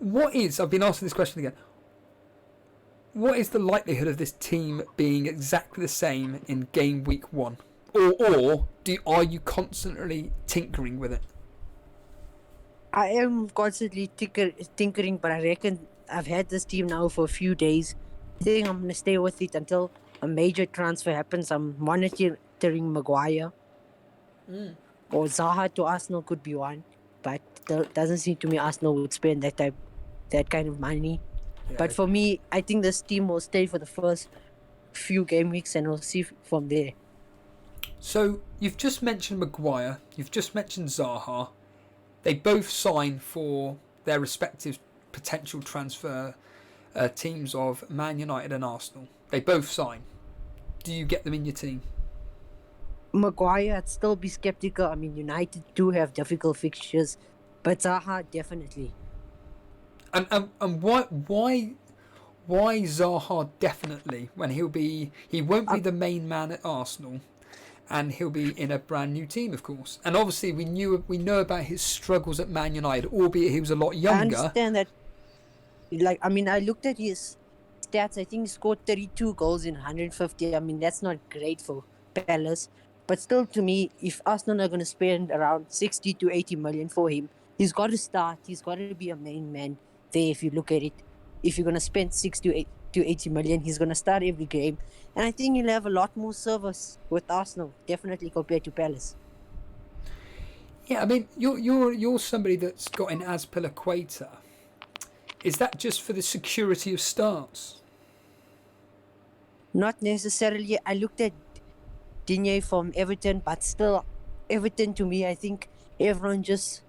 S1: I've been asking this question again, what is the likelihood of this team being exactly the same in game week 1, or are you constantly tinkering with it?
S6: I am constantly tinkering, but I reckon I've had this team now for a few days. I think I'm going to stay with it until a major transfer happens. I'm monitoring Maguire. Or Zaha to Arsenal could be one. But it doesn't seem to me Arsenal would spend that kind of money. Yeah. But for me, I think this team will stay for the first few game weeks and we'll see from there.
S1: So you've just mentioned Maguire. You've just mentioned Zaha. They both sign for their respective potential transfer teams of Man United and Arsenal. They both sign. Do you get them in your team?
S6: Maguire, I'd still be skeptical. I mean, United do have difficult fixtures, but Zaha definitely.
S1: And why Zaha definitely when he won't be the main man at Arsenal, and he'll be in a brand new team, of course. And obviously we know about his struggles at Man United, albeit he was a lot younger.
S6: I understand that. I looked at his stats. I think he scored 32 goals in 150. I mean, that's not great for Palace. But still, to me, if Arsenal are going to spend around 60 to 80 million for him, he's got to start. He's got to be a main man there if you look at it. If you're going to spend 60 to 80 million, he's going to start every game. And I think he'll have a lot more service with Arsenal, definitely compared to Palace.
S1: Yeah, I mean, you're somebody that's got an Azpilicueta. Is that just for the security of starts?
S6: Not necessarily. I looked at Digne from Everton, but still, Everton to me, I think everyone just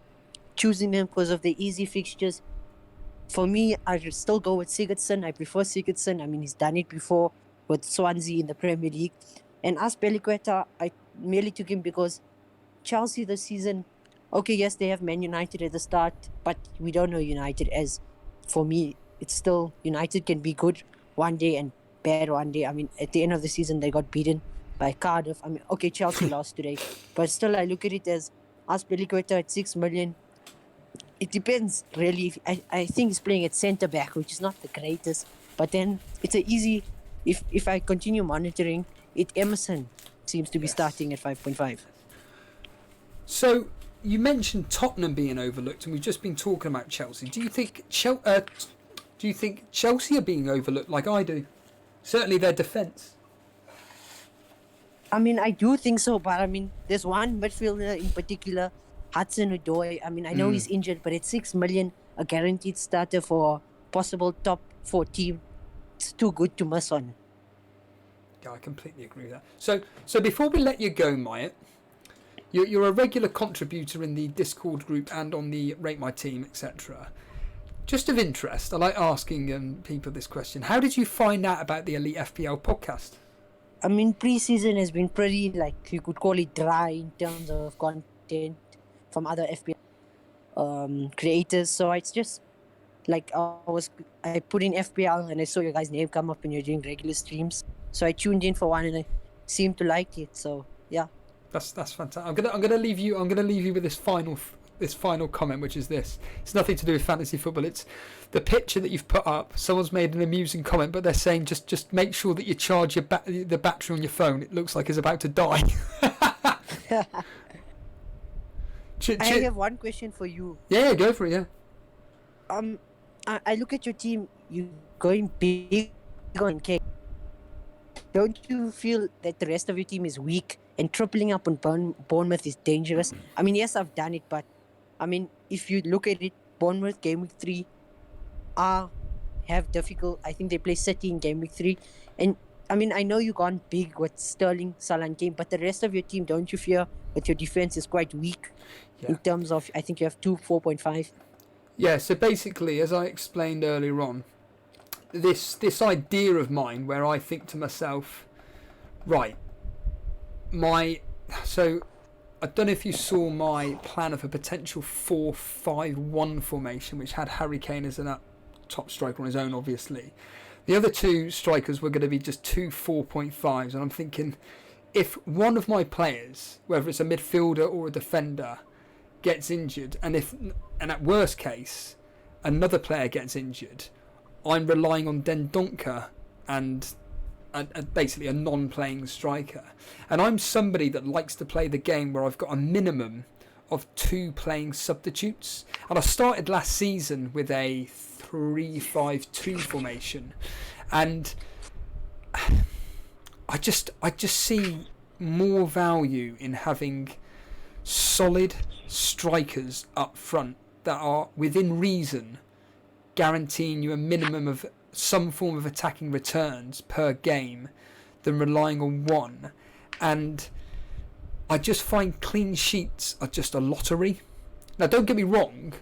S6: choosing them because of the easy fixtures. For me, I'd still go with Sigurdsson. I prefer Sigurdsson. I mean, he's done it before with Swansea in the Premier League. And Azpilicueta, I merely took him because Chelsea this season, okay, yes, they have Man United at the start, but we don't know United. As for me, it's still United can be good one day and bad one day. I mean, at the end of the season, they got beaten by Cardiff. I mean, okay, Chelsea lost today, but still, I look at it as Azpilicueta at 6 million. It depends, really. I think he's playing at centre back, which is not the greatest. But then it's a easy. If I continue monitoring it, Emerson seems to be starting at 5.5.
S1: So you mentioned Tottenham being overlooked, and we've just been talking about Chelsea. Do you think Chelsea are being overlooked like I do? Certainly their defence.
S6: I mean, I do think so, but I mean, there's one midfielder in particular, Hudson-Odoi. I mean, I know he's injured, but at 6 million, a guaranteed starter for possible top 4 team, it's too good to miss on.
S1: Yeah, I completely agree with that. So before we let you go, Myatt, you're a regular contributor in the Discord group and on the Rate My Team, etc. Just of interest, I like asking people this question. How did you find out about the Elite FPL podcast?
S6: I mean, preseason has been pretty, like, you could call it dry in terms of content from other FPL creators. So it's just like I put in FPL and I saw your guys' name come up and you're doing regular streams. So I tuned in for one and I seemed to like it. So yeah,
S1: that's fantastic. I'm gonna leave you with this final comment, which is this. It's nothing to do with fantasy football. It's the picture that you've put up. Someone's made an amusing comment, but they're saying just make sure that you charge the battery on your phone. It looks like it's about to die.
S6: I have one question for you.
S1: Yeah, go for it. Yeah.
S6: I look at your team. You going big on K. Don't you feel that the rest of your team is weak and tripling up on Bournemouth is dangerous? I mean, yes, I've done it, but I mean, if you look at it, Bournemouth game week 3 have difficult. I think they play City in game week 3, and I mean, I know you gone big with Sterling, Salah, and Kane, but the rest of your team, don't you fear that your defense is quite weak in terms of? I think you have 4.5. Yeah.
S1: So basically, as I explained earlier on, this idea of mine where I think to myself, right, so I don't know if you saw my plan of a potential 4-5-1 formation, which had Harry Kane as a top striker on his own, obviously. The other two strikers were going to be just 2 4.5s, and I'm thinking, if one of my players, whether it's a midfielder or a defender, gets injured, and at worst case, another player gets injured, I'm relying on Dendoncker and basically a non-playing striker. And I'm somebody that likes to play the game where I've got a minimum of 2 playing substitutes. And I started last season with a 3-5-2 formation, and I just see more value in having solid strikers up front that are within reason, guaranteeing you a minimum of some form of attacking returns per game, than relying on one. And I just find clean sheets are just a lottery. Now, don't get me wrong,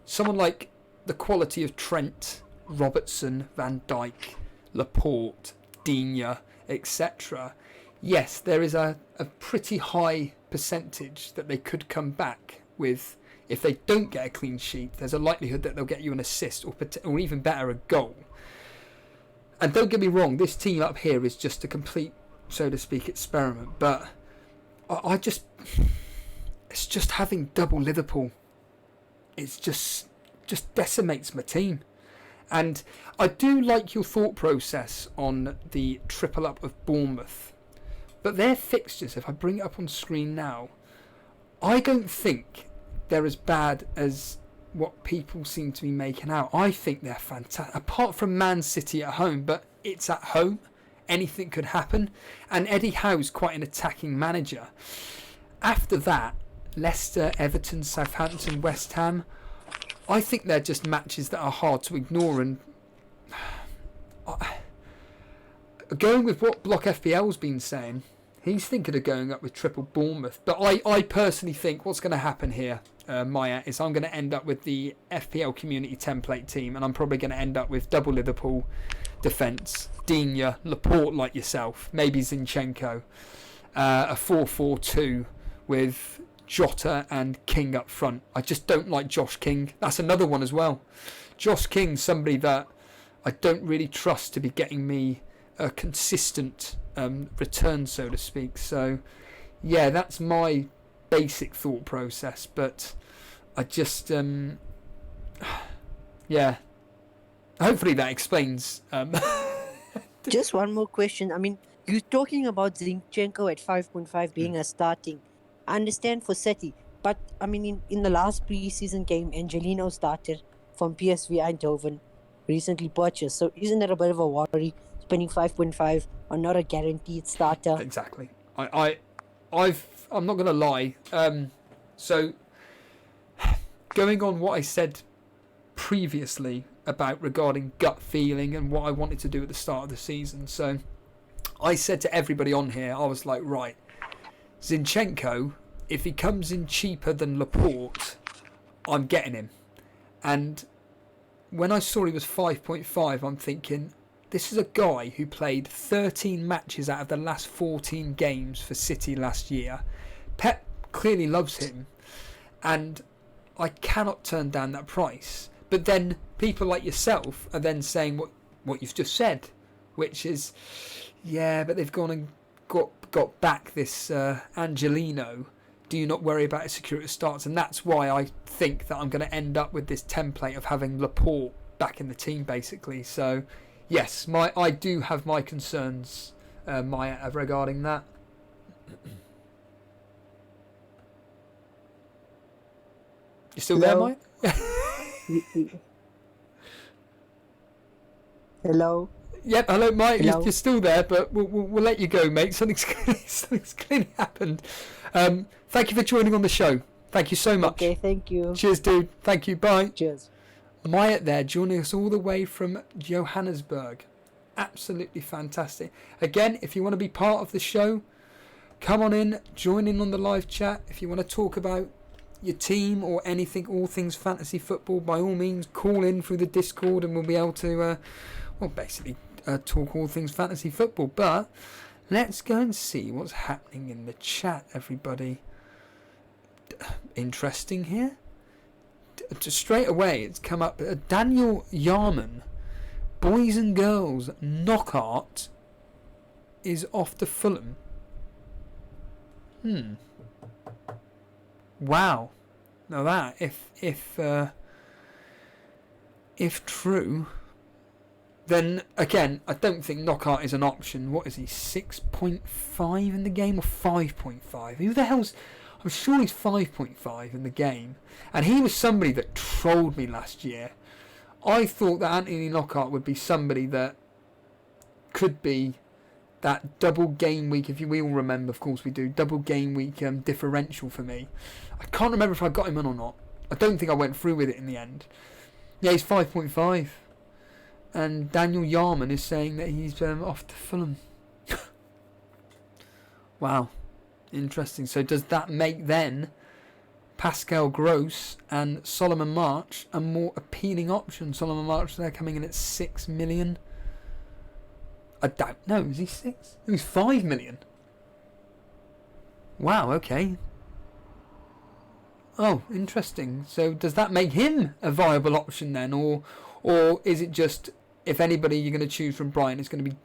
S1: someone like the quality of Trent, Robertson, Van Dijk, Laporte, Digne, etc. Yes, there is a pretty high percentage that they could come back with. If they don't get a clean sheet, there's a likelihood that they'll get you an assist or even better, a goal. And don't get me wrong, this team up here is just a complete, so to speak, experiment. But it's just having double Liverpool. It's just decimates my team. And I do like your thought process on the triple up of Bournemouth. But their fixtures, if I bring it up on screen now, I don't think they're as bad as what people seem to be making out. I think they're fantastic. Apart from Man City at home, but it's at home. Anything could happen. And Eddie Howe's quite an attacking manager. After that, Leicester, Everton, Southampton, West Ham, I think they're just matches that are hard to ignore. And going with what Block FPL's been saying, he's thinking of going up with triple Bournemouth. But I personally think what's going to happen here, Maya, is I'm going to end up with the FPL community template team, and I'm probably going to end up with double Liverpool defence, Digne, Laporte like yourself, maybe Zinchenko, a 4-4-2 with Jota and King up front. I just don't like Josh King. That's another one as well. Josh King's somebody that I don't really trust to be getting me a consistent return, so to speak. So yeah, that's my basic thought process, but I just yeah, hopefully that explains.
S6: Just one more question. I mean, you're talking about Zinchenko at 5.5 being a starting. I understand for City, but I mean, in the last preseason game, Angelino started from PSV Eindhoven, recently purchased. So isn't that a bit of a worry, spending 5.5 on not a guaranteed starter?
S1: Exactly. I'm not going to lie. So going on what I said previously about regarding gut feeling and what I wanted to do at the start of the season. So I said to everybody on here, I was like, right, Zinchenko, if he comes in cheaper than Laporte, I'm getting him. And when I saw he was 5.5, I'm thinking, this is a guy who played 13 matches out of the last 14 games for City last year. Pep clearly loves him, and I cannot turn down that price. But then people like yourself are then saying what you've just said, which is, yeah, but they've gone and got back this Angelino. Do you not worry about his security starts? And that's why I think that I'm going to end up with this template of having Laporte back in the team, basically. So yes, I do have my concerns, Maya, regarding that. You still there, Maya?
S6: Hello?
S1: Yep, hello, Mike.
S6: Hello?
S1: You're still there, but we'll let you go, mate. Something's clearly happened. Thank you for joining on the show. Thank you so much.
S6: Okay, thank you.
S1: Cheers, dude. Thank you. Bye.
S6: Cheers.
S1: Maya there, joining us all the way from Johannesburg. Absolutely fantastic. Again, if you want to be part of the show, come on in, join in on the live chat. If you want to talk about your team or anything, all things fantasy football, by all means, call in through the Discord and we'll be able to, basically talk all things fantasy football. But let's go and see what's happening in the chat, everybody. Interesting here. Straight away, it's come up. Daniel Yarman, boys and girls, Knockout is off to Fulham. Wow. Now that, if true, then again, I don't think Knockout is an option. What is he, 6.5 in the game or 5.5? Who the hell's... I'm sure he's 5.5 in the game. And he was somebody that trolled me last year. I thought that Anthony Knockout would be somebody that could be that double game week, if we all remember, of course we do, double game week differential for me. I can't remember if I got him on or not. I don't think I went through with it in the end. Yeah, he's 5.5. And Daniel Yarman is saying that he's off to Fulham. Wow. Interesting. So does that make then Pascal Gross and Solomon March a more appealing option? Solomon March, they're coming in at 6 million. I don't know. Is he 6? He's 5 million. Wow, okay. Oh, interesting. So does that make him a viable option then? Or is it just, if anybody you're going to choose from Brighton, it's going to be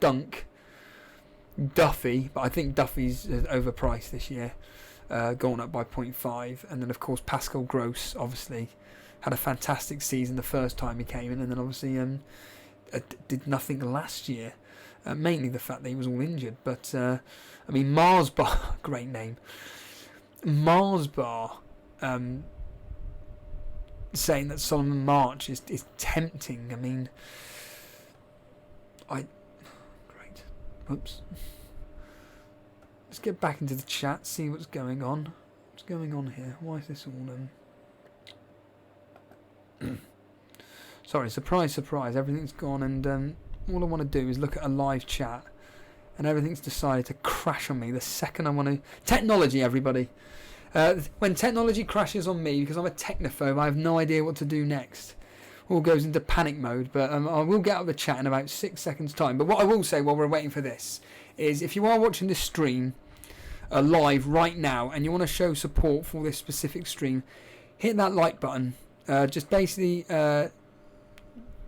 S1: Duffy, but I think Duffy's overpriced this year, gone up by 0.5, and then of course Pascal Gross, obviously had a fantastic season the first time he came in, and then obviously did nothing last year. Mainly the fact that he was all injured. But, I mean, Marsbar, great name. Marsbar saying that Solomon March is tempting. I mean, great. Oops. Let's get back into the chat, see what's going on. What's going on here? Why is this all... Sorry, surprise, surprise. Everything's gone, and all I want to do is look at a live chat, and everything's decided to crash on me the second I want to... Technology, everybody. When technology crashes on me, because I'm a technophobe, I have no idea what to do next. All goes into panic mode, but I will get out of the chat in about 6 seconds' time. But what I will say while we're waiting for this is, if you are watching this stream live right now, and you want to show support for this specific stream, hit that like button. Just basically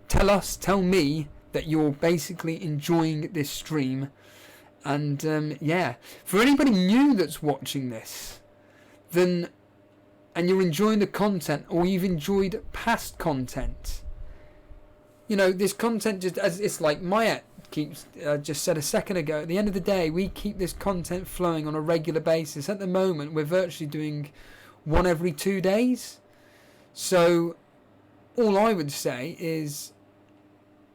S1: tell me that you're basically enjoying this stream. And yeah, for anybody new that's watching this, then, and you're enjoying the content, or you've enjoyed past content, you know, this content just, as it's like Maya keeps just said a second ago, at the end of the day, we keep this content flowing on a regular basis. At the moment, we're virtually doing one every 2 days. So all I would say is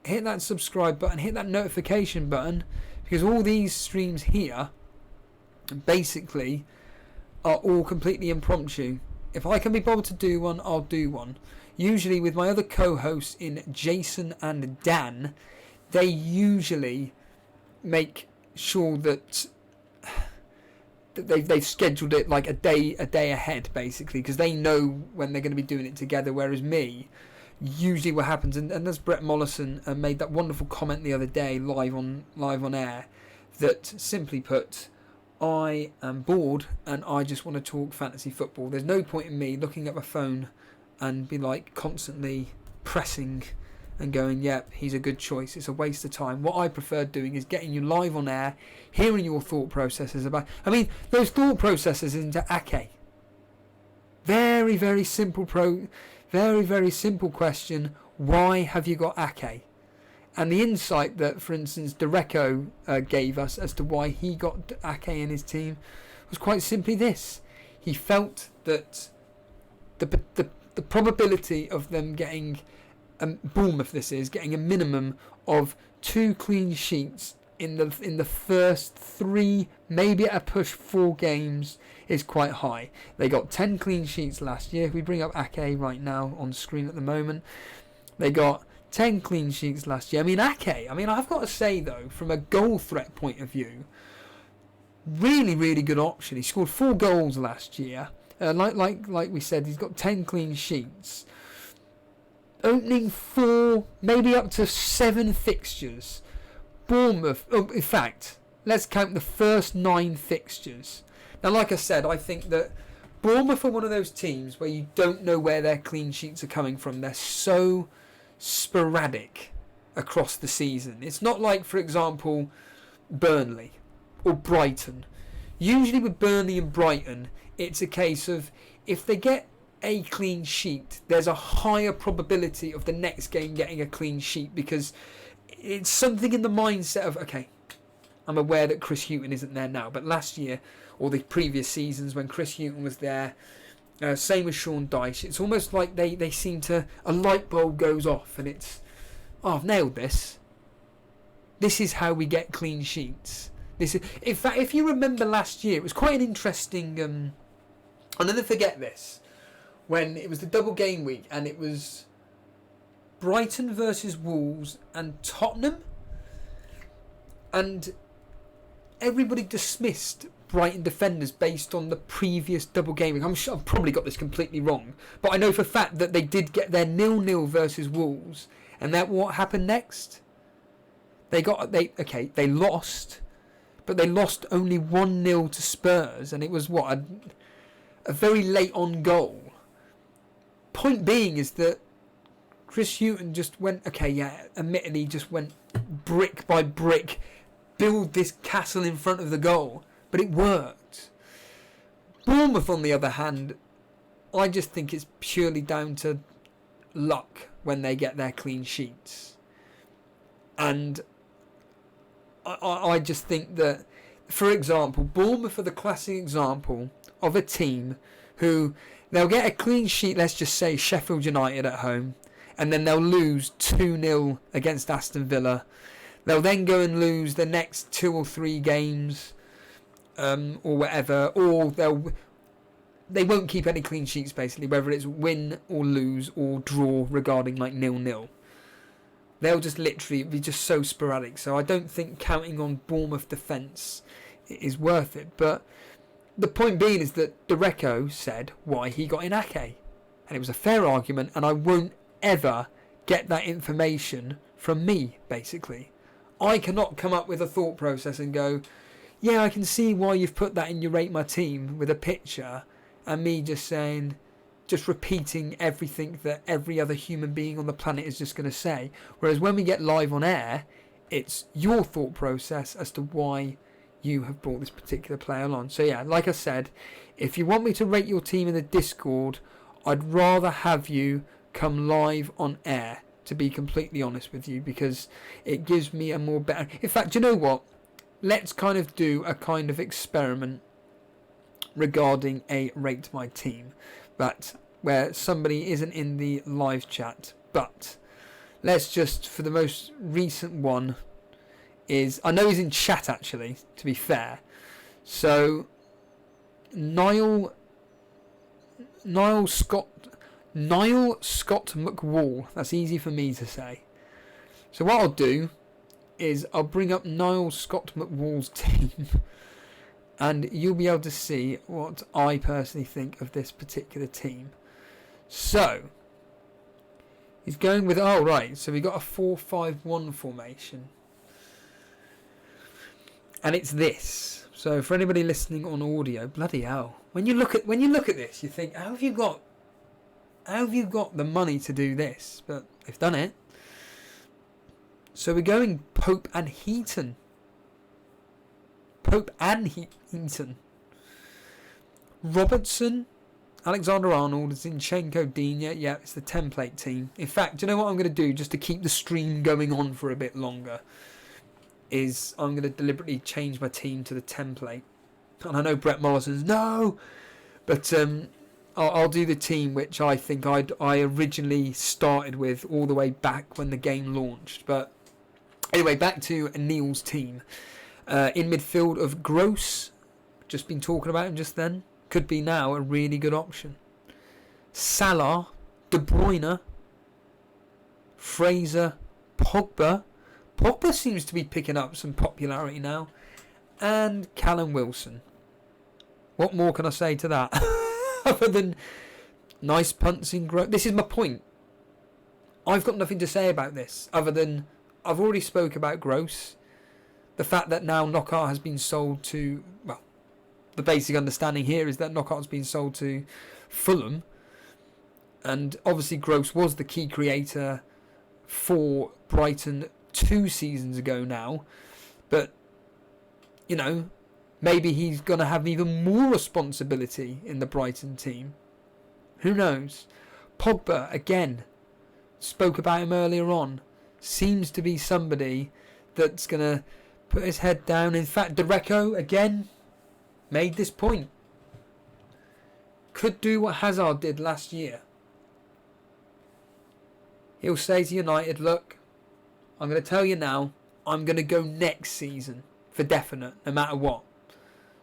S1: hit that subscribe button, hit that notification button, because all these streams here basically are all completely impromptu. If I can be bothered to do one, I'll do one. Usually with my other co-hosts in Jason and Dan, they usually make sure that they've scheduled it like a day ahead, basically, because they know when they're going to be doing it together. Whereas me, usually what happens, and as Brett Mollison made that wonderful comment the other day live on air, that simply put, I am bored and I just want to talk fantasy football. There's no point in me looking at my phone and be like constantly pressing and going, yep, he's a good choice. It's a waste of time. What I prefer doing is getting you live on air, hearing your thought processes about... I mean, those thought processes into Ake. Very, very simple very, very simple question. Why have you got Ake? And the insight that, for instance, Dereco gave us as to why he got Ake in his team was quite simply this. He felt that the probability of them getting... Bournemouth getting a minimum of 2 clean sheets in the first 3, maybe at a push 4 games is quite high. They got 10 clean sheets last year. If we bring up Ake right now on screen at the moment, they got 10 clean sheets last year. I mean, Ake, I've got to say though, from a goal threat point of view, really, really good option. He scored 4 goals last year. Like we said, he's got 10 clean sheets. Opening 4, maybe up to 7 fixtures. Bournemouth, in fact, let's count the first 9 fixtures. Now, like I said, I think that Bournemouth are one of those teams where you don't know where their clean sheets are coming from. They're so sporadic across the season. It's not like, for example, Burnley or Brighton. Usually with Burnley and Brighton, it's a case of if they get a clean sheet, there's a higher probability of the next game getting a clean sheet, because it's something in the mindset of, okay, I'm aware that Chris Hughton isn't there now, but last year or the previous seasons when Chris Hughton was there, same with Sean Dyche, it's almost like they seem to, a light bulb goes off and it's, oh, I've nailed this. This is how we get clean sheets. This is, in fact, if you remember last year, it was quite an interesting, I'll never forget this, when it was the double game week and it was Brighton versus Wolves and Tottenham, and everybody dismissed Brighton defenders based on the previous double game week. I'm sure I've probably got this completely wrong, but I know for a fact that they did get their 0-0 versus Wolves, and that what happened next? They lost, but they lost only 1-0 to Spurs, and it was what, a very late on goal. Point being is that Chris Hughton just went, admittedly just went brick by brick, build this castle in front of the goal, but it worked. Bournemouth, on the other hand, I just think it's purely down to luck when they get their clean sheets. And I just think that, for example, Bournemouth are the classic example of a team who they'll get a clean sheet, let's just say Sheffield United at home, and then they'll lose 2-0 against Aston Villa. They'll then go and lose the next 2 or 3 games, or whatever, or they won't keep any clean sheets basically, whether it's win or lose or draw regarding like 0-0. They'll just literally be just so sporadic. So I don't think counting on Bournemouth defence is worth it. But the point being is that Dereco said why he got in Ake. And it was a fair argument, and I won't ever get that information from me, basically. I cannot come up with a thought process and go, yeah, I can see why you've put that in your Rate My Team with a picture, and me just saying, just repeating everything that every other human being on the planet is just going to say. Whereas when we get live on air, it's your thought process as to why you have brought this particular player on. So yeah, like I said, if you want me to rate your team in the Discord, I'd rather have you come live on air, to be completely honest with you, because it gives me a more better... In fact, you know what? Let's kind of do a kind of experiment regarding a Rate My Team, but where somebody isn't in the live chat. But let's just, for the most recent one, is... I know he's in chat, actually, to be fair. So, Niall Scott McWall. That's easy for me to say. So what I'll do is I'll bring up Niall Scott McWall's team, and you'll be able to see what I personally think of this particular team. So he's going with... Oh, right. So we got a 4-5-1 formation. And it's this. So for anybody listening on audio, bloody hell. When you look at this, you think, how have you got the money to do this? But they've done it. So we're going Pope and Heaton. Robertson, Alexander-Arnold, Zinchenko, Digne. Yeah, it's the template team. In fact, do you know what I'm going to do just to keep the stream going on for a bit longer? Is I'm going to deliberately change my team to the template. And I know Brett Morrison's no, but I'll do the team which I think I originally started with all the way back when the game launched. But anyway, back to Neil's team. In midfield of Gross, just been talking about him just then, could be now a really good option. Salah, De Bruyne, Fraser, Pogba. Pogba seems to be picking up some popularity now. And Callum Wilson. What more can I say to that? Other than nice punts in growth. This is my point. I've got nothing to say about this. Other than I've already spoke about Gross. The fact that now Knockout has been sold to... Well, the basic understanding here is that Knockout has been sold to Fulham. And obviously Gross was the key creator for Brighton 2 seasons ago now, but you know, maybe he's going to have even more responsibility in the Brighton team. Who knows? Pogba, again, spoke about him earlier on, seems to be somebody that's going to put his head down. In fact, Dereco, again, made this point. Could do what Hazard did last year. He'll say to United, look, I'm going to tell you now, I'm going to go next season for definite, no matter what.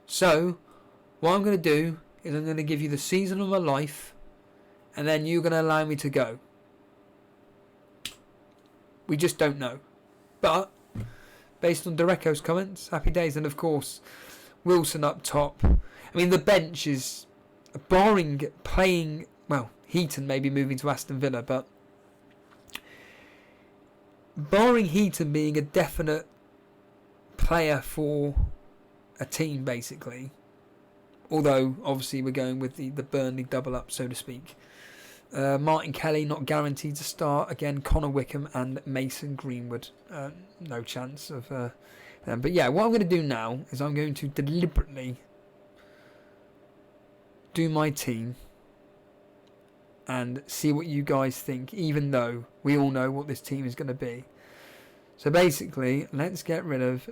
S1: So, what I'm going to do is I'm going to give you the season of my life, and then you're going to allow me to go. We just don't know. But, based on Dereco's comments, happy days. And of course, Wilson up top. I mean, the bench is, barring playing, well, Heaton maybe moving to Aston Villa, but barring Heaton being a definite player for a team, basically, although obviously we're going with the Burnley double up, so to speak. Martin Kelly not guaranteed to start. Again, Connor Wickham and Mason Greenwood. No chance of them. But yeah, what I'm going to do now is I'm going to deliberately do my team and see what you guys think, even though we all know what this team is going to be. So basically, let's get rid of...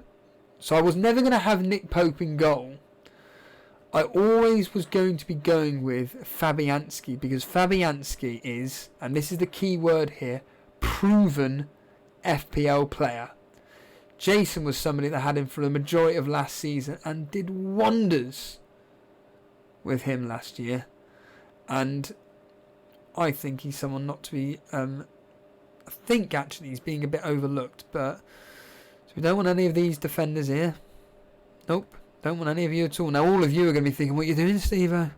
S1: So I was never going to have Nick Pope in goal. I always was going to be going with Fabianski, because Fabianski is, and this is the key word here, proven FPL player. Jason was somebody that had him for the majority of last season and did wonders with him last year. And I think he's someone not to be... I think actually he's being a bit overlooked, but... So we don't want any of these defenders here. Nope. Don't want any of you at all. Now all of you are going to be thinking, what are you doing, Steve-O?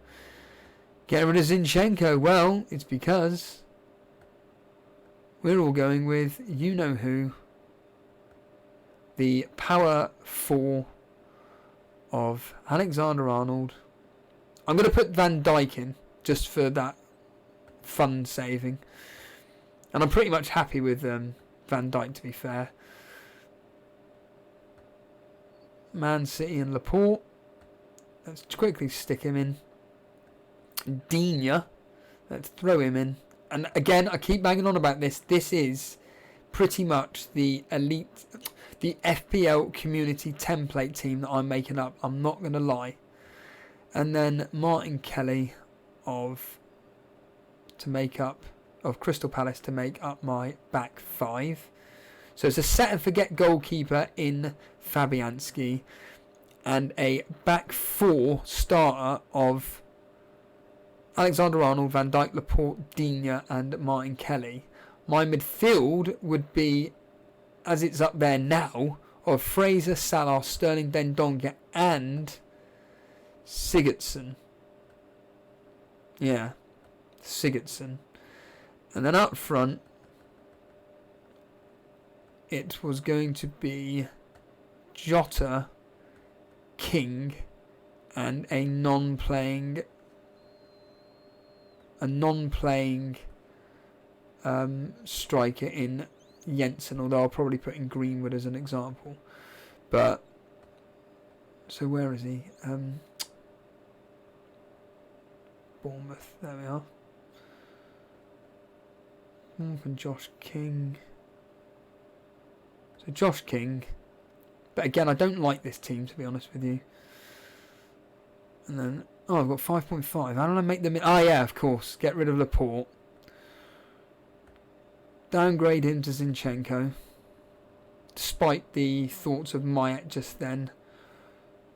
S1: Get rid of Zinchenko. Well, it's because we're all going with you-know-who. The power 4 of Alexander-Arnold. I'm going to put Van Dijk in, just for that fun saving. And I'm pretty much happy with Van Dijk, to be fair. Man City and Laporte. Let's quickly stick him in. Digne. Let's throw him in. And again, I keep banging on about this. This is pretty much the elite, the FPL community template team that I'm making up. I'm not going to lie. And then Martin Kelly of Crystal Palace to make up my back 5. So it's a set and forget goalkeeper in Fabianski and a back 4 starter of Alexander-Arnold, Van Dijk, Laporte, Digne and Martin Kelly. My midfield would be, as it's up there now, of Fraser, Salah, Sterling, Dendonka and Sigurdsson. Yeah, Sigurdsson. And then up front, it was going to be Jota, King, and a non-playing striker in Jensen, although I'll probably put in Greenwood as an example. But so where is he? Bournemouth. There we are. For Josh King. So Josh King. But again, I don't like this team, to be honest with you. And then, oh, I've got 5.5. How did I make them? Oh, yeah, of course. Get rid of Laporte. Downgrade him to Zinchenko. Despite the thoughts of Mayet just then.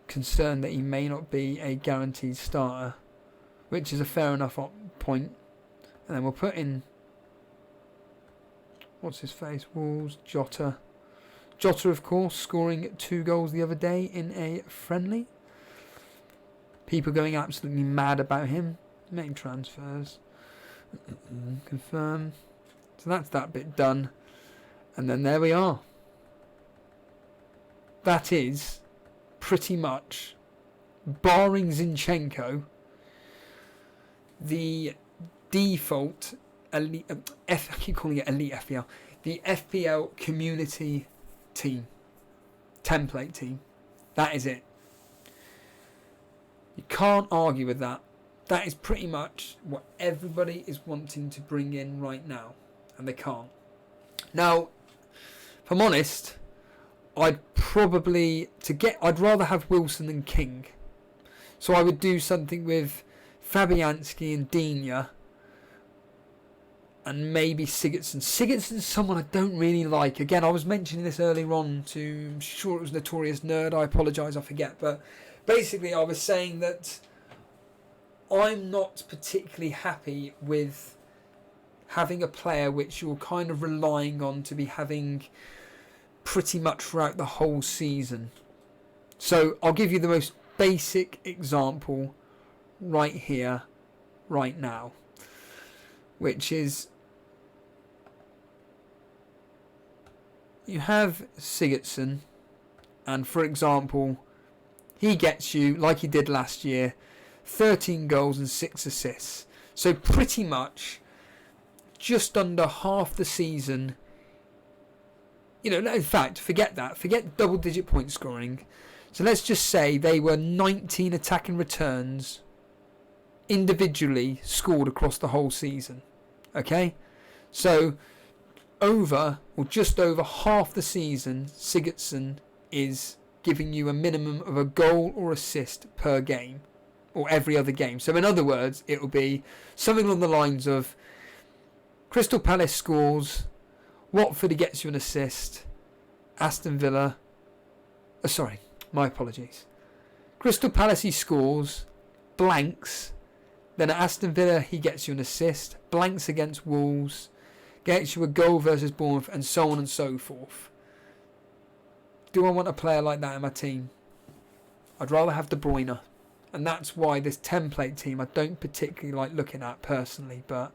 S1: Concerned that he may not be a guaranteed starter. Which is a fair enough point. And then we'll put in... What's his face? Wolves, Jota. Jota, of course, scoring 2 goals the other day in a friendly. People going absolutely mad about him. Making transfers. Confirm. So that's that bit done. And then there we are. That is pretty much, barring Zinchenko, the default elite, I keep calling it elite FPL, the FPL community team, template team. That is it. You can't argue with that. That is pretty much what everybody is wanting to bring in right now, and they can't. Now, if I'm honest, I'd rather have Wilson than King. So I would do something with Fabianski and Digne and maybe Sigurdsson. Sigurdsson's someone I don't really like. Again, I was mentioning this earlier on to, I'm sure it was Notorious Nerd, I apologise, I forget. But basically I was saying that I'm not particularly happy with having a player which you're kind of relying on to be having pretty much throughout the whole season. So I'll give you the most basic example right here, right now, which is you have Sigurdsson, and for example, he gets you, like he did last year, 13 goals and 6 assists. So pretty much just under half the season. You know, in fact, forget that. Forget double-digit point scoring. So let's just say they were 19 attacking returns individually scored across the whole season. Okay? So, over, or just over half the season, Sigurdsson is giving you a minimum of a goal or assist per game, or every other game. So in other words, it will be something along the lines of Crystal Palace scores, Watford gets you an assist, Aston Villa, sorry, my apologies. Crystal Palace he scores, blanks, then at Aston Villa he gets you an assist, blanks against Wolves, gets you a goal versus Bournemouth, and so on and so forth. Do I want a player like that in my team? I'd rather have De Bruyne. And that's why this template team I don't particularly like looking at personally, but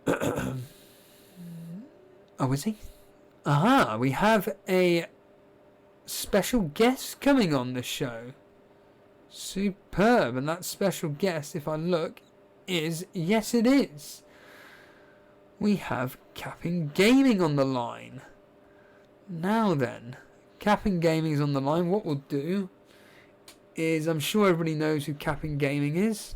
S1: oh, is he? Aha, we have a special guest coming on the show. Superb. And that special guest, if I look, is, yes it is, we have Capping Gaming on the line. Now then, Capping Gaming is on the line. What we'll do is, I'm sure everybody knows who Capping Gaming is.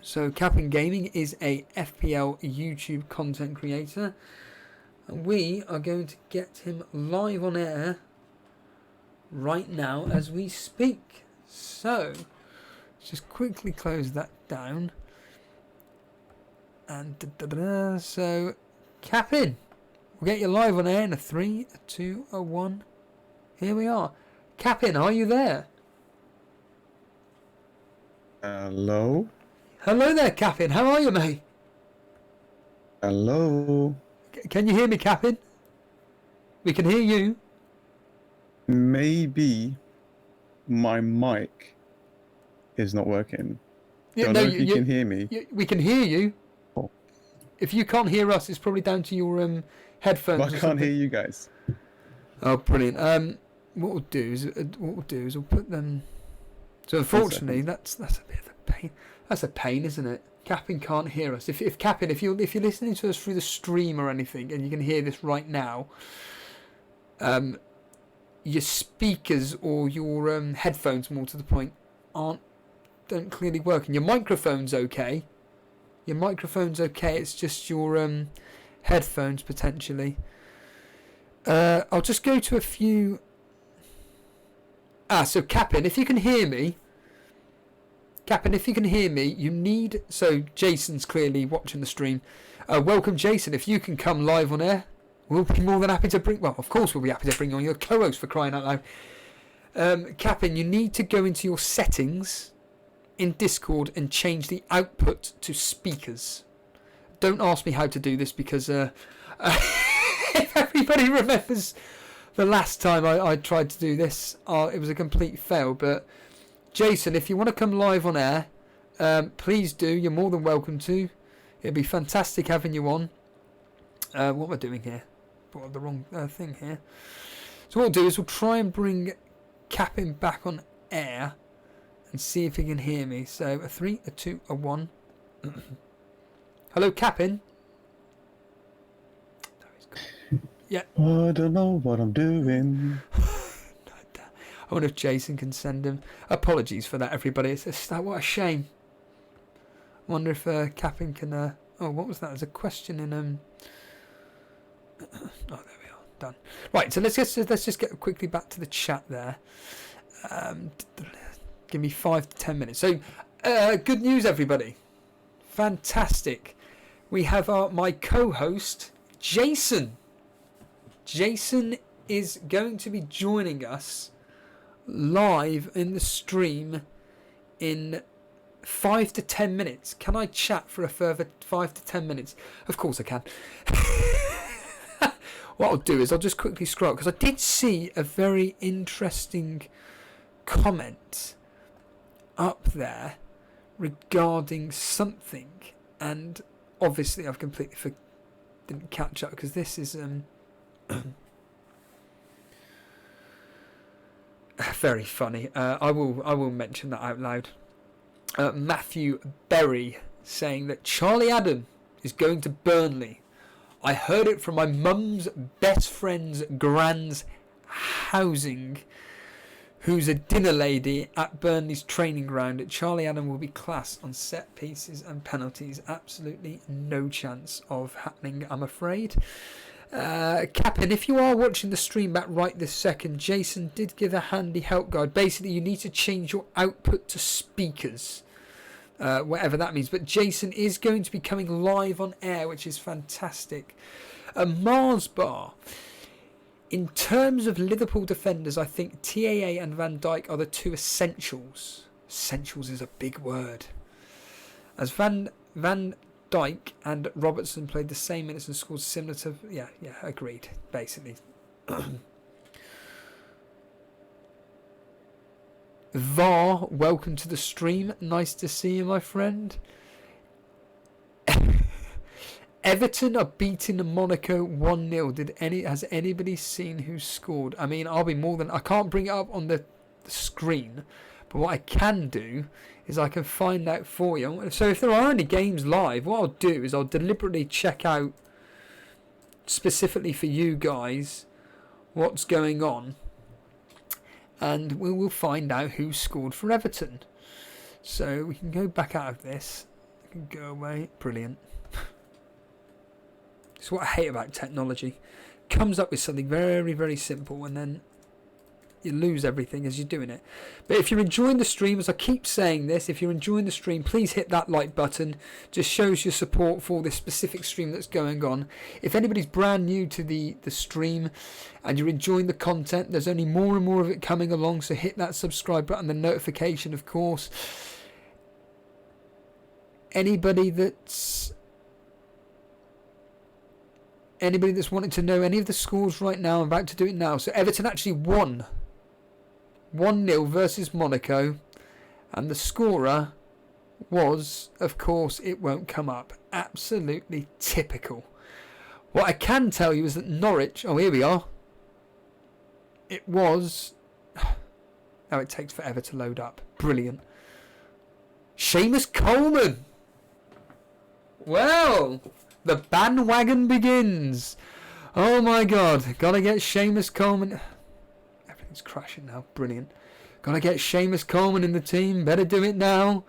S1: So Capping Gaming is a FPL YouTube content creator, and we are going to get him live on air right now as we speak. So let's just quickly close that down. And so Capping, we'll get you live on air in a 3, a 2, a 1. Here we are. Capping, are you there?
S7: Hello?
S1: Hello there, Capping. How are you, mate?
S7: Hello?
S1: Can you hear me, Capping? We can hear you.
S7: Maybe my mic is not working. Don't know if you can hear me.
S1: We can hear you.
S7: Oh.
S1: If you can't hear us, it's probably down to your headphones.
S7: But I can't hear you guys.
S1: Oh, brilliant. What we'll do is we'll put them. So unfortunately, that's a bit of a pain. That's a pain, isn't it? Capping can't hear us. If Capping, if you're listening to us through the stream or anything, and you can hear this right now, your speakers or your headphones, more to the point, don't clearly work. And your microphone's okay. Your microphone's okay. It's just your headphones potentially. I'll just go to a few. So Capping, if you can hear me. Capping, if you can hear me, you need... So Jason's clearly watching the stream. Welcome, Jason. If you can come live on air, we'll be more than happy to bring... Well, of course we'll be happy to bring on your co-host, for crying out loud. Capping, you need to go into your settings in Discord and change the output to speakers. Don't ask me how to do this because if everybody remembers the last time I tried to do this, it was a complete fail. But Jason, if you want to come live on air, please do. You're more than welcome to. It'd be fantastic having you on. What am I doing here? Brought up the wrong thing here. So what we'll do is we'll try and bring Capping back on air and see if he can hear me. So a 3, a 2, a 1. Hello, Capping. Yeah.
S7: I don't know what I'm doing.
S1: I wonder if Jason can send him. Apologies for that, everybody. It's just, what a shame. I wonder if Capping can. Oh, what was that? There's a question in. Oh, there we are. Done. Right. So let's just get quickly back to the chat there. Give me 5 to 10 minutes. So, good news, everybody. Fantastic. We have my co-host Jason. Jason is going to be joining us live in the stream in 5 to 10 minutes. Can I chat for a further 5 to 10 minutes? Of course I can. What I'll do is I'll just quickly scroll, because I did see a very interesting comment up there regarding something, and obviously I've completely didn't catch up, because this is very funny. I will mention that out loud. Matthew Berry saying that Charlie Adam is going to Burnley. I heard it from my mum's best friend's grand's housing, who's a dinner lady at Burnley's training ground. Charlie Adam will be class on set pieces and penalties. Absolutely no chance of happening, I'm afraid. Captain, if you are watching the stream back right this second, Jason did give a handy help guide. Basically, you need to change your output to speakers, whatever that means. But Jason is going to be coming live on air, which is fantastic. Mars Bar. In terms of Liverpool defenders, I think TAA and Van Dijk are the two essentials. Essentials is a big word. As Van Dijk and Robertson played the same minutes and scored similar to... Yeah, agreed, basically. VAR, welcome to the stream. Nice to see you, my friend. Everton are beating Monaco 1-0. Has anybody seen who scored? I mean, I'll be more than... I can't bring it up on the screen, but what I can do is I can find out for you. So if there are any games live, what I'll do is I'll deliberately check out specifically for you guys what's going on, and we will find out who scored for Everton. So we can go back out of this. I can go away. Brilliant. It's what I hate about technology. Comes up with something very, very simple, and then you lose everything as you're doing it. But if you're enjoying the stream, as I keep saying this, if you're enjoying the stream, please hit that like button. Just shows your support for this specific stream that's going on. If anybody's brand new to the stream and you're enjoying the content, there's only more and more of it coming along, so hit that subscribe button, the notification, of course. Anybody that's wanting to know any of the scores right now, I'm about to do it now. So Everton actually won 1-0 versus Monaco, and the scorer was, of course, it won't come up. Absolutely typical. What I can tell you is that Norwich... Oh, here we are. It was... Now it takes forever to load up. Brilliant. Seamus Coleman. Well... The bandwagon begins. Oh my god. Gotta get Seamus Coleman. Everything's crashing now. Brilliant. Gotta get Seamus Coleman in the team. Better do it now.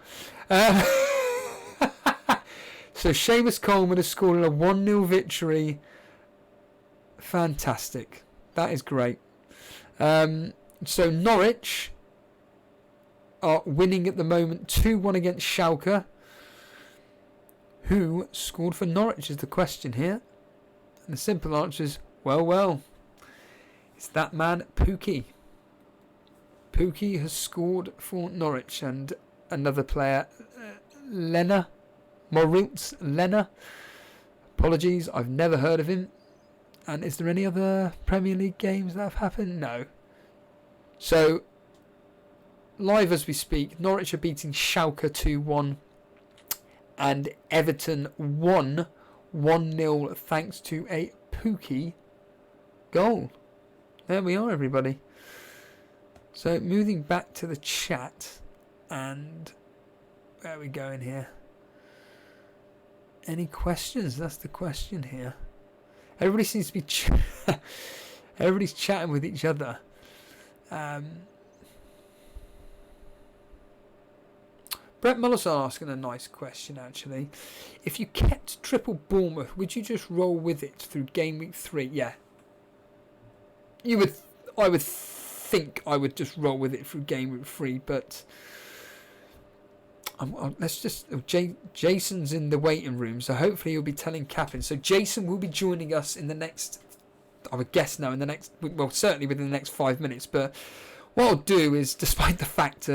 S1: So Seamus Coleman has scored a 1-0 victory. Fantastic. That is great. So Norwich are winning at the moment 2-1 against Schalke. Who scored for Norwich is the question here. And the simple answer is, well. It's that man, Pookie. Pookie has scored for Norwich. And another player, Moritz Lena. Apologies, I've never heard of him. And is there any other Premier League games that have happened? No. So, live as we speak, Norwich are beating Schalke 2-1. And Everton won 1-0 thanks to a Pookie goal. There we are, everybody. So moving back to the chat, and where are we going here? Any questions? That's the question here. Everybody seems to be everybody's chatting with each other. Brett Mullisar asking a nice question, actually. If you kept triple Bournemouth, would you just roll with it through game week 3? Yeah. I would think I would just roll with it through game week 3, but let's just... Jason's in the waiting room, so hopefully he'll be telling Captain. So Jason will be joining us in the next... I would guess now in the next... Well, certainly within the next 5 minutes, but what I'll do is, despite the fact...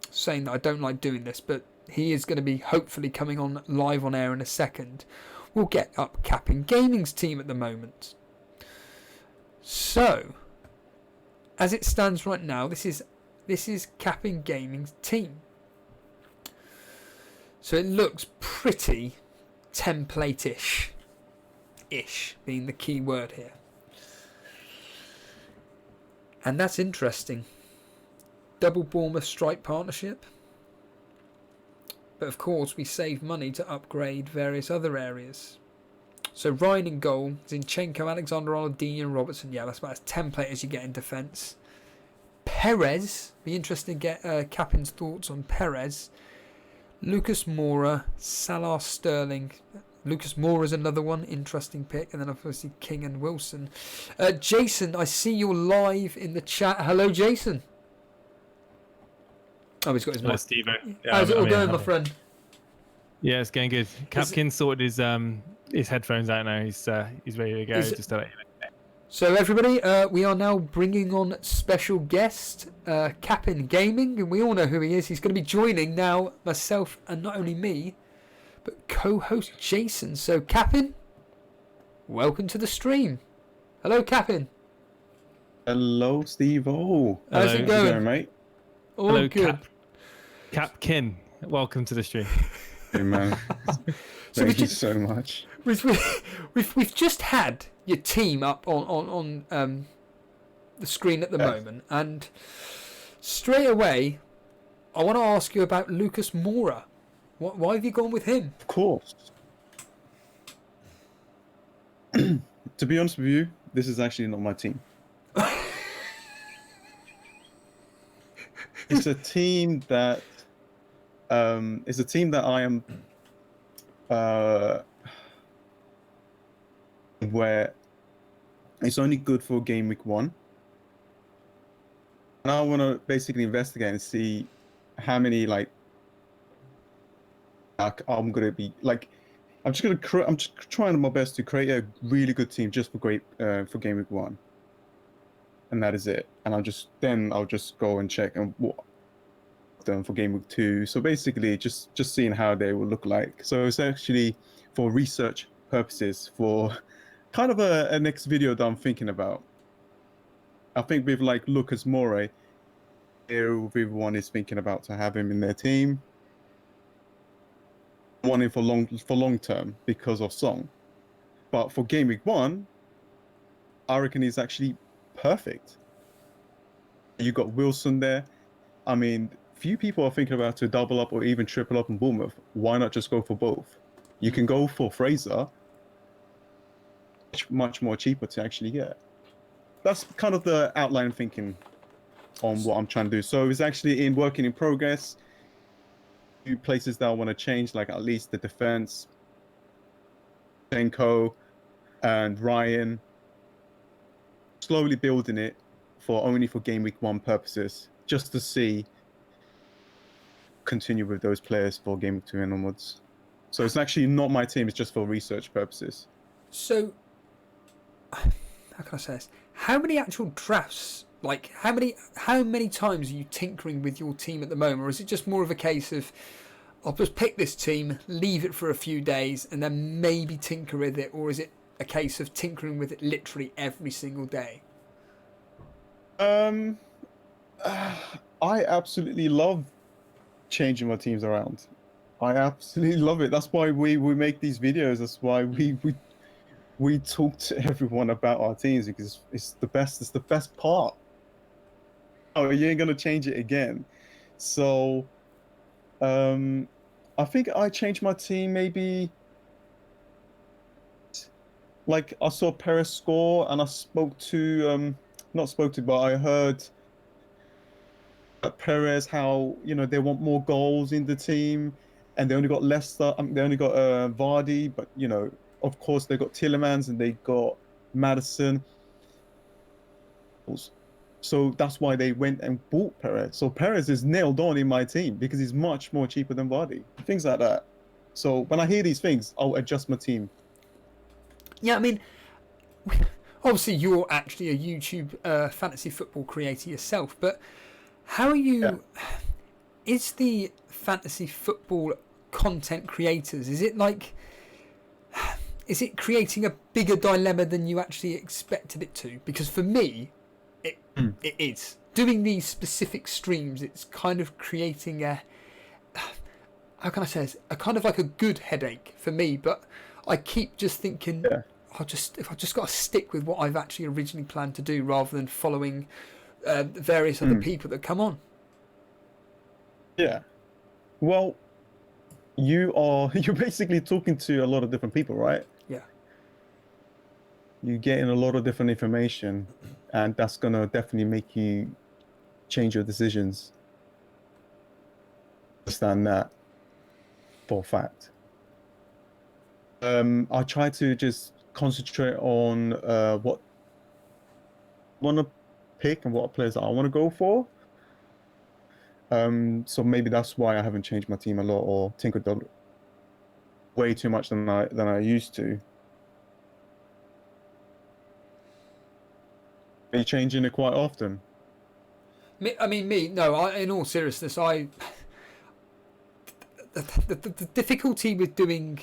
S1: saying that I don't like doing this, but he is going to be hopefully coming on live on air in a second. We'll get up Capping Gaming's team at the moment. So, as it stands right now, this is Capping Gaming's team. So it looks pretty template-ish. Ish being the key word here. And that's interesting. Double Bournemouth strike partnership. But of course we save money to upgrade various other areas. So Ryan in goal, Zinchenko, Alexander-Arnold, Dean and Robertson. Yeah, that's about as template as you get in defence. Perez. Be interesting to get Captain's thoughts on Perez. Lucas Moura, Salah, Sterling. Lucas Moura's another one, interesting pick. And then obviously King and Wilson. Jason, I see you're live in the chat. Hello, Jason. Oh, he's got his mic.
S8: Steve.
S1: How's it all going, my friend?
S8: Yeah, it's going good. Capkin sorted his headphones out now. He's ready to go. Just to let you know.
S1: So everybody, we are now bringing on special guest, Capin Gaming, and we all know who he is. He's going to be joining now myself, and not only me, but co-host Jason. So Capin, welcome to the stream. Hello, Capin.
S7: Hello, Steve-O.
S1: How's it going,
S7: mate?
S1: All
S8: Hello,
S1: good.
S8: Capkin. Welcome to the stream.
S7: Hey, man. Thank you so much.
S1: We've just had your team up on the screen at the moment, and straight away, I want to ask you about Lucas Moura. Why have you gone with him?
S7: Of course. To be honest with you, this is actually not my team. It's a team that I am where it's only good for game week 1, and I want to basically investigate and see how many I'm gonna be like. I'm just trying my best to create a really good team just for game week 1, and that is it. And I'll just go and check and what them for game week 2. So basically, just seeing how they will look like. So it's actually for research purposes, for kind of a next video that I'm thinking about. I think with Lucas Moura, everyone is thinking about to have him in their team. Wanting for long term because of Song, but for game week 1, I reckon he's actually perfect. You got Wilson there. I mean, few people are thinking about to double up or even triple up in Bournemouth. Why not just go for both? You can go for Fraser, much more cheaper to actually get. That's kind of the outline thinking on what I'm trying to do. So it's actually working in progress. Few places that I want to change, like at least the defense, Senko and Ryan. Slowly building it only for game week 1 purposes, just to see continue with those players for game week 2 and onwards. So it's actually not my team; it's just for research purposes.
S1: So, how can I say this? How many actual drafts? Like, how many times are you tinkering with your team at the moment? Or is it just more of a case of, I'll just pick this team, leave it for a few days, and then maybe tinker with it? Or is it a case of tinkering with it literally every single day?
S7: I absolutely love changing my teams around. I absolutely love it. That's why we make these videos. That's why we talk to everyone about our teams, because it's the best. It's the best part. Oh, you ain't gonna change it again. So, I think I changed my team maybe. Like, I saw Perez score, and I but I heard Perez how they want more goals in the team, and they only got Leicester. They only got Vardy, but of course they got Tielemans and they got Maddison. So that's why they went and bought Perez. So Perez is nailed on in my team because he's much more cheaper than Vardy. Things like that. So when I hear these things, I'll adjust my team.
S1: Yeah, I mean, obviously you're actually a YouTube fantasy football creator yourself, but how are you... Yeah. Is the fantasy football content creators, is it creating a bigger dilemma than you actually expected it to? Because for me, it is. Doing these specific streams, it's kind of creating a... How can I say this? A kind of like a good headache for me, but I keep just thinking, I've just got to stick with what I've actually originally planned to do rather than following various other people that come on.
S7: Yeah. Well, you're basically talking to a lot of different people, right?
S1: Yeah.
S7: You're getting a lot of different information, and that's gonna definitely make you change your decisions. Understand that for a fact. I try to just concentrate on what I want to pick and what players that I want to go for. So maybe that's why I haven't changed my team a lot or tinkered way too much than I used to. Are you changing it quite often?
S1: In all seriousness, the difficulty with doing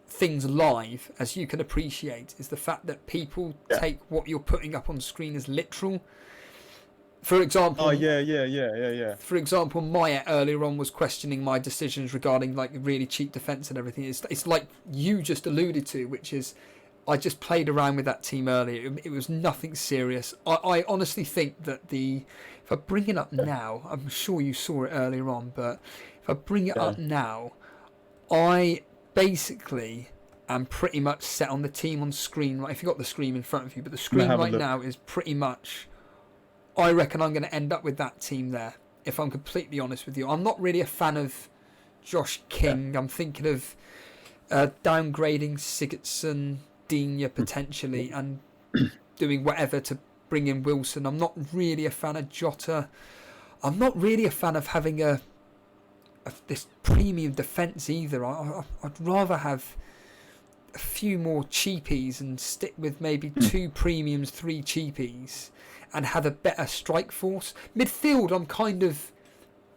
S1: things live, as you can appreciate, is the fact that people take what you're putting up on screen as literal. For example, For example, Maya earlier on was questioning my decisions regarding like really cheap defence and everything. It's like you just alluded to, which is I just played around with that team earlier. It was nothing serious. I honestly think that if I bring it up now, I'm sure you saw it earlier on, but if I bring it up now, I basically am pretty much set on the team on screen. Right, if you've got the screen in front of you, but the screen right now is pretty much, I reckon I'm going to end up with that team there, if I'm completely honest with you. I'm not really a fan of Josh King. I'm thinking of downgrading Sigurdsson, Digne potentially, and doing whatever to bring in Wilson. I'm not really a fan of Jota. I'm not really a fan of having this premium defence either. I'd rather have a few more cheapies and stick with maybe 2 premiums, 3 cheapies, and have a better strike force. Midfield I'm kind of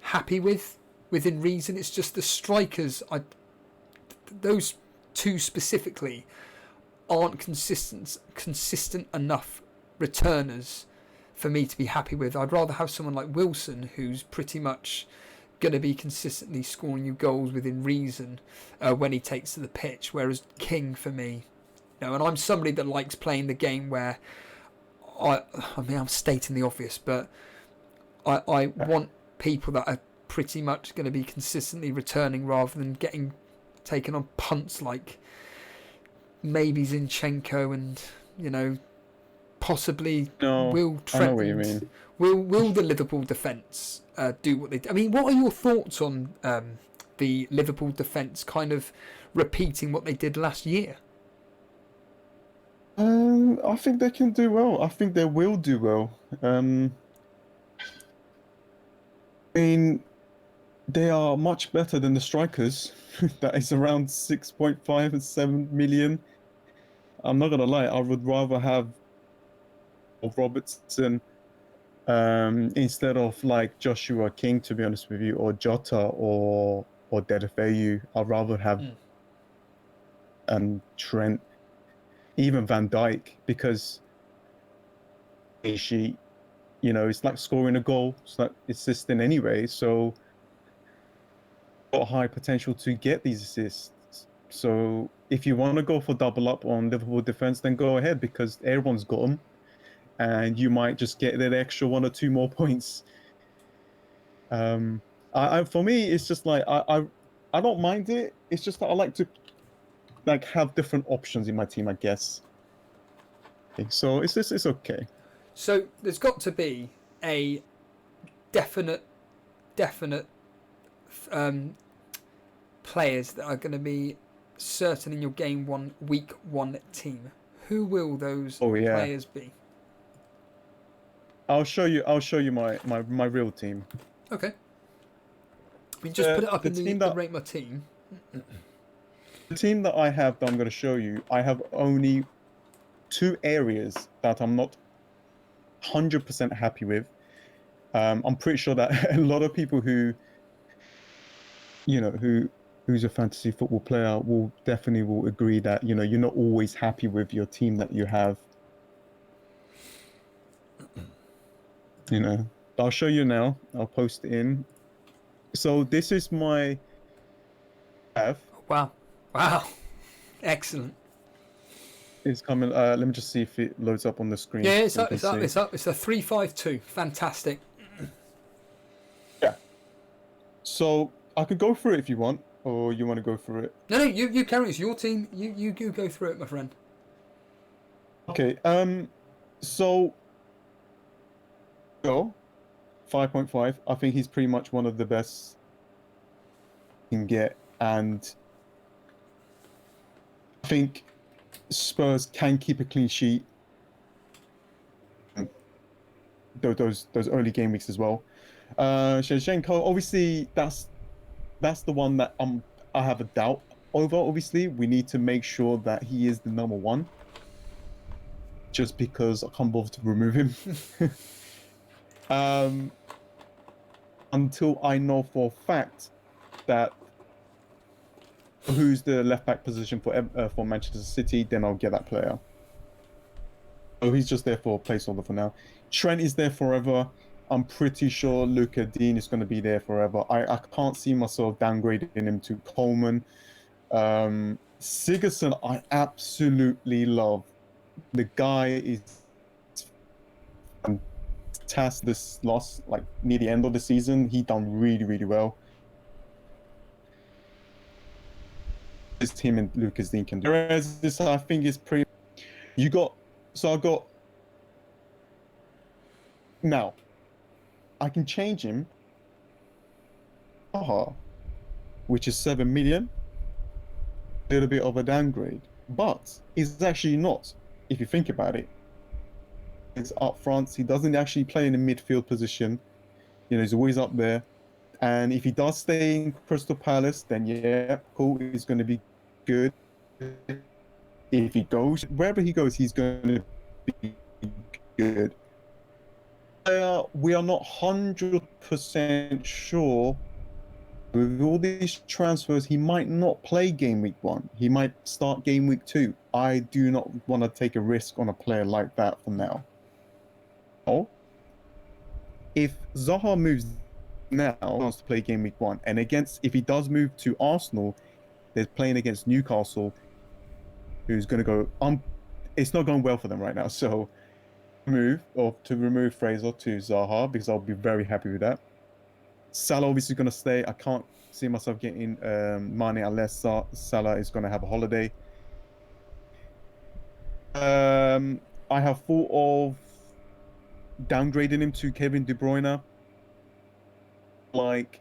S1: happy with, within reason. It's just the strikers, those 2 specifically aren't consistent enough returners for me to be happy with. I'd rather have someone like Wilson, who's pretty much going to be consistently scoring you goals within reason when he takes to the pitch, whereas King for me, and I'm somebody that likes playing the game where I'm stating the obvious, but I want people that are pretty much going to be consistently returning rather than getting taken on punts like maybe Zinchenko and possibly will Trent.
S7: I know what you mean.
S1: Will the Liverpool defence do what they do? I mean, what are your thoughts on the Liverpool defence kind of repeating what they did last year?
S7: I think they can do well. I think they will do well. I mean, they are much better than the strikers. That is around 6.5 and 7 million. I'm not gonna lie. I would rather have Robertson instead of like Joshua King, to be honest with you, or Jota or Dedefeu. I'd rather have Trent, even Van Dijk, because it's like scoring a goal. It's like assisting anyway, so got high potential to get these assists. So if you want to go for double up on Liverpool defense, then go ahead, because everyone's got them, and you might just get that extra 1 or 2 more points. For me, it's just like I don't mind it. It's just that I like to have different options in my team, I guess. So it's okay.
S1: So there's got to be a definite players that are going to be certain in your week 1 team. Who will those players be?
S7: I'll show you my real team.
S1: Okay. We just put it up in the rate my team.
S7: The team that I have that I'm going to show you, I have only 2 areas that I'm not 100% happy with. I'm pretty sure that a lot of people who's a fantasy football player will definitely agree that you're not always happy with your team that you have. I'll show you now. I'll post it in. So this is my
S1: Wow, excellent.
S7: It's coming. Let me just see if it loads up on the screen.
S1: Yeah, it's up. It's a 3-5-2. Fantastic.
S7: Yeah. So I could go through it if you want, or you want to go through it.
S1: No, you carry it. It's your team. You go through it, my friend.
S7: Okay. So 5.5. I think he's pretty much one of the best you can get, and I think Spurs can keep a clean sheet. Those early game weeks as well. Shevchenko, obviously, that's the one that I have a doubt over. Obviously, we need to make sure that he is the number one. Just because I can't bother to remove him. Until I know for a fact that who's the left back position for Manchester City, then I'll get that player. So he's just there for a placeholder for now. Trent is there forever. I'm pretty sure Luca Dean is going to be there forever. I can't see myself downgrading him to Coleman. Sigurdsson, I absolutely love. The guy is fantastic. This loss, like near the end of the season, he done really, really well. Just him and Lucas Dean can do. Whereas this, I think, is pretty. I got. Now, I can change him. Which is 7 million. A little bit of a downgrade, but it's actually not. If you think about it, it's up front. He doesn't actually play in a midfield position. You know, he's always up there. And if he does stay in Crystal Palace, then yeah, cool. He's going to be good. If he goes wherever he goes, he's going to be good. We are not 100% sure. With all these transfers, he might not play game week 1. He might start game week 2. I do not want to take a risk on a player like that for now. Oh, if Zaha moves now, he wants to play game week 1, and if he does move to Arsenal, they're playing against Newcastle, who's going to go. It's not going well for them right now. So, to remove Fraser to Zaha, because I'll be very happy with that. Salah obviously going to stay. I can't see myself getting Mane unless Salah is going to have a holiday. I have thought of downgrading him to Kevin De Bruyne. Like,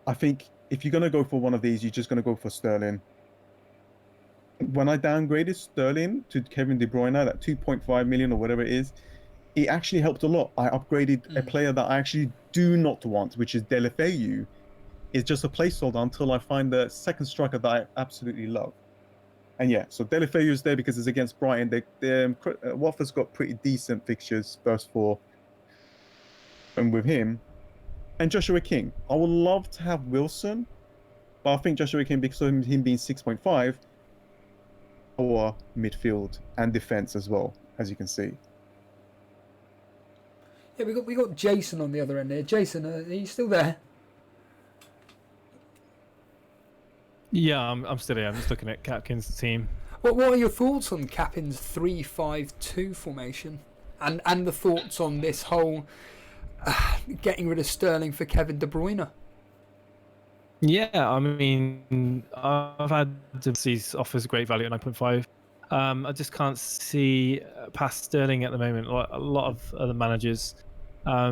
S7: I think if you're going to go for one of these, you're just going to go for Sterling. When I downgraded Sterling to Kevin De Bruyne, that 2.5 million or whatever it is, it actually helped a lot. I upgraded a player that I actually do not want, which is Deulofeu. It's just a placeholder until I find the second striker that I absolutely love. And yeah, so Deulofeu is there because it's against Brighton. Watford's got pretty decent fixtures, first 4. And with him, and Joshua King. I would love to have Wilson, but I think Joshua King, because of him being 6.5, or midfield and defense as well, as you can see.
S1: Yeah, we got Jason on the other end there. Jason, are you still there?
S8: Yeah, I'm still here. I'm just looking at Capkin's team.
S1: What are your thoughts on Capin's 3-5-2 formation, and the thoughts on this whole getting rid of Sterling for Kevin De Bruyne?
S8: Yeah, I mean, I've had C's offers great value at 9.5. I just can't see past Sterling at the moment. Like a lot of other managers. I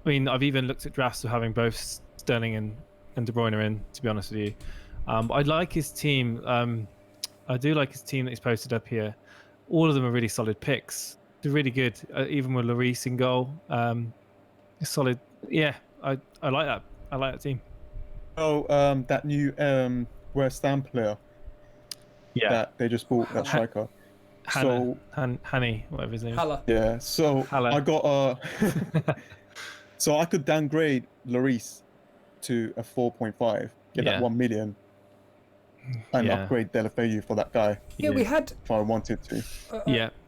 S8: mean, I've even looked at drafts of having both Sterling and De Bruyne in, to be honest with you. I like his team. I do like his team that he's posted up here. All of them are really solid picks. They're really good, even with Lloris in goal. Solid. Yeah, I like that. I like that team.
S7: Oh, that new West Ham player.
S8: Yeah.
S7: That they just bought, that striker.
S8: Hanny, whatever his name is.
S1: Haller.
S7: Yeah, so
S8: Haller.
S7: I got so I could downgrade Lloris to a 4.5, get that 1 million, and upgrade Deulofeu for that guy.
S1: Yeah, we had.
S7: If I wanted to.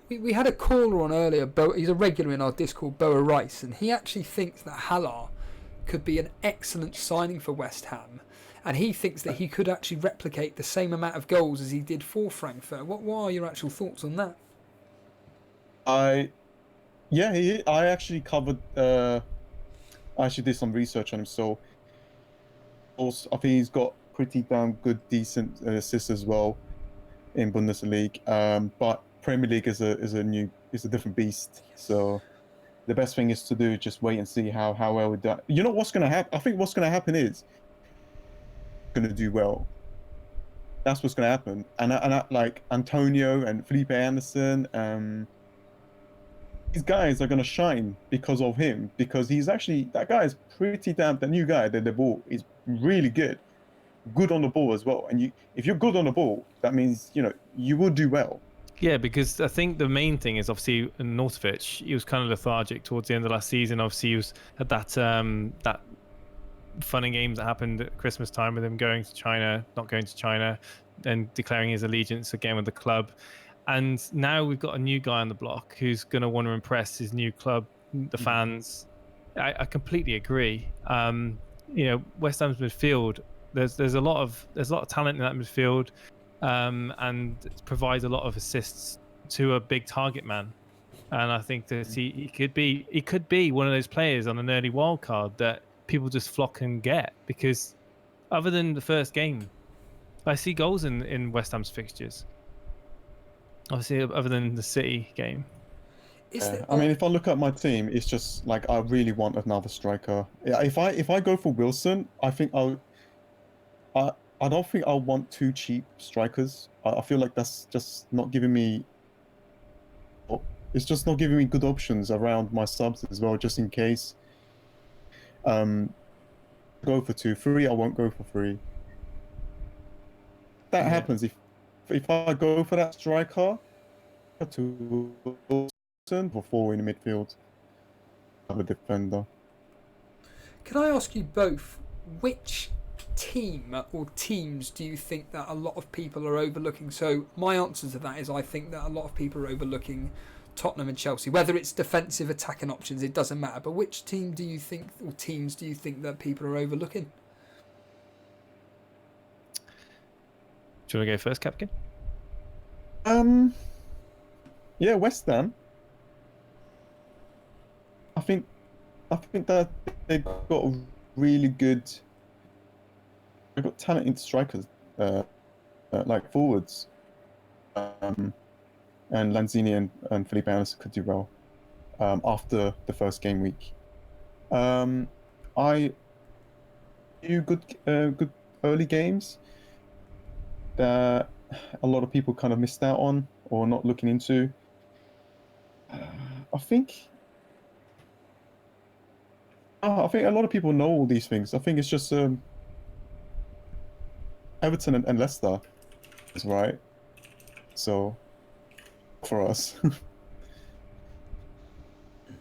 S1: We had a caller on earlier. He's a regular in our Discord, Boa Rice, and he actually thinks that Haller could be an excellent signing for West Ham, and he thinks that he could actually replicate the same amount of goals as he did for Frankfurt. What are your actual thoughts on that?
S7: I actually covered. I actually did some research on him. So, also, I think he's got pretty damn good, decent assists as well in Bundesliga. But Premier League is a different beast. So the best thing is to do just wait and see how well we do. You know what's gonna happen? I think what's gonna happen is gonna do well. That's what's gonna happen. And like Antonio and Felipe Anderson, these guys are gonna shine because of him. Because he's actually that guy is pretty damn. The new guy that they bought is really good on the ball as well. And if you're good on the ball, that means you will do well.
S8: Yeah, because I think the main thing is obviously Nautovic. He was kind of lethargic towards the end of last season. Obviously, he had that fun and games that happened at Christmas time with him going to China, not going to China, and declaring his allegiance again with the club. And now we've got a new guy on the block who's going to want to impress his new club, the fans. I completely agree. West Ham's midfield. There's a lot of talent in that midfield. And provides a lot of assists to a big target man, and I think that he could be one of those players on an early wild card that people just flock and get, because other than the first game, I see goals in West Ham's fixtures. Obviously, other than the City game.
S7: I mean, if I look at my team, it's just like I really want another striker. Yeah, if I go for Wilson, I think I don't think I'll want two cheap strikers. I feel like that's just not giving me. It's just not giving me good options around my subs as well, just in case. Go for 2, 3. I won't go for 3. That happens if I go for that striker. To Wilson for 4 in the midfield. Have a defender.
S1: Can I ask you both which team or teams do you think that a lot of people are overlooking? So my answer to that is I think that a lot of people are overlooking Tottenham and Chelsea. Whether it's defensive, attacking options, it doesn't matter. But which team do you think, or teams do you think that people are overlooking?
S8: Do you want to go first, Captain?
S7: Yeah, West Ham. I think that they've got a really good. They've got talented strikers, like forwards, and Lanzini and Felipe Anderson could do well after the first game week. I do good early games that a lot of people kind of missed out on or not looking into. I think a lot of people know all these things. I think it's just Everton and Leicester is right. So for us,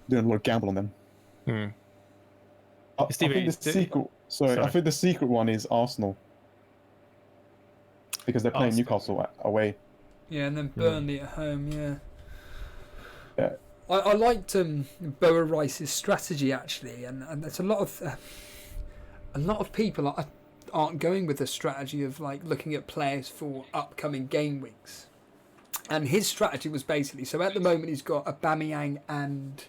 S7: doing a lot of gamble on them. I think the secret. Sorry, I think the secret one is Arsenal because they're playing Newcastle away.
S1: Yeah, and then Burnley at home.
S7: Yeah.
S1: I liked Boa Rice's strategy actually, and there's a lot of people aren't going with the strategy of like looking at players for upcoming game weeks. And his strategy was basically, so at the moment he's got Aubameyang and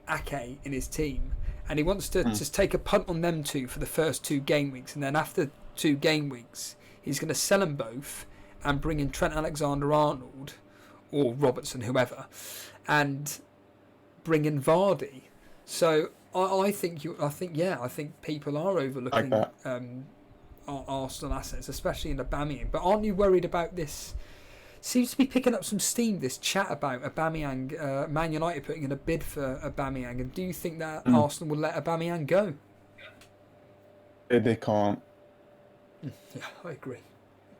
S1: Ake in his team, and he wants to just take a punt on them two for the first 2 game weeks, and then after 2 game weeks he's going to sell them both and bring in Trent Alexander-Arnold or Robertson, whoever, and bring in Vardy. So I think people are overlooking Arsenal assets, especially in Aubameyang. But aren't you worried about this? Seems to be picking up some steam, this chat about Aubameyang, Man United putting in a bid for Aubameyang. And do you think that Arsenal will let Aubameyang go?
S7: They can't.
S1: Yeah, I agree.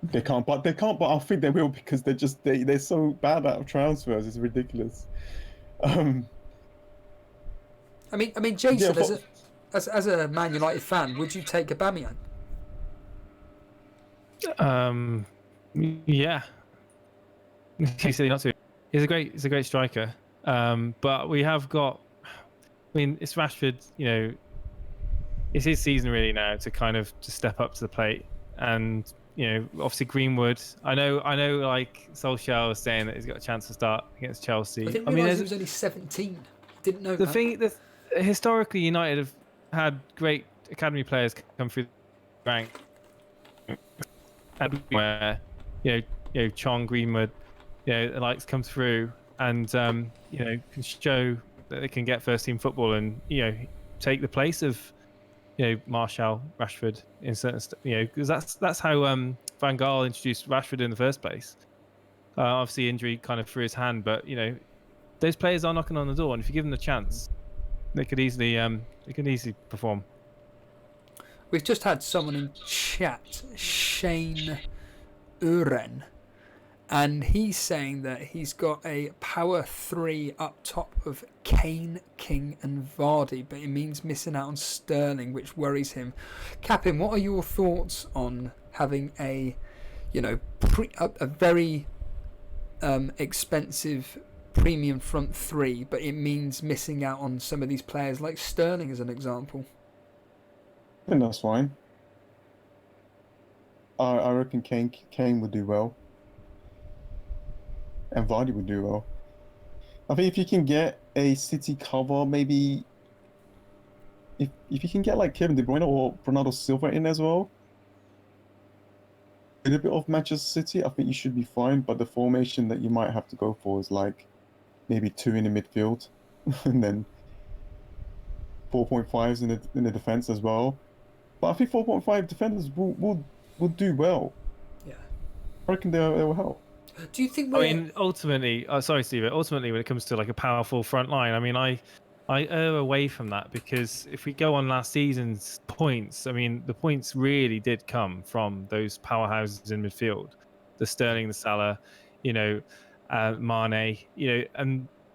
S7: They can't, but I think they will because they're so bad at transfers. It's ridiculous. I
S1: mean, Jason, as a Man United fan, would you take Aubameyang?
S8: Yeah. He's a great striker. But we have got. I mean, it's Rashford. It's his season really now to kind of just step up to the plate, and obviously Greenwood. I know. Like Solskjaer was saying that he's got a chance to start against Chelsea.
S1: I didn't realise he was only 17. Didn't know that.
S8: Historically, United have had great academy players come through the rank, where Chong, Greenwood, the likes come through and can show that they can get first team football and take the place of Martial, Rashford in certain because that's how Van Gaal introduced Rashford in the first place. Obviously injury kind of threw his hand, but those players are knocking on the door, and if you give them the chance, they could easily perform.
S1: We've just had someone in chat, Shane Uren, and he's saying that he's got a power 3 up top of Kane, King and Vardy, but it means missing out on Sterling, which worries him. Captain, what are your thoughts on having a very expensive premium front 3, but it means missing out on some of these players like Sterling as an example?
S7: I think that's fine. I reckon Kane would do well. And Vardy would do well. I think if you can get a City cover, maybe if you can get like Kevin De Bruyne or Bernardo Silva in as well, a little bit of Manchester City, I think you should be fine. But the formation that you might have to go for is like maybe 2 in the midfield, and then 4.5s in the defense as well. But I think 4.5 defenders will do well.
S1: Yeah,
S7: I reckon they will help.
S1: Do you think?
S8: I mean, ultimately, sorry, Steve. Ultimately, when it comes to like a powerful front line, I mean, I err away from that, because if we go on last season's points, I mean, the points really did come from those powerhouses in midfield, the Sterling, the Salah, Mane,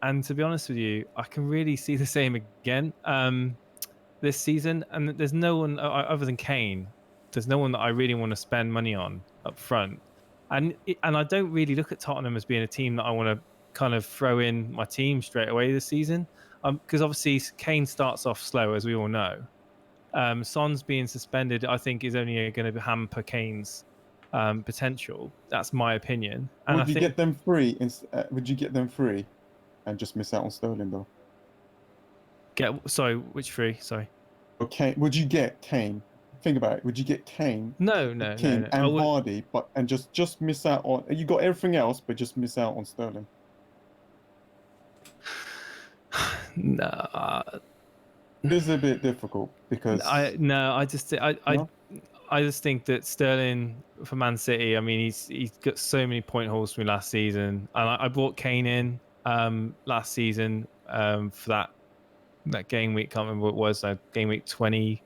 S8: and to be honest with you, I can really see the same again this season. And there's no one other than Kane. There's no one that I really want to spend money on up front. And I don't really look at Tottenham as being a team that I want to kind of throw in my team straight away this season. Because obviously Kane starts off slow, as we all know. Son's being suspended, I think, is only going to hamper Kane's potential. That's my opinion. And
S7: Would you get them free? Would you get them free, and just miss out on Sterling though?
S8: Which free? Sorry.
S7: Okay. Would you get Kane? Think about it. Would you get Kane?
S8: No.
S7: And Vardy, and just miss out on? You got everything else, but just miss out on Sterling.
S8: No.
S7: This is a bit difficult because
S8: I just think that Sterling for Man City, I mean, he's got so many point holes from last season, and I brought Kane in last season for that game week. Can't remember what it was, game week 20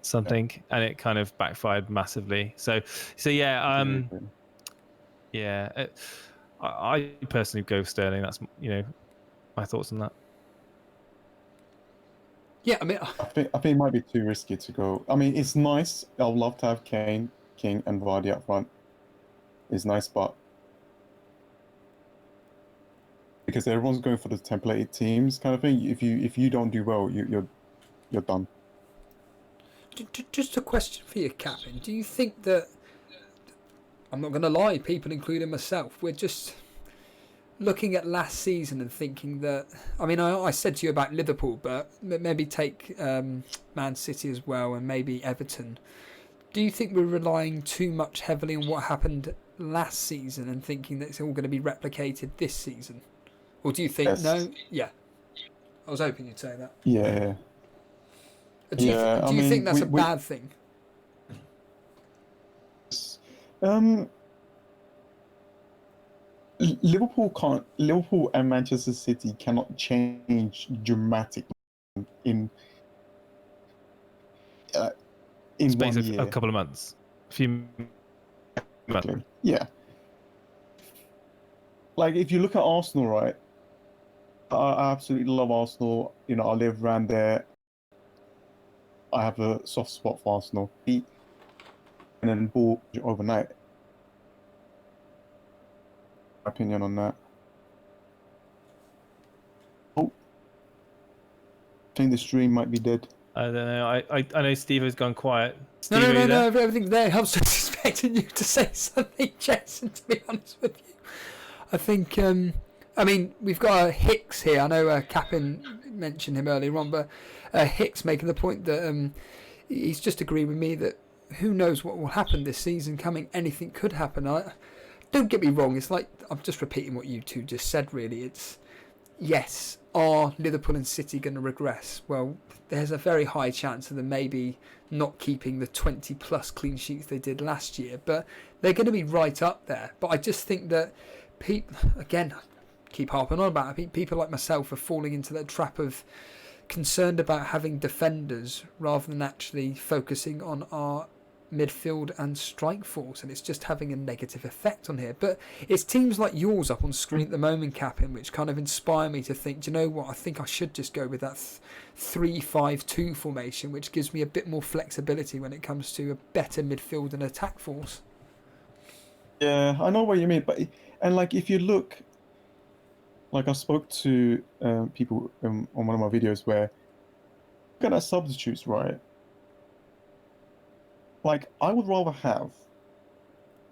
S8: something, and it kind of backfired massively. So yeah, I personally go with Sterling. That's my thoughts on that.
S1: Yeah, I mean,
S7: I think it might be too risky to go. I mean, it's nice. I'd love to have Kane, King, and Vardy up front. It's nice, but because everyone's going for the templated teams kind of thing. If you don't do well, you're done.
S1: Just a question for you, Captain. Do you think that, I'm not going to lie, people, including myself, we're just looking at last season and thinking that, I mean, I said to you about Liverpool, but maybe take Man City as well, and maybe Everton. Do you think we're relying too much heavily on what happened last season and thinking that it's all going to be replicated this season? Or do you think, no? Yeah. I was hoping you'd say that.
S7: Yeah.
S1: Do you think that's a bad thing?
S7: Liverpool and Manchester City cannot change dramatically in
S8: Space
S7: 1
S8: of
S7: year.
S8: a couple of months, a few months.
S7: Yeah. Like if you look at Arsenal, right? I absolutely love Arsenal. I live around there. I have a soft spot for Arsenal. And then bought overnight. My opinion on that. Oh, I think the stream might be dead.
S8: I don't know. I know Steve has gone quiet.
S1: No,
S8: Steve,
S1: no, everything's there. I was just expecting you to say something, Jason, to be honest with you. I think, I mean, we've got Hicks here. I know Capin mentioned him earlier on, but Hicks making the point that he's just agreed with me that who knows what will happen this season coming. Anything could happen. Don't get me wrong. It's like, I'm just repeating what you two just said, really. It's, yes, are Liverpool and City going to regress? Well, there's a very high chance of them maybe not keeping the 20 plus clean sheets they did last year, but they're going to be right up there. But I just think that again, keep harping on about it, people like myself are falling into that trap of concerned about having defenders rather than actually focusing on our midfield and strike force, and it's just having a negative effect on here. But it's teams like yours up on screen at the moment, Capin, which kind of inspire me to think, do you know what, I think I should just go with that 3-5-2 formation, which gives me a bit more flexibility when it comes to a better midfield and attack force.
S7: Yeah, I know what you mean, but like if you look, like I spoke to people on one of my videos where look at our substitutes, right? Like, I would rather have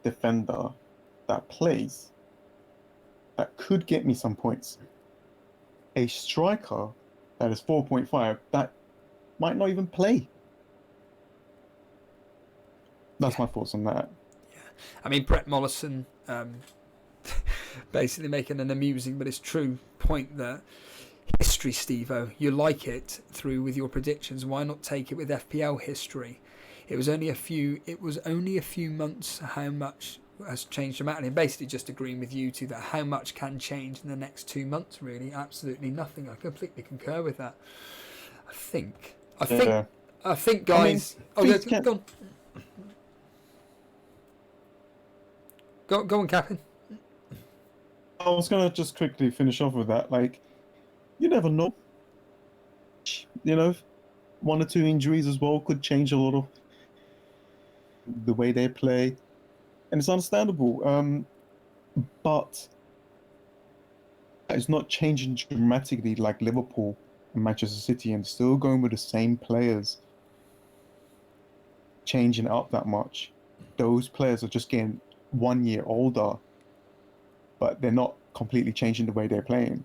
S7: defender that plays, that could get me some points. A striker that is 4.5 that might not even play. That's my thoughts on that.
S1: Yeah, I mean, Brett Mollison basically making an amusing, but it's true point that history, Steve-O, you like it through with your predictions. Why not take it with FPL history? It was only a few months how much has changed dramatically, and basically just agreeing with you two that how much can change in the next 2 months, really. Absolutely nothing. I completely concur with that. I think guys, go on. Go on, Captain.
S7: I was gonna just quickly finish off with that. Like, you never know. You know, 1 or 2 injuries as well could change a lot of the way they play, and it's understandable. But it's not changing dramatically like Liverpool and Manchester City, and still going with the same players, changing it up that much. Those players are just getting 1 year older, but they're not completely changing the way they're playing.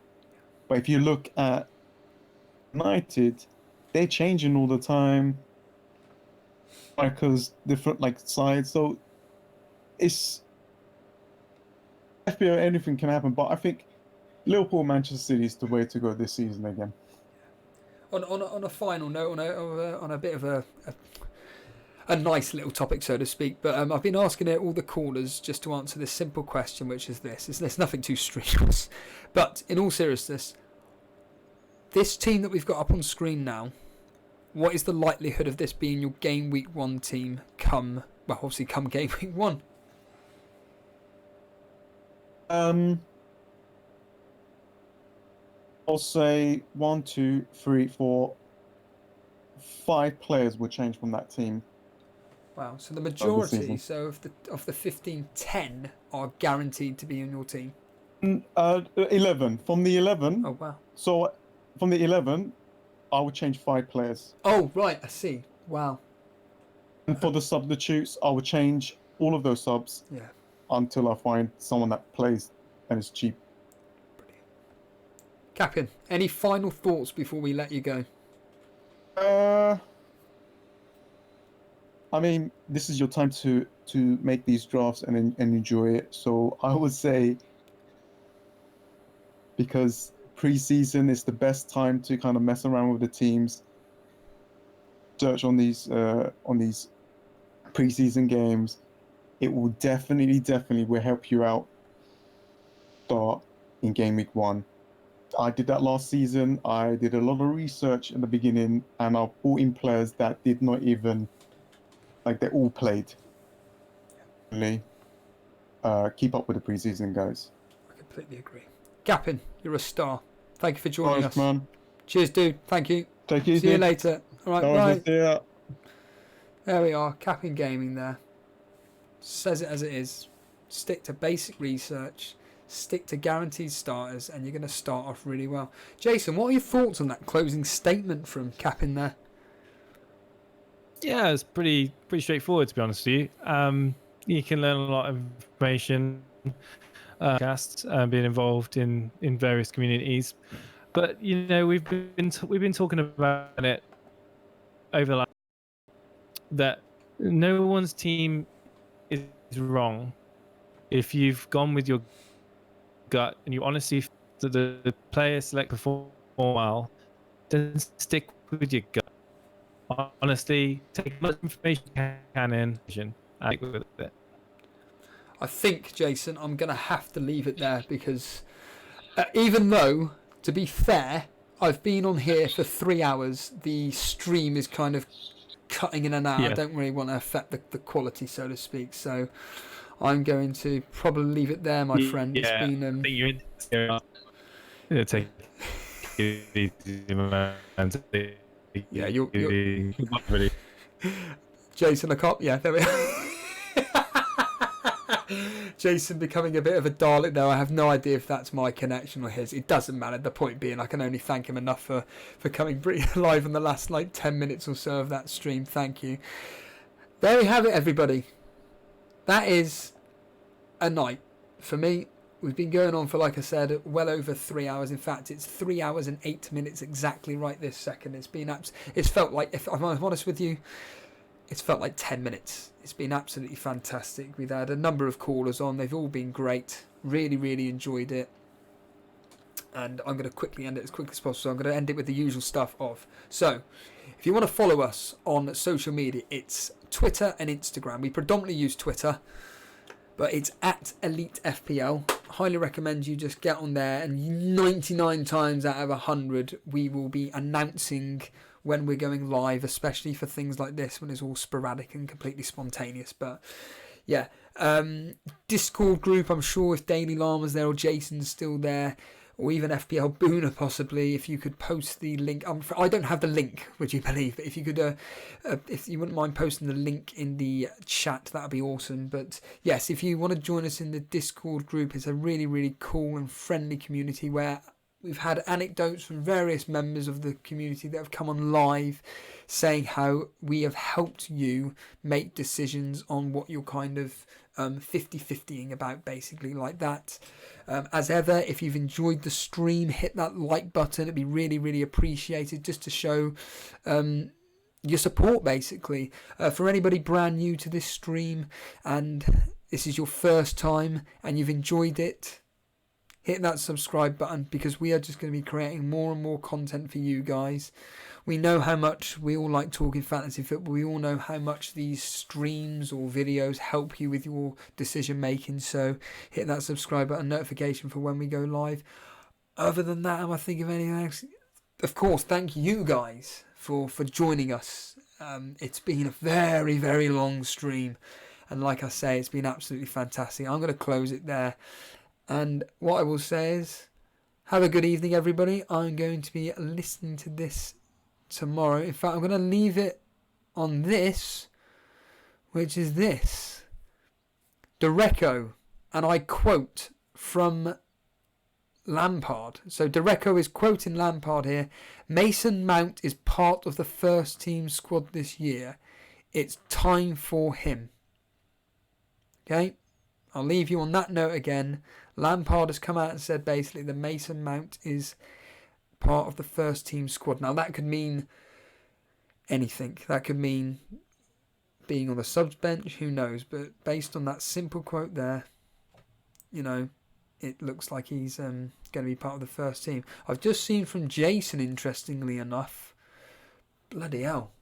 S7: But if you look at United, they're changing all the time. Because different like sides, so it's FPL, anything can happen. But I think Liverpool, Manchester City is the way to go this season again.
S1: On a final note, on a bit of a nice little topic, so to speak, but I've been asking all the callers just to answer this simple question, which is this: there's nothing too strenuous, but in all seriousness, this team that we've got up on screen now, what is the likelihood of this being your game week 1 team come game week 1?
S7: I'll say 1, 2, 3, 4, 5 players will change from that team.
S1: Wow, so the majority, so of the 15, 10 are guaranteed to be in your team.
S7: 11 from the 11.
S1: Oh wow!
S7: So from the 11. I would change 5 players.
S1: Oh, right, I see. Wow.
S7: And for the substitutes, I would change all of those subs until I find someone that plays and is cheap.
S1: Brilliant. Captain, any final thoughts before we let you go?
S7: I mean, this is your time to make these drafts and enjoy it. So I would say, because Preseason is the best time to kind of mess around with the teams, search on these preseason games. It will definitely will help you out start in game week 1. I did that last season. I did a lot of research in the beginning, and I brought in players that did not even, like, they all played. Really, keep up with the preseason, guys.
S1: I completely agree. Captain, you're a star. Thank you for joining us.
S7: Man.
S1: Cheers, dude. Thank you.
S7: Take it easy.
S1: See you later. All right, bye.
S7: Yeah.
S1: There we are. Captain Gaming there. Says it as it is. Stick to basic research. Stick to guaranteed starters, and you're going to start off really well. Jason, what are your thoughts on that closing statement from Captain there?
S8: Yeah, it's pretty straightforward, to be honest with you. You can learn a lot of information. Podcasts, being involved in various communities, but you know we've been talking about it over the last, that no one's team is wrong if you've gone with your gut and you honestly the player select perform well, then stick with your gut. Honestly, take as much information you can in and stick with it.
S1: I think, Jason, I'm going to have to leave it there because even though, to be fair, I've been on here for 3 hours, the stream is kind of cutting in and out.
S8: Yeah.
S1: I don't really want to affect the quality, so to speak. So I'm going to probably leave it there, my friend.
S8: Yeah,
S1: It's been
S8: I think you're take it easy, man.
S1: Yeah, you're
S8: not really.
S1: Jason, I can't. Yeah, there we are. Jason becoming a bit of a Dalek there. I have no idea if that's my connection or his. It doesn't matter. The point being, I can only thank him enough for coming live in the last 10 minutes or so of that stream. Thank you. There we have it, everybody. That is a night for me. We've been going on for, like I said, well over 3 hours. In fact, it's 3 hours and 8 minutes exactly right this second. It's felt like, if I'm honest with you, it's felt like 10 minutes. It's been absolutely fantastic. We've had a number of callers on. They've all been great. Really, really enjoyed it. And I'm going to quickly end it as quickly as possible. So I'm going to end it with the usual stuff of. So, if you want to follow us on social media, it's Twitter and Instagram. We predominantly use Twitter, but it's at Elite FPL. Highly recommend you just get on there, and 99 times out of 100 we will be announcing when we're going live, especially for things like this when it's all sporadic and completely spontaneous. But yeah, Discord group, I'm sure if Daily Llama's there or Jason's still there, or even FPL Booner possibly, if you could post the link. I don't have the link, would you believe? But if you could, if you wouldn't mind posting the link in the chat, that would be awesome. But yes, if you want to join us in the Discord group, it's a really, really cool and friendly community where we've had anecdotes from various members of the community that have come on live saying how we have helped you make decisions on what you're kind of 50-50ing about, basically, like that. As ever, if you've enjoyed the stream, hit that like button. It'd be really, really appreciated just to show your support, basically. For anybody brand new to this stream and this is your first time and you've enjoyed it, hit that subscribe button, because we are just going to be creating more and more content for you guys. We know how much we all like talking fantasy football. We all know how much these streams or videos help you with your decision making. So hit that subscribe button, notification for when we go live. Other than that, am I thinking of anything else? Of course, thank you guys for joining us. It's been a very, very long stream. And like I say, it's been absolutely fantastic. I'm going to close it there. And what I will say is, have a good evening, everybody. I'm going to be listening to this tomorrow. In fact, I'm going to leave it on this, which is this. Dereco, and I quote from Lampard. So Dereco is quoting Lampard here. Mason Mount is part of the first team squad this year. It's time for him. Okay? I'll leave you on that note again. Lampard has come out and said basically that Mason Mount is part of the first team squad. Now that could mean anything. That could mean being on the subs bench, who knows. But based on that simple quote there, you know, it looks like he's going to be part of the first team. I've just seen from Jason, interestingly enough, bloody hell,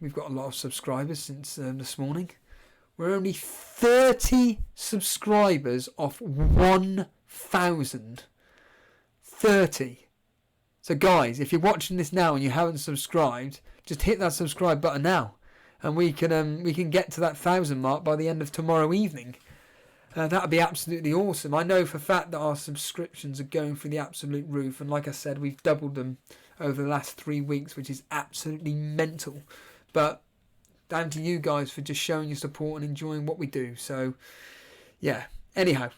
S1: we've got a lot of subscribers since this morning. We're only 30 subscribers off 1,000. 30. So guys, if you're watching this now and you haven't subscribed, just hit that subscribe button now, and we can get to that 1,000 mark by the end of tomorrow evening. That would be absolutely awesome. I know for a fact that our subscriptions are going through the absolute roof, and like I said, we've doubled them over the last 3 weeks, which is absolutely mental. But down to you guys for just showing your support and enjoying what we do. So, yeah. Anyhow,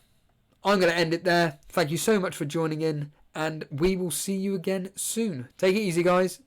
S1: I'm going to end it there. Thank you so much for joining in, and we will see you again soon. Take it easy, guys.